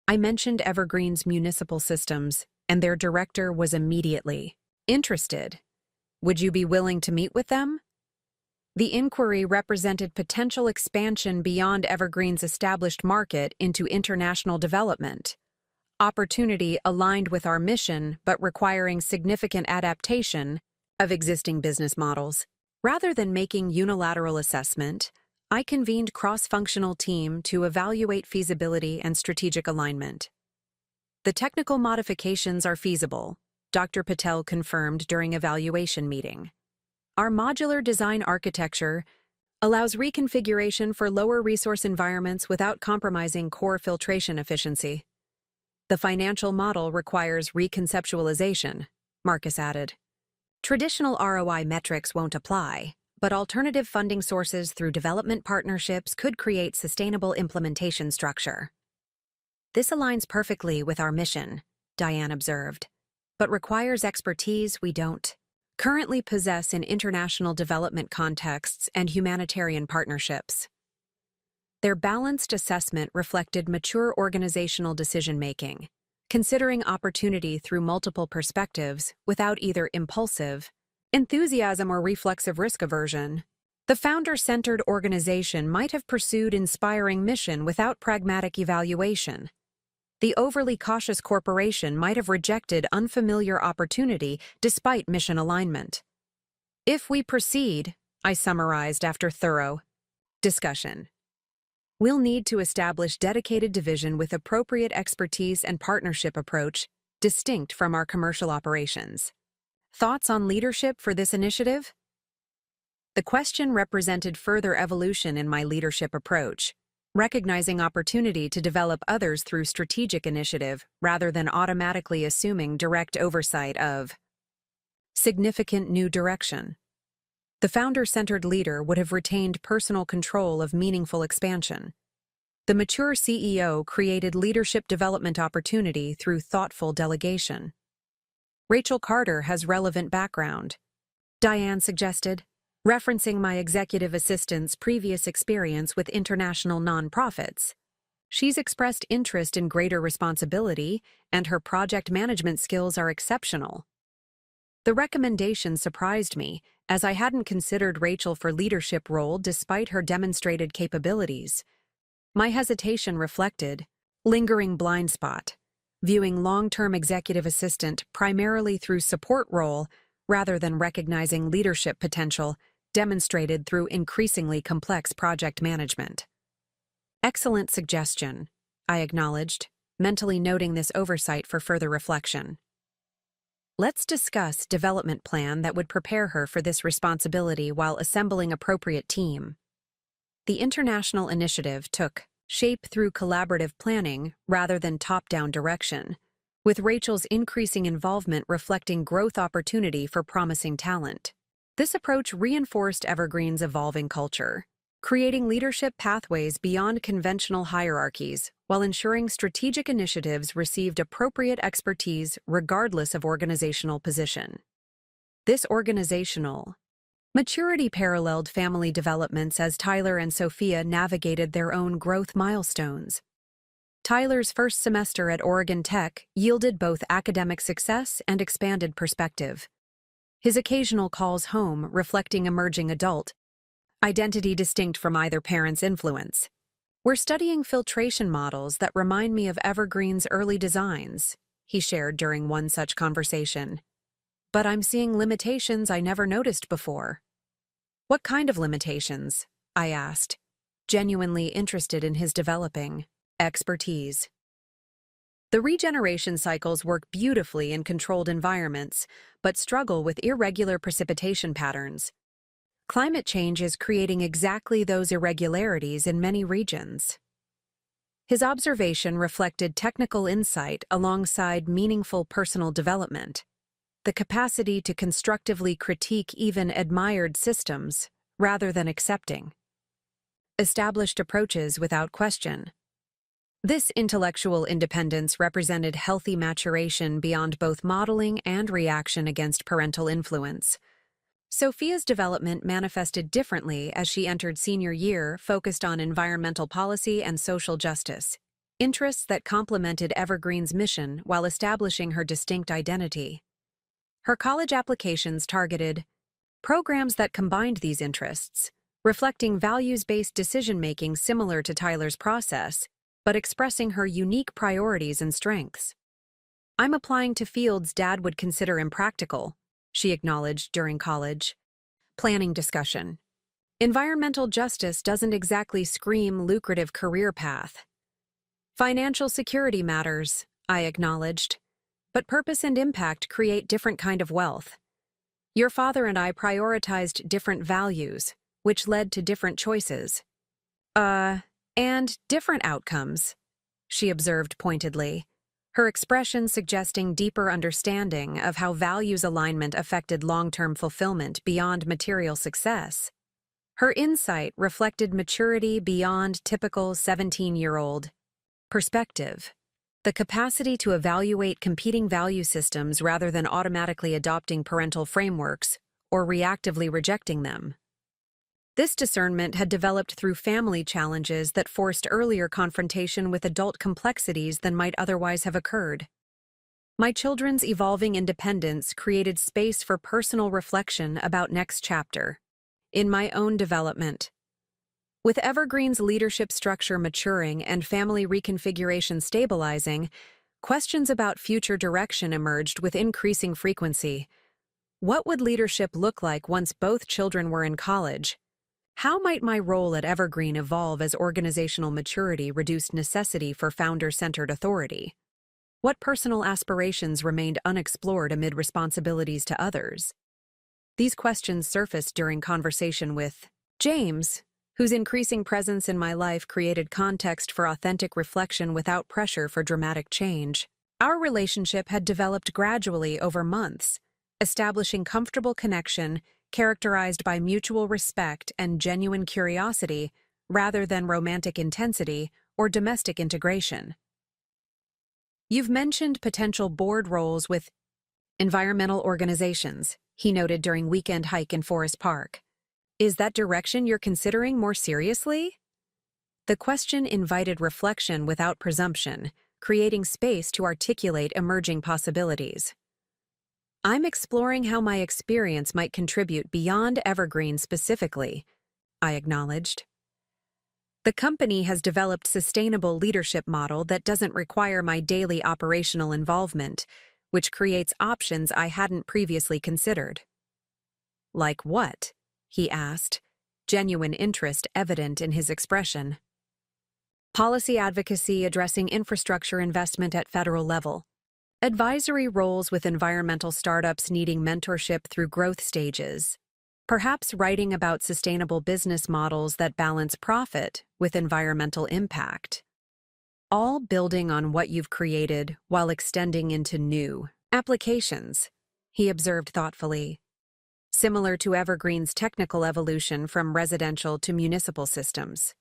I mentioned Evergreen's municipal systems, and their director was immediately interested. Would you be willing to meet with them? The inquiry represented potential expansion beyond Evergreen's established market into international development. Opportunity aligned with our mission but requiring significant adaptation of existing business models. Rather than making unilateral assessment, I convened cross-functional team to evaluate feasibility and strategic alignment. The technical modifications are feasible, Dr. Patel confirmed during evaluation meeting. Our modular design architecture allows reconfiguration for lower resource environments without compromising core filtration efficiency. The financial model requires reconceptualization, Marcus added. Traditional ROI metrics won't apply, but alternative funding sources through development partnerships could create sustainable implementation structure. This aligns perfectly with our mission, Diane observed, but requires expertise we don't currently possess in international development contexts and humanitarian partnerships. Their balanced assessment reflected mature organizational decision-making, considering opportunity through multiple perspectives without either impulsive enthusiasm or reflexive risk aversion. The founder-centered organization might have pursued inspiring mission without pragmatic evaluation. The overly cautious corporation might have rejected unfamiliar opportunity despite mission alignment. If we proceed, I summarized after thorough discussion, we'll need to establish dedicated division with appropriate expertise and partnership approach distinct from our commercial operations. Thoughts on leadership for this initiative? The question represented further evolution in my leadership approach, recognizing opportunity to develop others through strategic initiative rather than automatically assuming direct oversight of significant new direction. The founder-centered leader would have retained personal control of meaningful expansion. The mature CEO created leadership development opportunity through thoughtful delegation. Rachel Carter has relevant background, Diane suggested, referencing my executive assistant's previous experience with international nonprofits. She's expressed interest in greater responsibility, and her project management skills are exceptional. The recommendation surprised me, as I hadn't considered Rachel for leadership role despite her demonstrated capabilities. My hesitation reflected lingering blind spot, viewing long-term executive assistant primarily through support role rather than recognizing leadership potential demonstrated through increasingly complex project management. Excellent suggestion, I acknowledged, mentally noting this oversight for further reflection. Let's discuss development plan that would prepare her for this responsibility while assembling appropriate team. The international initiative took shape through collaborative planning rather than top-down direction, with Rachel's increasing involvement reflecting growth opportunity for promising talent. This approach reinforced Evergreen's evolving culture, creating leadership pathways beyond conventional hierarchies while ensuring strategic initiatives received appropriate expertise regardless of organizational position. This organizational maturity paralleled family developments as Tyler and Sophia navigated their own growth milestones. Tyler's first semester at Oregon Tech yielded both academic success and expanded perspective. His occasional calls home reflecting emerging adult identity distinct from either parent's influence. "We're studying filtration models that remind me of Evergreen's early designs," he shared during one such conversation. "But I'm seeing limitations I never noticed before." "What kind of limitations?" I asked, genuinely interested in his developing expertise. The regeneration cycles work beautifully in controlled environments, but struggle with irregular precipitation patterns. Climate change is creating exactly those irregularities in many regions. His observation reflected technical insight alongside meaningful personal development, the capacity to constructively critique even admired systems rather than accepting established approaches without question. This intellectual independence represented healthy maturation beyond both modeling and reaction against parental influence. Sophia's development manifested differently as she entered senior year, focused on environmental policy and social justice, interests that complemented Evergreen's mission while establishing her distinct identity. Her college applications targeted programs that combined these interests, reflecting values-based decision-making similar to Tyler's process, but expressing her unique priorities and strengths. "I'm applying to fields Dad would consider impractical," she acknowledged during college planning discussion. "Environmental justice doesn't exactly scream lucrative career path." "Financial security matters," I acknowledged, "but purpose and impact create different kind of wealth. Your father and I prioritized different values, which led to different choices. And different outcomes," she observed pointedly, her expression suggesting deeper understanding of how values alignment affected long-term fulfillment beyond material success. Her insight reflected maturity beyond typical 17-year-old perspective, the capacity to evaluate competing value systems rather than automatically adopting parental frameworks or reactively rejecting them. This discernment had developed through family challenges that forced earlier confrontation with adult complexities than might otherwise have occurred. My children's evolving independence created space for personal reflection about next chapter in my own development. With Evergreen's leadership structure maturing and family reconfiguration stabilizing, questions about future direction emerged with increasing frequency. What would leadership look like once both children were in college? How might my role at Evergreen evolve as organizational maturity reduced necessity for founder-centered authority? What personal aspirations remained unexplored amid responsibilities to others? These questions surfaced during conversation with James, whose increasing presence in my life created context for authentic reflection without pressure for dramatic change. Our relationship had developed gradually over months, establishing comfortable connection characterized by mutual respect and genuine curiosity rather than romantic intensity or domestic integration. "You've mentioned potential board roles with environmental organizations," he noted during weekend hike in Forest Park. "Is that direction you're considering more seriously?" The question invited reflection without presumption, creating space to articulate emerging possibilities. "I'm exploring how my experience might contribute beyond Evergreen specifically," I acknowledged. "The company has developed sustainable leadership model that doesn't require my daily operational involvement, which creates options I hadn't previously considered." "Like what?" he asked, genuine interest evident in his expression. "Policy advocacy addressing infrastructure investment at federal level. Advisory roles with environmental startups needing mentorship through growth stages. Perhaps writing about sustainable business models that balance profit with environmental impact. All building on what you've created while extending into new applications," he observed thoughtfully. "Similar to Evergreen's technical evolution from residential to municipal systems."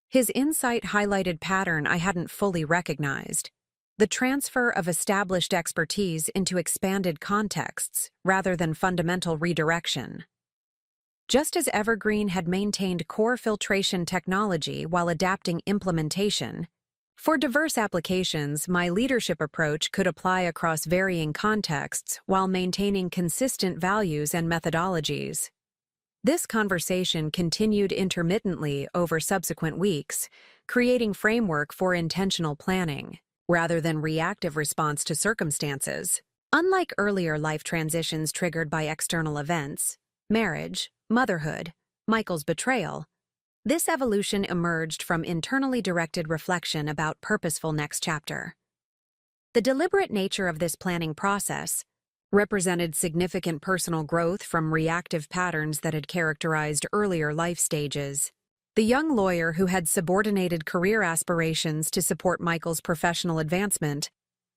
His insight highlighted pattern I hadn't fully recognized. the transfer of established expertise into expanded contexts rather than fundamental redirection. Just as Evergreen had maintained core filtration technology while adapting implementation, for diverse applications, my leadership approach could apply across varying contexts while maintaining consistent values and methodologies. This conversation continued intermittently over subsequent weeks, creating framework for intentional planning, rather than reactive response to circumstances. Unlike earlier life transitions triggered by external events, marriage, motherhood, Michael's betrayal, this evolution emerged from internally directed reflection about purposeful next chapter. The deliberate nature of this planning process represented significant personal growth from reactive patterns that had characterized earlier life stages. The young lawyer who had subordinated career aspirations to support Michael's professional advancement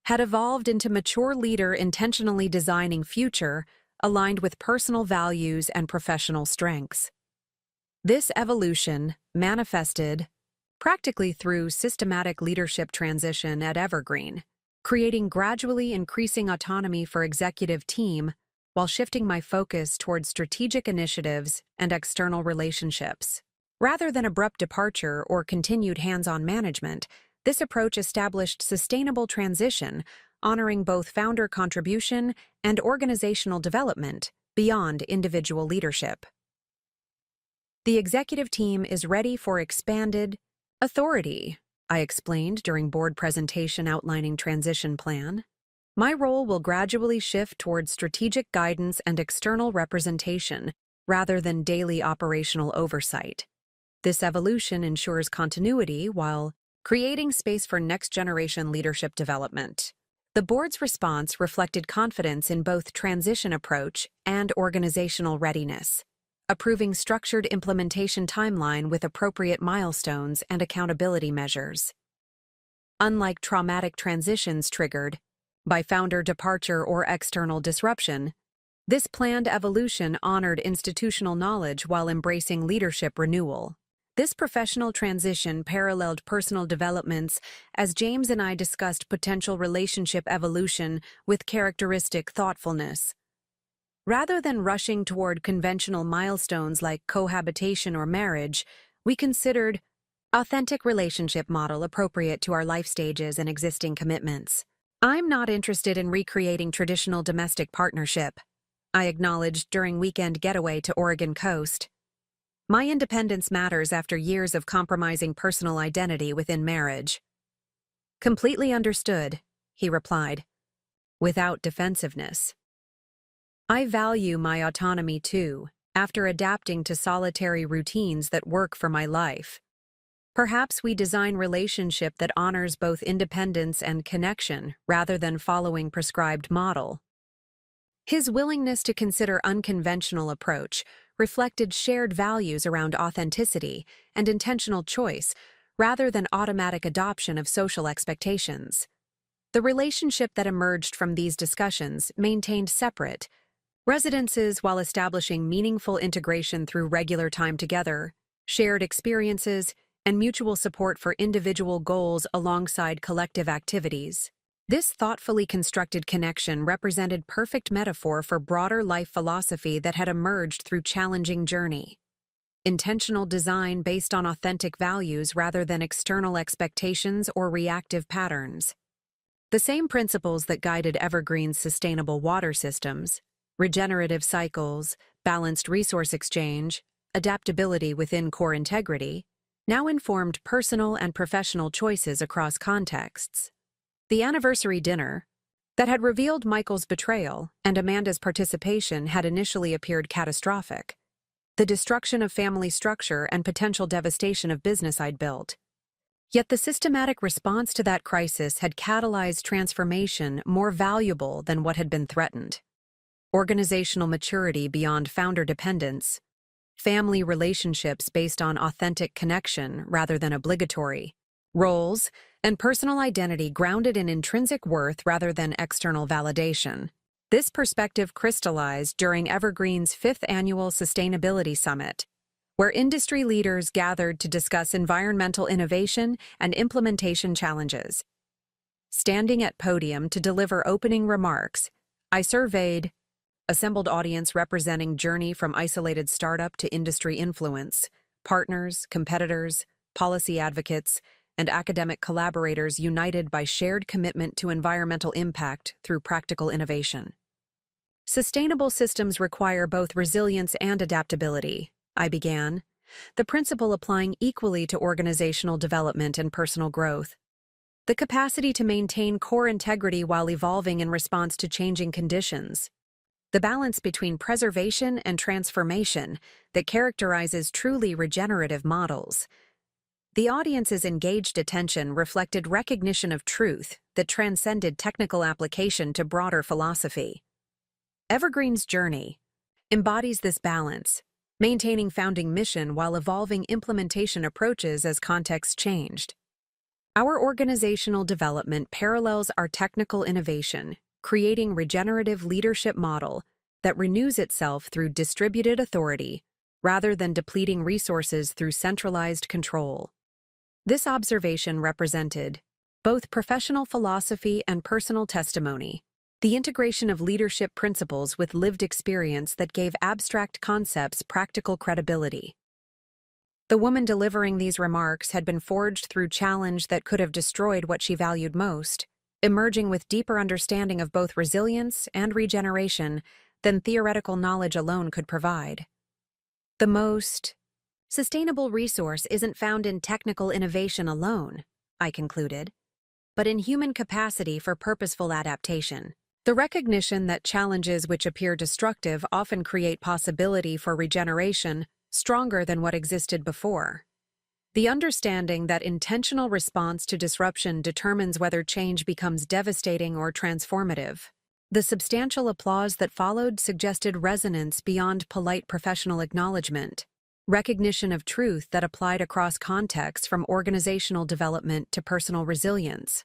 had evolved into mature leader intentionally designing future aligned with personal values and professional strengths. This evolution manifested practically through systematic leadership transition at Evergreen, creating gradually increasing autonomy for executive team while shifting my focus towards strategic initiatives and external relationships. Rather than abrupt departure or continued hands-on management, this approach established sustainable transition, honoring both founder contribution and organizational development beyond individual leadership. The executive team is ready for expanded authority, I explained during board presentation outlining transition plan. My role will gradually shift towards strategic guidance and external representation rather than daily operational oversight. This evolution ensures continuity while creating space for next-generation leadership development. The board's response reflected confidence in both transition approach and organizational readiness, approving structured implementation timeline with appropriate milestones and accountability measures. Unlike traumatic transitions triggered by founder departure or external disruption, this planned evolution honored institutional knowledge while embracing leadership renewal. This professional transition paralleled personal developments as James and I discussed potential relationship evolution with characteristic thoughtfulness. Rather than rushing toward conventional milestones like cohabitation or marriage, we considered authentic relationship model appropriate to our life stages and existing commitments. I'm not interested in recreating traditional domestic partnership, I acknowledged during weekend getaway to Oregon coast. My independence matters after years of compromising personal identity within marriage. Completely understood, he replied, without defensiveness. I value my autonomy too, after adapting to solitary routines that work for my life. Perhaps we design relationship that honors both independence and connection rather than following prescribed model. His willingness to consider unconventional approach reflected shared values around authenticity and intentional choice rather than automatic adoption of social expectations. The relationship that emerged from these discussions maintained separate residences while establishing meaningful integration through regular time together, shared experiences, and mutual support for individual goals alongside collective activities. This thoughtfully constructed connection represented perfect metaphor for broader life philosophy that had emerged through challenging journey. Intentional design based on authentic values rather than external expectations or reactive patterns. The same principles that guided Evergreen's sustainable water systems, regenerative cycles, balanced resource exchange, adaptability within core integrity, now informed personal and professional choices across contexts. The anniversary dinner, that had revealed Michael's betrayal and Amanda's participation, had initially appeared catastrophic. The destruction of family structure and potential devastation of business I'd built. Yet the systematic response to that crisis had catalyzed transformation more valuable than what had been threatened. Organizational maturity beyond founder dependence, family relationships based on authentic connection rather than obligatory, roles, and personal identity grounded in intrinsic worth rather than external validation. This perspective crystallized during Evergreen's 5th annual Sustainability Summit, where industry leaders gathered to discuss environmental innovation and implementation challenges. Standing at podium to deliver opening remarks, I surveyed assembled audience representing journey from isolated startup to industry influence, partners, competitors, policy advocates, and academic collaborators united by shared commitment to environmental impact through practical innovation. Sustainable systems require both resilience and adaptability, I began, the principle applying equally to organizational development and personal growth. The capacity to maintain core integrity while evolving in response to changing conditions. The balance between preservation and transformation that characterizes truly regenerative models. The audience's engaged attention reflected recognition of truth that transcended technical application to broader philosophy. Evergreen's journey embodies this balance, maintaining founding mission while evolving implementation approaches as contexts changed. Our organizational development parallels our technical innovation, creating regenerative leadership model that renews itself through distributed authority rather than depleting resources through centralized control. This observation represented both professional philosophy and personal testimony, the integration of leadership principles with lived experience that gave abstract concepts practical credibility. The woman delivering these remarks had been forged through challenge that could have destroyed what she valued most, emerging with deeper understanding of both resilience and regeneration than theoretical knowledge alone could provide. The most sustainable resource isn't found in technical innovation alone, I concluded, but in human capacity for purposeful adaptation. The recognition that challenges which appear destructive often create possibility for regeneration stronger than what existed before. The understanding that intentional response to disruption determines whether change becomes devastating or transformative. The substantial applause that followed suggested resonance beyond polite professional acknowledgement, recognition of truth that applied across contexts from organizational development to personal resilience.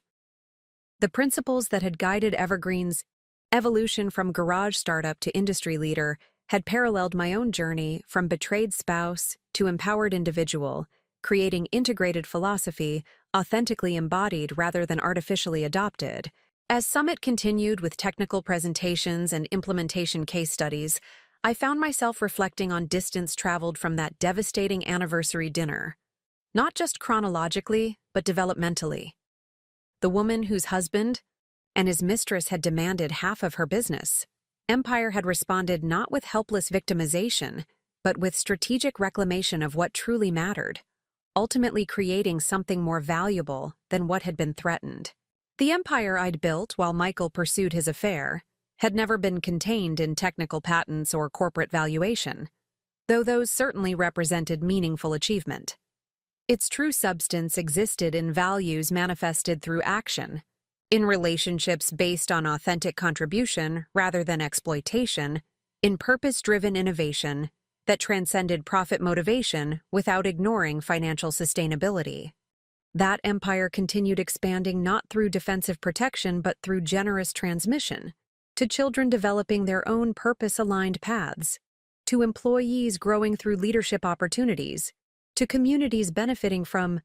The principles that had guided Evergreen's evolution from garage startup to industry leader had paralleled my own journey from betrayed spouse to empowered individual, creating integrated philosophy, authentically embodied rather than artificially adopted. As Summit continued with technical presentations and implementation case studies, I found myself reflecting on distance traveled from that devastating anniversary dinner, not just chronologically, but developmentally. The woman whose husband and his mistress had demanded half of her business. Empire had responded not with helpless victimization, but with strategic reclamation of what truly mattered, ultimately creating something more valuable than what had been threatened. The empire I'd built while Michael pursued his affair had never been contained in technical patents or corporate valuation, though those certainly represented meaningful achievement. Its true substance existed in values manifested through action, in relationships based on authentic contribution rather than exploitation, in purpose-driven innovation that transcended profit motivation without ignoring financial sustainability. That empire continued expanding not through defensive protection but through generous transmission, to children developing their own purpose-aligned paths, to employees growing through leadership opportunities, to communities benefiting from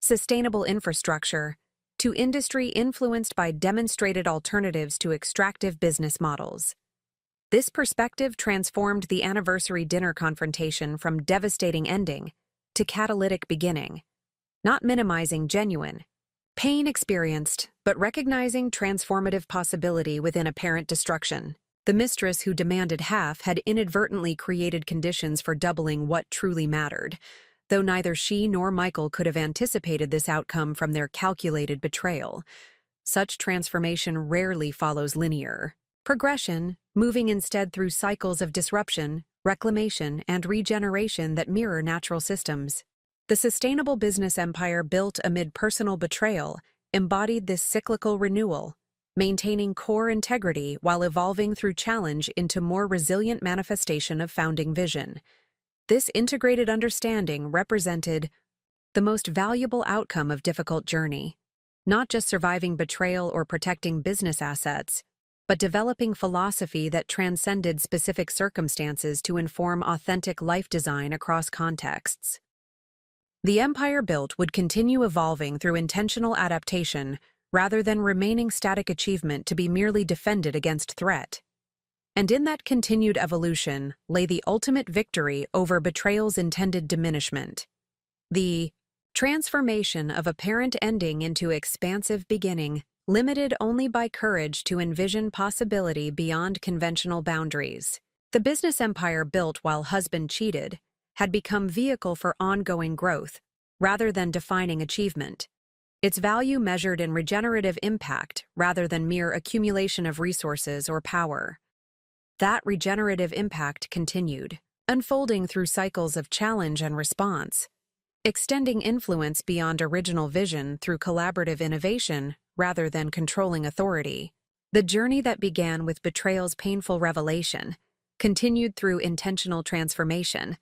sustainable infrastructure, to industry influenced by demonstrated alternatives to extractive business models. This perspective transformed the anniversary dinner confrontation from devastating ending to catalytic beginning, not minimizing genuine pain experienced, but recognizing transformative possibility within apparent destruction. The mistress who demanded half had inadvertently created conditions for doubling what truly mattered, though neither she nor Michael could have anticipated this outcome from their calculated betrayal. Such transformation rarely follows linear progression, moving instead through cycles of disruption, reclamation, and regeneration that mirror natural systems. The sustainable business empire built amid personal betrayal embodied this cyclical renewal, maintaining core integrity while evolving through challenge into more resilient manifestation of founding vision. This integrated understanding represented the most valuable outcome of difficult journey, not just surviving betrayal or protecting business assets, but developing philosophy that transcended specific circumstances to inform authentic life design across contexts. The empire built would continue evolving through intentional adaptation rather than remaining static achievement to be merely defended against threat. And in that continued evolution lay the ultimate victory over betrayal's intended diminishment. The transformation of apparent ending into expansive beginning, limited only by courage to envision possibility beyond conventional boundaries. The business empire built while husband cheated had become vehicle for ongoing growth, rather than defining achievement. Its value measured in regenerative impact rather than mere accumulation of resources or power. That regenerative impact continued, unfolding through cycles of challenge and response, extending influence beyond original vision through collaborative innovation rather than controlling authority. The journey that began with betrayal's painful revelation continued through intentional transformation,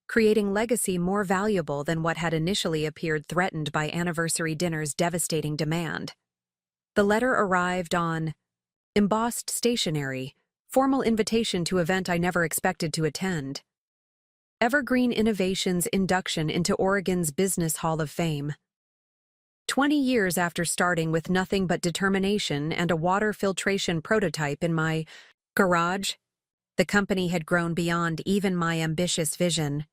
creating legacy more valuable than what had initially appeared threatened by anniversary dinner's devastating demand. The letter arrived on embossed stationery, formal invitation to event I never expected to attend. Evergreen Innovations induction into Oregon's Business Hall of Fame. 20 years after starting with nothing but determination and a water filtration prototype in my garage, the company had grown beyond even my ambitious vision.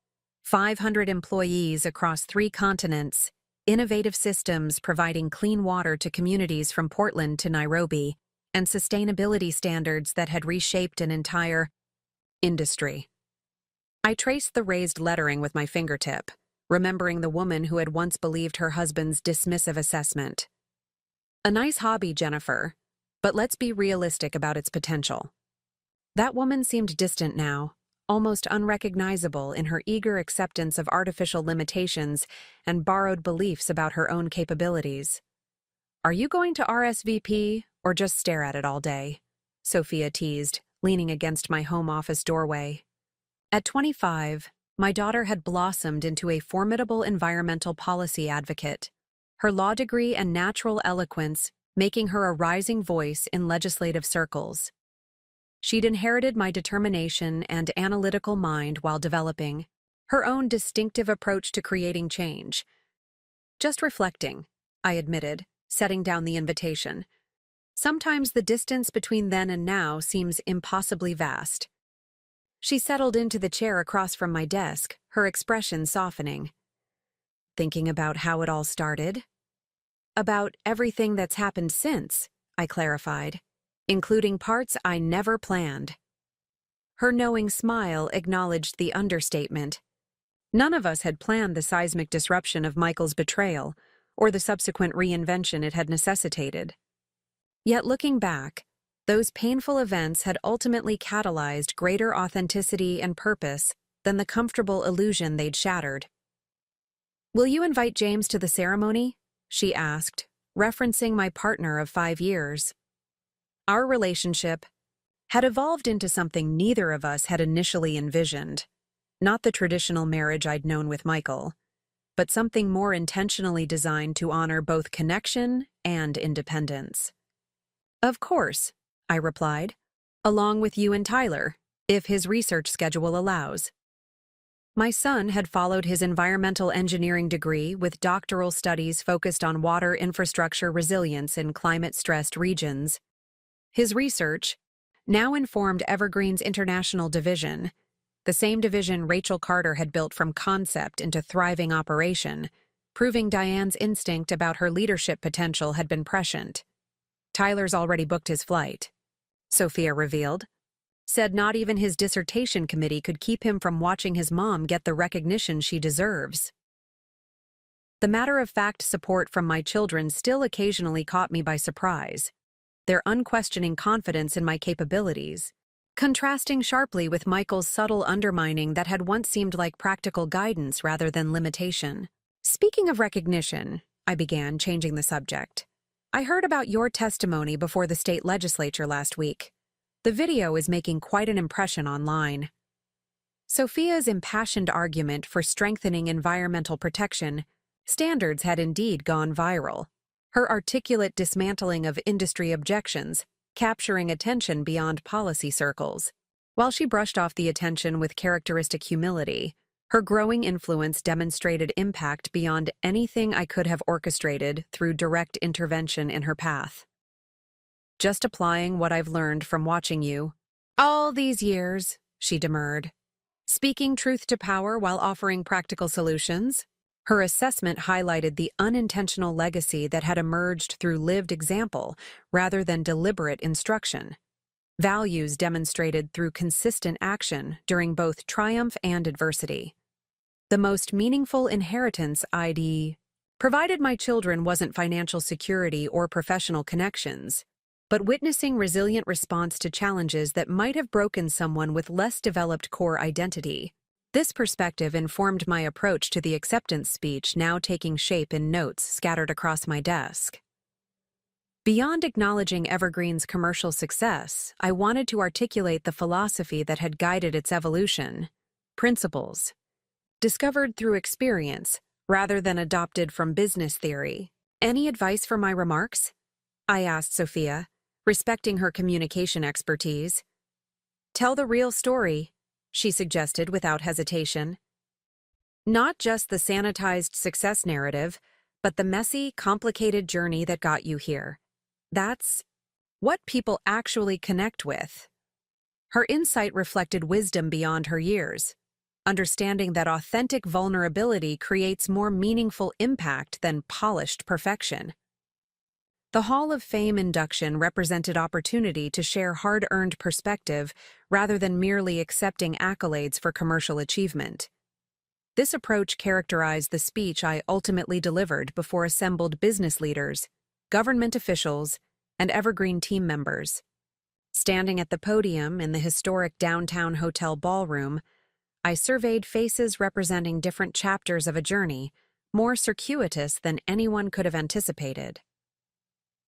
500 employees across 3 continents, innovative systems providing clean water to communities from Portland to Nairobi, and sustainability standards that had reshaped an entire industry. I traced the raised lettering with my fingertip, remembering the woman who had once believed her husband's dismissive assessment. A nice hobby, Jennifer, but let's be realistic about its potential. That woman seemed distant now, almost unrecognizable in her eager acceptance of artificial limitations and borrowed beliefs about her own capabilities. "Are you going to RSVP or just stare at it all day?" Sophia teased, leaning against my home office doorway. At 25, my daughter had blossomed into a formidable environmental policy advocate, her law degree and natural eloquence making her a rising voice in legislative circles. She'd inherited my determination and analytical mind while developing her own distinctive approach to creating change. "Just reflecting," I admitted, setting down the invitation. "Sometimes the distance between then and now seems impossibly vast." She settled into the chair across from my desk, her expression softening. "Thinking about how it all started?" "About everything that's happened since," I clarified, "including parts I never planned." Her knowing smile acknowledged the understatement. None of us had planned the seismic disruption of Michael's betrayal, or the subsequent reinvention it had necessitated. Yet looking back, those painful events had ultimately catalyzed greater authenticity and purpose than the comfortable illusion they'd shattered. "Will you invite James to the ceremony?" she asked, referencing my partner of 5 years. Our relationship had evolved into something neither of us had initially envisioned. Not the traditional marriage I'd known with Michael, but something more intentionally designed to honor both connection and independence. "Of course," I replied, "along with you and Tyler, if his research schedule allows." My son had followed his environmental engineering degree with doctoral studies focused on water infrastructure resilience in climate-stressed regions. His research now informed Evergreen's international division, the same division Rachel Carter had built from concept into thriving operation, proving Diane's instinct about her leadership potential had been prescient. "Tyler's already booked his flight," Sophia revealed. "Said not even his dissertation committee could keep him from watching his mom get the recognition she deserves." The matter-of-fact support from my children still occasionally caught me by surprise, their unquestioning confidence in my capabilities, contrasting sharply with Michael's subtle undermining that had once seemed like practical guidance rather than limitation. "Speaking of recognition," I began, changing the subject, "I heard about your testimony before the state legislature last week. The video is making quite an impression online." Sophia's impassioned argument for strengthening environmental protection standards had indeed gone viral, her articulate dismantling of industry objections capturing attention beyond policy circles. While she brushed off the attention with characteristic humility, Her growing influence demonstrated impact beyond anything I could have orchestrated through direct intervention in her path. Just applying what I've learned from watching you. All these years, she demurred. Speaking truth to power while offering practical solutions. Her assessment highlighted the unintentional legacy that had emerged through lived example rather than deliberate instruction. Values demonstrated through consistent action during both triumph and adversity. The most meaningful inheritance I'd provided my children wasn't financial security or professional connections, but witnessing resilient response to challenges that might have broken someone with less developed core identity. This perspective informed my approach to the acceptance speech now taking shape in notes scattered across my desk. Beyond acknowledging Evergreen's commercial success, I wanted to articulate the philosophy that had guided its evolution. Principles. Discovered through experience, rather than adopted from business theory. Any advice for my remarks? I asked Sophia, respecting her communication expertise. Tell the real story, she suggested without hesitation. Not just the sanitized success narrative, but the messy, complicated journey that got you here. That's what people actually connect with. Her insight reflected wisdom beyond her years, understanding that authentic vulnerability creates more meaningful impact than polished perfection. The Hall of Fame induction represented opportunity to share hard-earned perspective rather than merely accepting accolades for commercial achievement. This approach characterized the speech I ultimately delivered before assembled business leaders, government officials, and Evergreen team members. Standing at the podium in the historic downtown hotel ballroom, I surveyed faces representing different chapters of a journey, more circuitous than anyone could have anticipated.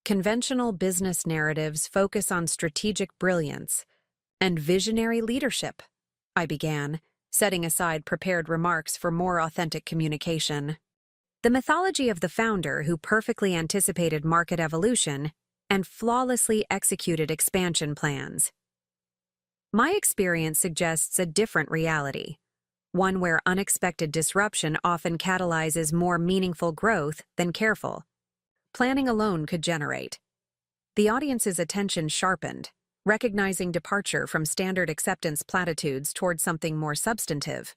Conventional business narratives focus on strategic brilliance and visionary leadership, I began, setting aside prepared remarks for more authentic communication. The mythology of the founder who perfectly anticipated market evolution and flawlessly executed expansion plans. My experience suggests a different reality, one where unexpected disruption often catalyzes more meaningful growth than careful planning alone could generate. The audience's attention sharpened, recognizing departure from standard acceptance platitudes toward something more substantive.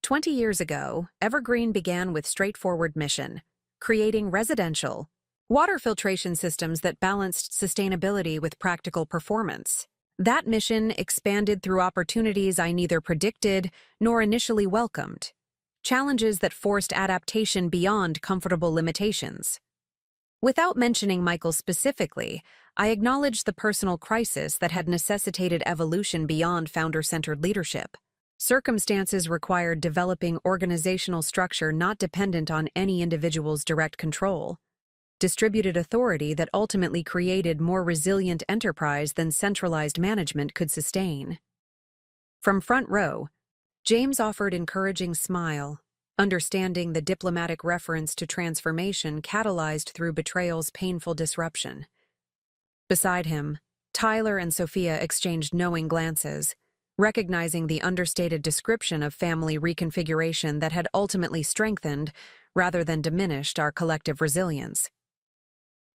20 years ago, Evergreen began with straightforward mission, creating residential, water filtration systems that balanced sustainability with practical performance. That mission expanded through opportunities I neither predicted nor initially welcomed, challenges that forced adaptation beyond comfortable limitations. Without mentioning Michael specifically, I acknowledged the personal crisis that had necessitated evolution beyond founder-centered leadership. Circumstances required developing organizational structure not dependent on any individual's direct control, distributed authority that ultimately created more resilient enterprise than centralized management could sustain. From front row, James offered encouraging smile, understanding the diplomatic reference to transformation catalyzed through betrayal's painful disruption. Beside him, Tyler and Sophia exchanged knowing glances, recognizing the understated description of family reconfiguration that had ultimately strengthened, rather than diminished, our collective resilience.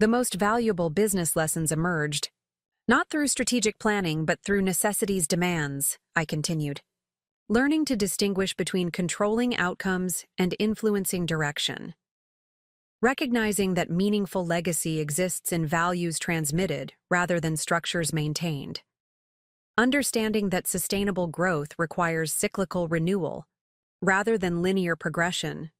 The most valuable business lessons emerged, not through strategic planning but through necessity's demands, I continued. Learning to distinguish between controlling outcomes and influencing direction. Recognizing that meaningful legacy exists in values transmitted rather than structures maintained. Understanding that sustainable growth requires cyclical renewal rather than linear progression.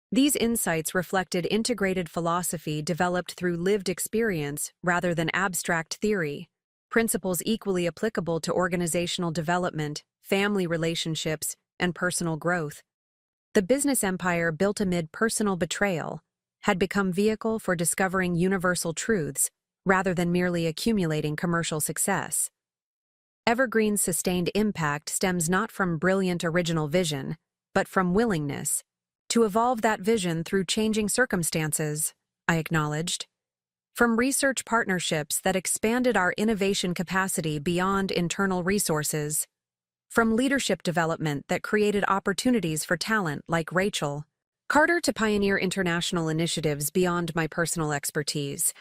These insights reflected integrated philosophy developed through lived experience rather than abstract theory, principles equally applicable to organizational development, family relationships, and personal growth. The business empire built amid personal betrayal had become vehicle for discovering universal truths rather than merely accumulating commercial success. Evergreen's sustained impact stems not from brilliant original vision, but from willingness to evolve that vision through changing circumstances, I acknowledged. From research partnerships that expanded our innovation capacity beyond internal resources, from leadership development that created opportunities for talent like Rachel, Carter to pioneer international initiatives beyond my personal expertise.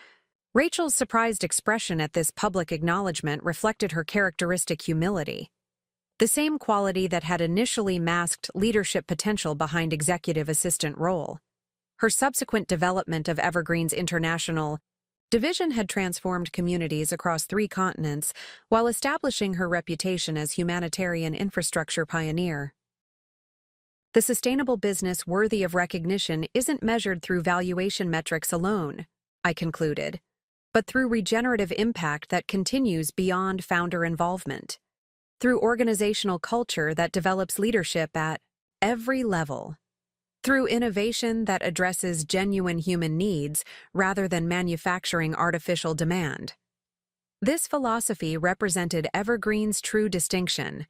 Rachel's surprised expression at this public acknowledgement reflected her characteristic humility, the same quality that had initially masked leadership potential behind executive assistant role. Her subsequent development of Evergreen's international division had transformed communities across 3 continents while establishing her reputation as humanitarian infrastructure pioneer. The sustainable business worthy of recognition isn't measured through valuation metrics alone, I concluded, but through regenerative impact that continues beyond founder involvement, through organizational culture that develops leadership at every level, through innovation that addresses genuine human needs rather than manufacturing artificial demand. This philosophy represented Evergreen's true distinction,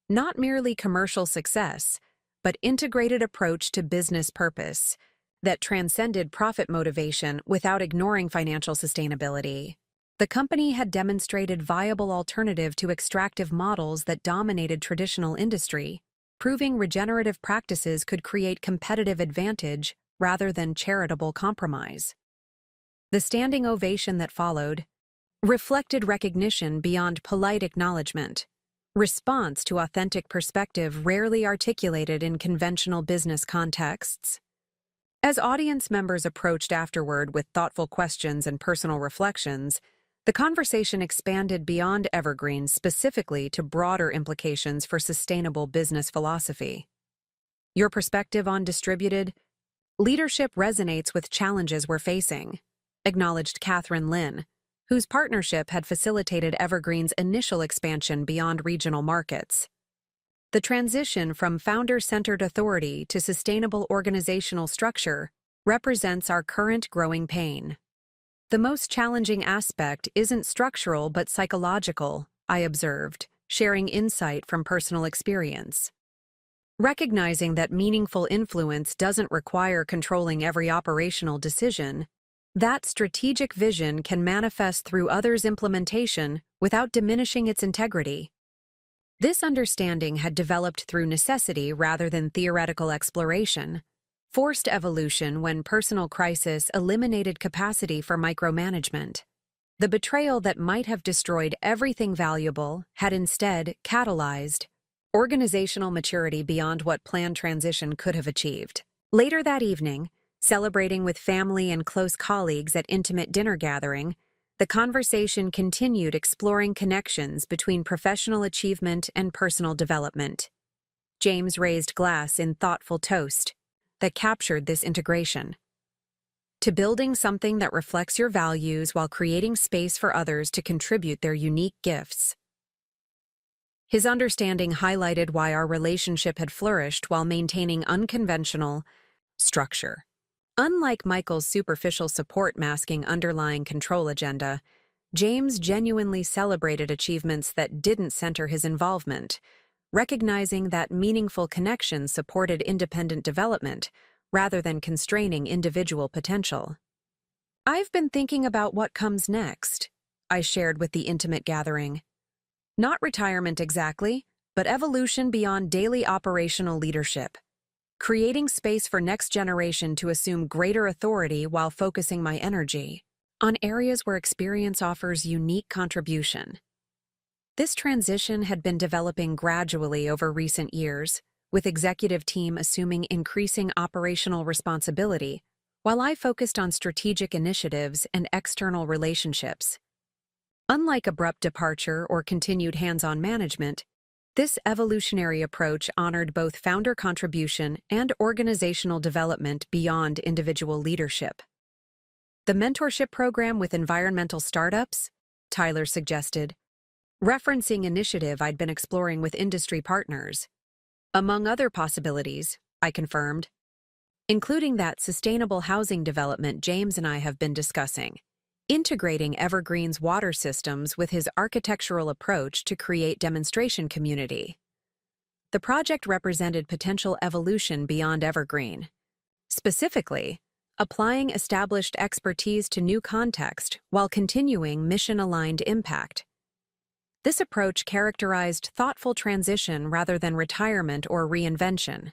not merely commercial success, but integrated approach to business purpose that transcended profit motivation without ignoring financial sustainability. The company had demonstrated viable alternative to extractive models that dominated traditional industry, proving regenerative practices could create competitive advantage rather than charitable compromise. The standing ovation that followed reflected recognition beyond polite acknowledgement, response to authentic perspective rarely articulated in conventional business contexts. As audience members approached afterward with thoughtful questions and personal reflections, the conversation expanded beyond Evergreen specifically to broader implications for sustainable business philosophy. Your perspective on distributed leadership resonates with challenges we're facing, acknowledged Catherine Lin, whose partnership had facilitated Evergreen's initial expansion beyond regional markets. The transition from founder-centered authority to sustainable organizational structure represents our current growing pain. The most challenging aspect isn't structural but psychological, I observed, sharing insight from personal experience. Recognizing that meaningful influence doesn't require controlling every operational decision, that strategic vision can manifest through others' implementation without diminishing its integrity. This understanding had developed through necessity rather than theoretical exploration, forced evolution when personal crisis eliminated capacity for micromanagement. The betrayal that might have destroyed everything valuable had instead catalyzed organizational maturity beyond what planned transition could have achieved. Later that evening, celebrating with family and close colleagues at intimate dinner gathering, the conversation continued exploring connections between professional achievement and personal development. James raised glass in thoughtful toast that captured this integration. To building something that reflects your values while creating space for others to contribute their unique gifts. His understanding highlighted why our relationship had flourished while maintaining unconventional structure. Unlike Michael's superficial support masking underlying control agenda, James genuinely celebrated achievements that didn't center his involvement, recognizing that meaningful connections supported independent development rather than constraining individual potential. I've been thinking about what comes next, I shared with the intimate gathering. Not retirement exactly, but evolution beyond daily operational leadership. Creating space for next generation to assume greater authority while focusing my energy on areas where experience offers unique contribution. This transition had been developing gradually over recent years, with executive team assuming increasing operational responsibility, while I focused on strategic initiatives and external relationships. Unlike abrupt departure or continued hands-on management, this evolutionary approach honored both founder contribution and organizational development beyond individual leadership. The mentorship program with environmental startups, Tyler suggested, referencing initiative I'd been exploring with industry partners. Among other possibilities, I confirmed, including that sustainable housing development James and I have been discussing, integrating Evergreen's water systems with his architectural approach to create demonstration community. The project represented potential evolution beyond Evergreen. Specifically, applying established expertise to new context while continuing mission-aligned impact. This approach characterized thoughtful transition rather than retirement or reinvention,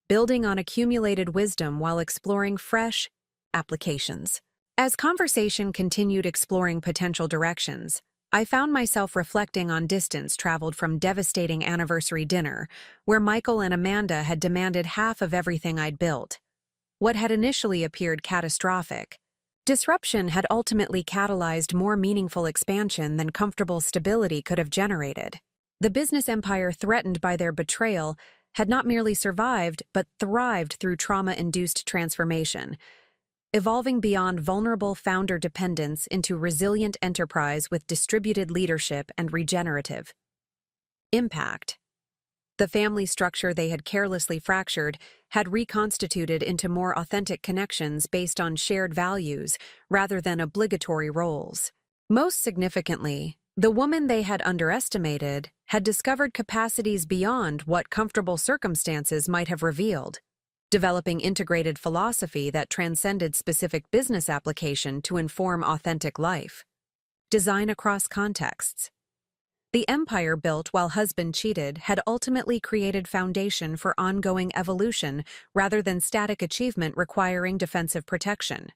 building on accumulated wisdom while exploring fresh applications. As conversation continued exploring potential directions, I found myself reflecting on distance traveled from devastating anniversary dinner, where Michael and Amanda had demanded half of everything I'd built. What had initially appeared catastrophic, disruption had ultimately catalyzed more meaningful expansion than comfortable stability could have generated. The business empire threatened by their betrayal had not merely survived but thrived through trauma-induced transformation, evolving beyond vulnerable founder dependence into resilient enterprise with distributed leadership and regenerative impact. The family structure they had carelessly fractured had reconstituted into more authentic connections based on shared values rather than obligatory roles. Most significantly, the woman they had underestimated had discovered capacities beyond what comfortable circumstances might have revealed, developing integrated philosophy that transcended specific business application to inform authentic life. Design across contexts. The empire built while husband cheated had ultimately created foundation for ongoing evolution rather than static achievement requiring defensive protection.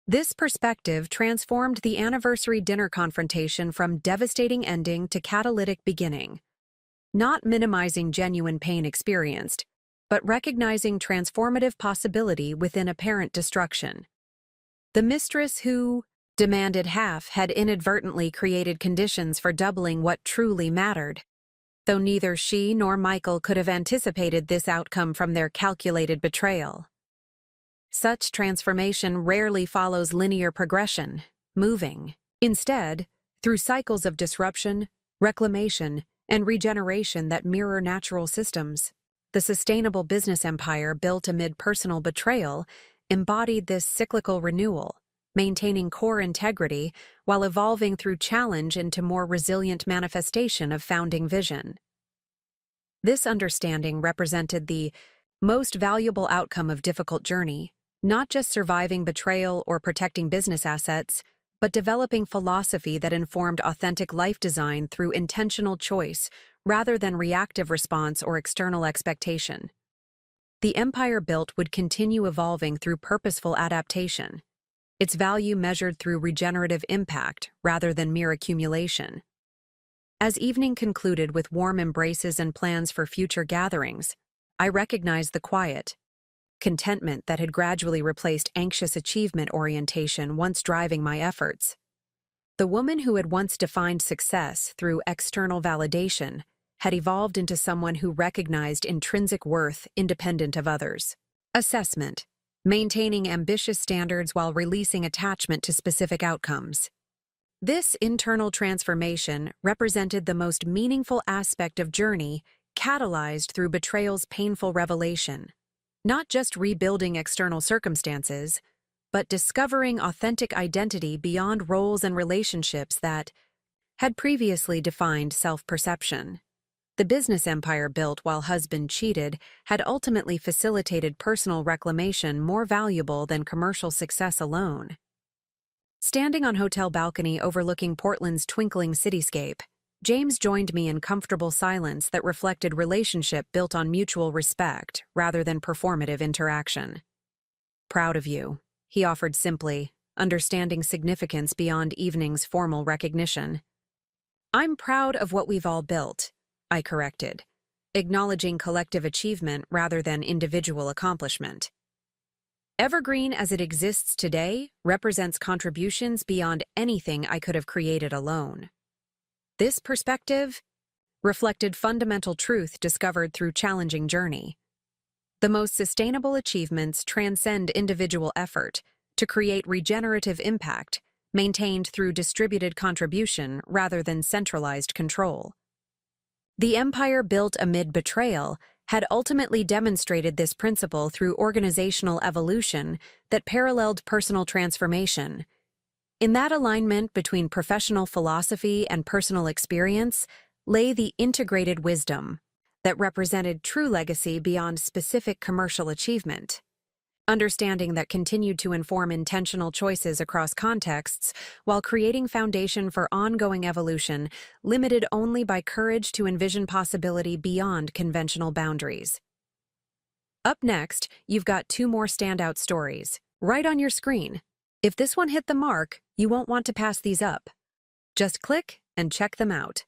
This perspective transformed the anniversary dinner confrontation from devastating ending to catalytic beginning, not minimizing genuine pain experienced, but recognizing transformative possibility within apparent destruction. The mistress who demanded half had inadvertently created conditions for doubling what truly mattered, though neither she nor Michael could have anticipated this outcome from their calculated betrayal. Such transformation rarely follows linear progression, moving, instead, through cycles of disruption, reclamation, and regeneration that mirror natural systems. The sustainable business empire built amid personal betrayal embodied this cyclical renewal, maintaining core integrity while evolving through challenge into more resilient manifestation of founding vision. This understanding represented the most valuable outcome of difficult journey, not just surviving betrayal or protecting business assets, but developing philosophy that informed authentic life design through intentional choice rather than reactive response or external expectation. The empire built would continue evolving through purposeful adaptation, its value measured through regenerative impact rather than mere accumulation. As evening concluded with warm embraces and plans for future gatherings, I recognized the quiet contentment that had gradually replaced anxious achievement orientation once driving my efforts. The woman who had once defined success through external validation had evolved into someone who recognized intrinsic worth independent of others. Assessment: maintaining ambitious standards while releasing attachment to specific outcomes. This internal transformation represented the most meaningful aspect of journey catalyzed through betrayal's painful revelation. Not just rebuilding external circumstances, but discovering authentic identity beyond roles and relationships that had previously defined self-perception. The business empire built while husband cheated had ultimately facilitated personal reclamation more valuable than commercial success alone. Standing on hotel balcony overlooking Portland's twinkling cityscape, James joined me in comfortable silence that reflected relationship built on mutual respect rather than performative interaction. "Proud of you," he offered simply, understanding significance beyond evening's formal recognition. "I'm proud of what we've all built," I corrected, acknowledging collective achievement rather than individual accomplishment. "Evergreen as it exists today represents contributions beyond anything I could have created alone." This perspective reflected fundamental truth discovered through challenging journey. The most sustainable achievements transcend individual effort to create regenerative impact, maintained through distributed contribution rather than centralized control. The empire built amid betrayal had ultimately demonstrated this principle through organizational evolution that paralleled personal transformation. In that alignment between professional philosophy and personal experience lay the integrated wisdom that represented true legacy beyond specific commercial achievement. understanding that continued to inform intentional choices across contexts while creating foundation for ongoing evolution, limited only by courage to envision possibility beyond conventional boundaries. Up next, you've got two more standout stories, right on your screen. If this one hit the mark, you won't want to pass these up. Just click and check them out.